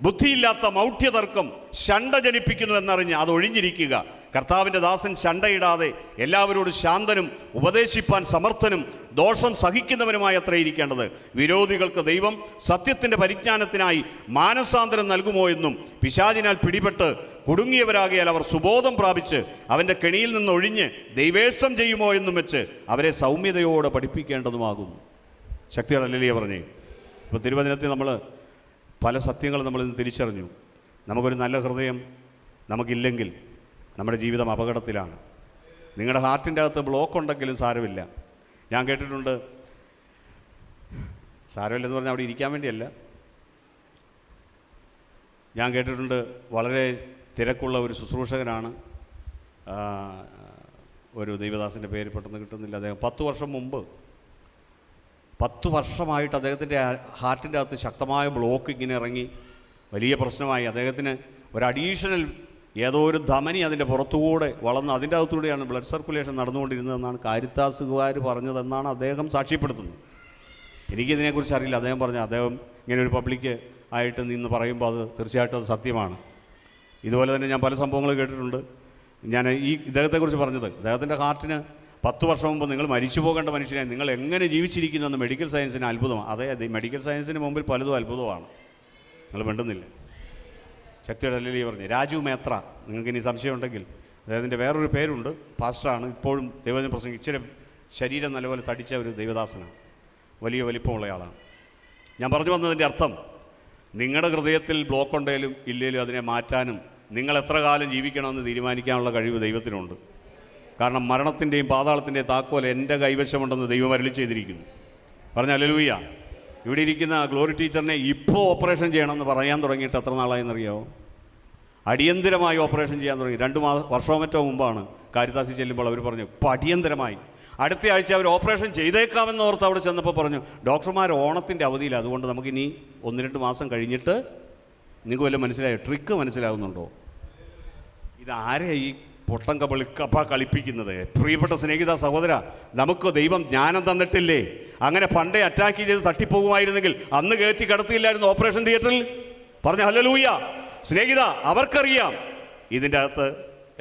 ബുദ്ധിയില്ലാത്ത മൗഢ്യതർക്കം ശണ്ട ജനിപ്പിക്കുന്നു എന്നറിഞ്ഞ് അത് ഒഴിഞ്ഞിരിക്കുക. കർത്താവിൻ്റെ ദാസൻ ശണ്ടയിടാതെ എല്ലാവരോടും ശാന്തനും ഉപദേശിപ്പാൻ സമർത്ഥനും ദോഷം സഹിക്കുന്നവനുമായി അത്ര ഇരിക്കേണ്ടത്. വിരോധികൾക്ക് ദൈവം സത്യത്തിൻ്റെ പരിജ്ഞാനത്തിനായി മാനസാന്തരം നൽകുമോ എന്നും പിശാചിനാൽ പിടിപെട്ട് കുടുങ്ങിയവരാകിയാൽ അവർ സുബോധം പ്രാപിച്ച് അവൻ്റെ കെണിയിൽ നിന്ന് ഒഴിഞ്ഞ് ദൈവേഷ്ടം ചെയ്യുമോ എന്നും വെച്ച് അവരെ സൗമ്യതയോടെ പഠിപ്പിക്കേണ്ടതുമാകുന്നു. ശക്തിയുടെ ഹല്ലേലൂയ പറഞ്ഞേ. ഇപ്പോൾ തിരുവചനത്തിൽ നമ്മൾ പല സത്യങ്ങൾ നമ്മളിന്ന് തിരിച്ചറിഞ്ഞു. നമുക്കൊരു നല്ല ഹൃദയം നമുക്കില്ലെങ്കിൽ നമ്മുടെ ജീവിതം അപകടത്തിലാണ്. നിങ്ങളുടെ ഹാർട്ടിൻ്റെ അകത്ത് ബ്ലോക്ക് ഉണ്ടെങ്കിലും സാരമില്ല. ഞാൻ കേട്ടിട്ടുണ്ട്, സാരമില്ലെന്ന് പറഞ്ഞാൽ അവിടെ ഇരിക്കാൻ വേണ്ടിയല്ല, ഞാൻ കേട്ടിട്ടുണ്ട് വളരെ തിരക്കുള്ള ഒരു ശുശ്രൂഷകനാണ്, ഒരു ദൈവദാസൻ്റെ പേര് പെട്ടെന്ന് കിട്ടുന്നില്ല. അദ്ദേഹം 10 വർഷം മുമ്പ് 10 വർഷമായിട്ട് അദ്ദേഹത്തിൻ്റെ ഹാർട്ടിൻ്റെ അകത്ത് ശക്തമായ ബ്ലോക്ക് ഇങ്ങനെ ഇറങ്ങി വലിയ പ്രശ്നമായി. അദ്ദേഹത്തിന് ഒരു അഡീഷണൽ ഏതോ ഒരു ധമനി അതിൻ്റെ പുറത്തുകൂടെ വളർന്ന് അതിൻ്റെ അകത്തുകൂടെയാണ് ബ്ലഡ് സർക്കുലേഷൻ നടന്നുകൊണ്ടിരുന്നതെന്നാണ് കാരിത്താസുകാർ പറഞ്ഞതെന്നാണ് അദ്ദേഹം സാക്ഷ്യപ്പെടുത്തുന്നത്. എനിക്കിതിനെക്കുറിച്ച് അറിയില്ല. അദ്ദേഹം അദ്ദേഹം ഇങ്ങനെ ഒരു പബ്ലിക് ആയിട്ട് നിന്ന് പറയുമ്പോൾ അത് തീർച്ചയായിട്ടും അത് സത്യമാണ്. ഇതുപോലെ തന്നെ ഞാൻ പല സംഭവങ്ങൾ കേട്ടിട്ടുണ്ട്. ഞാൻ ഇദ്ദേഹത്തെക്കുറിച്ച് പറഞ്ഞത്, അദ്ദേഹത്തിൻ്റെ ഹാർട്ടിന് 10 വർഷം മുമ്പ് നിങ്ങൾ മരിച്ചു പോകേണ്ട മനുഷ്യനെ നിങ്ങൾ എങ്ങനെ ജീവിച്ചിരിക്കുന്നു എന്ന് മെഡിക്കൽ സയൻസിന് അത്ഭുതമാണ്. അതെ, മെഡിക്കൽ സയൻസിന് മുമ്പിൽ പലതും അത്ഭുതമാണ്. നിങ്ങൾ മിണ്ടുന്നില്ല. ശക്തിയുടെ ഹല്ലേലൂയ പറഞ്ഞു. രാജു മേത്ര, നിങ്ങൾക്ക് ഇനി സംശയം ഉണ്ടെങ്കിൽ അദ്ദേഹത്തിൻ്റെ വേറൊരു പേരുണ്ട്, പാസ്റ്ററാണ്. ഇപ്പോഴും ദൈവജന പ്രസംഗം, ഇച്ചിരി ശരീരം നല്ലപോലെ തടിച്ച ഒരു ദൈവദാസനാണ്, വലിയ വലിപ്പമുള്ള ആളാണ്. ഞാൻ പറഞ്ഞു വന്നതിൻ്റെ അർത്ഥം, നിങ്ങളുടെ ഹൃദയത്തിൽ ബ്ലോക്ക് ഉണ്ടെങ്കിലും ഇല്ലെങ്കിലും അതിനെ മാറ്റാനും നിങ്ങൾ എത്ര കാലം ജീവിക്കണമെന്ന് തീരുമാനിക്കാനുള്ള കഴിവ് ദൈവത്തിനുണ്ട്. കാരണം മരണത്തിൻ്റെയും പാതാളത്തിൻ്റെയും താക്കോൽ എൻ്റെ കൈവശമുണ്ടെന്ന് ദൈവം അരുളി ചെയ്തിരിക്കുന്നു. പറഞ്ഞ ഹല്ലേലൂയ. ഇവിടെ ഇരിക്കുന്ന ഗ്ലോറി ടീച്ചറിനെ ഇപ്പോൾ ഓപ്പറേഷൻ ചെയ്യണമെന്ന് പറയാൻ തുടങ്ങിയിട്ട് എത്ര നാളായെന്നറിയാമോ? അടിയന്തരമായി ഓപ്പറേഷൻ ചെയ്യാൻ തുടങ്ങി 2 വർഷമോ മറ്റോ മുമ്പാണ്. കാരിത്താസിൽ ചെല്ലുമ്പോൾ അവർ പറഞ്ഞു ഇപ്പോൾ അടിയന്തരമായി, അടുത്ത ആഴ്ച അവർ ഓപ്പറേഷൻ ചെയ്തേക്കാമെന്ന് ഓർത്ത് അവിടെ ചെന്നപ്പോൾ പറഞ്ഞു ഡോക്ടർമാർ ഓണത്തിൻ്റെ അവധിയില്ല, അതുകൊണ്ട് നമുക്കിനി 1-2 മാസം കഴിഞ്ഞിട്ട്. നിങ്ങൾക്ക് വല്ലതും മനസ്സിലായോ? ട്രിക്ക് മനസ്സിലാകുന്നുണ്ടോ? ഇതാരെയാ ഈ പൊട്ടം കളിപ്പിക്കുന്നത്? പ്രിയപ്പെട്ട സ്നേഹിത സഹോദര, നമുക്ക് ദൈവം ജ്ഞാനം തന്നിട്ടില്ലേ? അങ്ങനെ പണ്ടേ അറ്റാക്ക് ചെയ്ത് തട്ടിപ്പോകുമായിരുന്നെങ്കിൽ അന്ന് കയറ്റി കിടത്തിയില്ലായിരുന്നു ഓപ്പറേഷൻ തിയേറ്ററിൽ. പറഞ്ഞ ഹല്ലേലൂയ. സ്നേഹിത, അവർക്കറിയാം ഇതിൻ്റെ അകത്ത്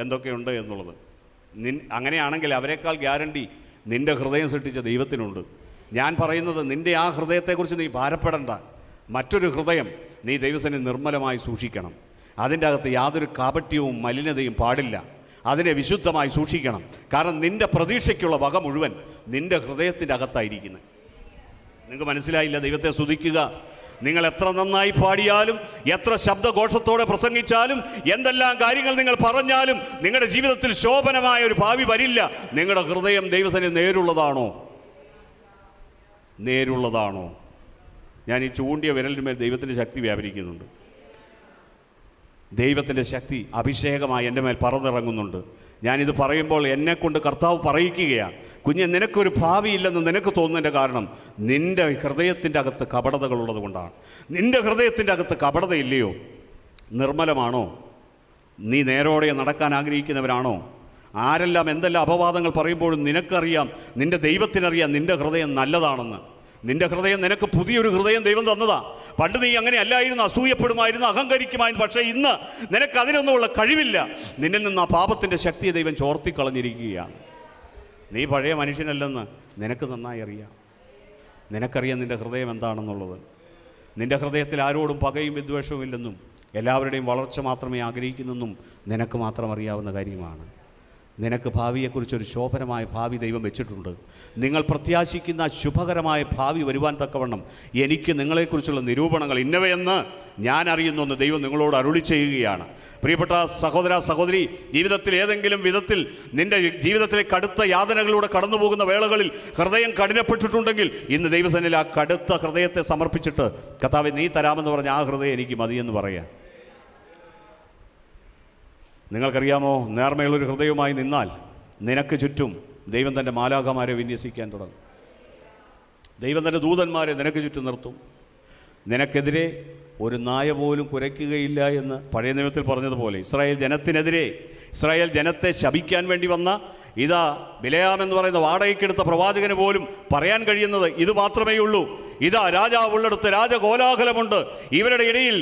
എന്തൊക്കെയുണ്ട് എന്നുള്ളത്. അങ്ങനെയാണെങ്കിൽ അവരെക്കാൾ ഗ്യാരണ്ടി നിൻ്റെ ഹൃദയം സൃഷ്ടിച്ച ദൈവത്തിനുണ്ട്. ഞാൻ പറയുന്നത്, നിൻ്റെ ആ ഹൃദയത്തെക്കുറിച്ച് നീ ഭാരപ്പെടണ്ട. മറ്റൊരു ഹൃദയം നീ ദൈവസന്നിധിയിൽ നിർമ്മലമായി സൂക്ഷിക്കണം. അതിൻ്റെ അകത്ത് യാതൊരു കാപട്യവും മലിനതയും പാടില്ല. അതിനെ വിശുദ്ധമായി സൂക്ഷിക്കണം. കാരണം നിൻ്റെ പ്രതീക്ഷയ്ക്കുള്ള വക മുഴുവൻ നിൻ്റെ ഹൃദയത്തിൻ്റെ അകത്തായിരിക്കുന്നത്. നിങ്ങൾക്ക് മനസ്സിലായില്ല? ദൈവത്തെ സ്തുതിക്കുക. നിങ്ങൾ എത്ര നന്നായി പാടിയാലും, എത്ര ശബ്ദഘോഷത്തോടെ പ്രസംഗിച്ചാലും, എന്തെല്ലാം കാര്യങ്ങൾ നിങ്ങൾ പറഞ്ഞാലും നിങ്ങളുടെ ജീവിതത്തിൽ ശോഭനമായ ഒരു ഭാവി വരില്ല. നിങ്ങളുടെ ഹൃദയം ദൈവസന്നിധിയിൽ നേരുള്ളതാണോ? ഞാൻ ഈ ചൂണ്ടിയ വിരലിന്മേൽ ദൈവത്തിൻ്റെ ശക്തി വ്യാപരിക്കുന്നുണ്ട്. ദൈവത്തിൻ്റെ ശക്തി അഭിഷേകമായി എൻ്റെ മേൽ പറന്നിറങ്ങുന്നുണ്ട്. ഞാനിത് പറയുമ്പോൾ എന്നെക്കൊണ്ട് കർത്താവ് പറയിക്കുകയാണ്, കുഞ്ഞെ, നിനക്കൊരു ഭാവിയില്ലെന്ന് നിനക്ക് തോന്നുന്നതിൻ്റെ കാരണം നിൻ്റെ ഹൃദയത്തിൻ്റെ അകത്ത് കപടതകളുള്ളത് കൊണ്ടാണ്. നിൻ്റെ ഹൃദയത്തിൻ്റെ അകത്ത് കപടതയില്ലയോ? നിർമ്മലമാണോ? നീ നേരോടെ നടക്കാൻ ആഗ്രഹിക്കുന്നവരാണോ? ആരെല്ലാം എന്തെല്ലാം അപവാദങ്ങൾ പറയുമ്പോഴും നിനക്കറിയാം, നിൻ്റെ ദൈവത്തിനറിയാം നിൻ്റെ ഹൃദയം നല്ലതാണെന്ന്. നിൻ്റെ ഹൃദയം, നിനക്ക് പുതിയൊരു ഹൃദയം ദൈവം തന്നതാ. പണ്ട് നീ അങ്ങനെ അല്ലായിരുന്നു, അസൂയപ്പെടുമായിരുന്നു, അഹങ്കരിക്കുമായിരുന്നു. പക്ഷേ ഇന്ന് നിനക്ക് അതിനൊന്നുമുള്ള കഴിവില്ല. നിന്നിൽ നിന്ന് ആ പാപത്തിൻ്റെ ശക്തിയെ ദൈവം ചോർത്തിക്കളഞ്ഞിരിക്കുകയാണ്. നീ പഴയ മനുഷ്യനല്ലെന്ന് നിനക്ക് നന്നായി അറിയാം. നിനക്കറിയാം നിൻ്റെ ഹൃദയം എന്താണെന്നുള്ളത്. നിൻ്റെ ഹൃദയത്തിൽ ആരോടും പകയും വിദ്വേഷവും ഇല്ലെന്നും എല്ലാവരുടെയും വളർച്ച മാത്രമേ ആഗ്രഹിക്കുന്നെന്നും നിനക്ക് മാത്രം അറിയാവുന്ന കാര്യമാണ്. നിനക്ക് ഭാവിയെക്കുറിച്ചൊരു ശോഭനമായ ഭാവി ദൈവം വെച്ചിട്ടുണ്ട്. നിങ്ങൾ പ്രത്യാശിക്കുന്ന ശുഭകരമായ ഭാവി വരുവാൻ തക്കവണ്ണം എനിക്ക് നിങ്ങളെക്കുറിച്ചുള്ള നിരൂപണങ്ങൾ ഇന്നവയെന്ന് ഞാൻ അറിയുന്നുവെന്ന് ദൈവം നിങ്ങളോട് അരുളി ചെയ്യുകയാണ്. പ്രിയപ്പെട്ട സഹോദര സഹോദരി, ജീവിതത്തിൽ ഏതെങ്കിലും വിധത്തിൽ നിൻ്റെ ജീവിതത്തിലെ കടുത്ത യാതനകളിലൂടെ കടന്നു പോകുന്ന വേളകളിൽ ഹൃദയം കഠിനപ്പെട്ടിട്ടുണ്ടെങ്കിൽ ഇന്ന് ദൈവസന്നിധിയിൽ ആ കടുത്ത ഹൃദയത്തെ സമർപ്പിച്ചിട്ട്, കർത്താവേ നീ തരാമെന്ന് പറഞ്ഞ ആ ഹൃദയം എനിക്ക് മതിയെന്ന് പറയാം. നിങ്ങൾക്കറിയാമോ, നേർമയുള്ളൊരു ഹൃദയവുമായി നിന്നാൽ നിനക്ക് ചുറ്റും ദൈവം തൻ്റെ മാലാഖമാരെ വിന്യസിക്കാൻ തുടങ്ങും. ദൈവം തൻ്റെ ദൂതന്മാരെ നിനക്ക് ചുറ്റും നിർത്തും. നിനക്കെതിരെ ഒരു നായ പോലും കുരയ്ക്കുകയില്ല എന്ന് പഴയ നിയമത്തിൽ പറഞ്ഞതുപോലെ ഇസ്രായേൽ ജനത്തെ ശപിക്കാൻ വേണ്ടി വന്ന ബിലെയാം എന്ന് പറയുന്ന വാടകയ്ക്കെടുത്ത പ്രവാചകന് പോലും പറയാൻ കഴിയുന്നത് ഇത് മാത്രമേ ഉള്ളൂ. രാജാവുള്ളിടത്ത് രാജകോലാഹലമുണ്ട്. ഇവരുടെ ഇടയിൽ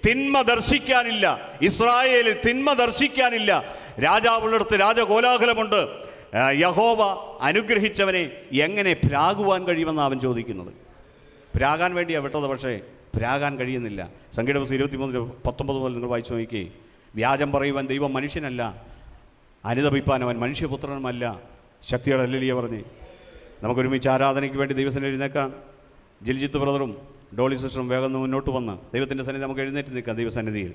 തിന്മ ദർശിക്കാനില്ല. ഇസ്രായേലിൽ തിന്മ ദർശിക്കാനില്ല. രാജാവുള്ളിടത്ത് രാജകോലാഹലമുണ്ട്. യഹോവ അനുഗ്രഹിച്ചവനെ എങ്ങനെ പ്രാകുവാൻ കഴിയുമെന്നാണ് അവൻ ചോദിക്കുന്നത്. പ്രാകാൻ വേണ്ടിയാണ് വിട്ടത്, പക്ഷേ പ്രാകാൻ കഴിയുന്നില്ല. സംഖ്യയുടെ പുസ്തകം 23:19 മുതൽ നിങ്ങൾ വായിച്ചു നോക്കിക്കേ. വ്യാജം പറയുവാൻ ദൈവം മനുഷ്യനല്ല, അനുതപിപ്പാൻ അവൻ മനുഷ്യപുത്രനുമല്ല. ശക്തിയുടെ ഹല്ലേലൂയ പറഞ്ഞ് നമുക്കൊരുമിച്ച് ആരാധനയ്ക്ക് വേണ്ടി ദൈവസന്നിധിയിൽ എഴുന്നേൽക്കാം. ജിൽജിത്ത് ബ്രദറും ഡോളി സിസ്റ്ററും വേഗം മുന്നോട്ട് വന്ന് ദൈവത്തിൻ്റെ സന്നിധി നമുക്ക് എഴുന്നേറ്റ് നിൽക്കാം. ദൈവസന്നിധിയിൽ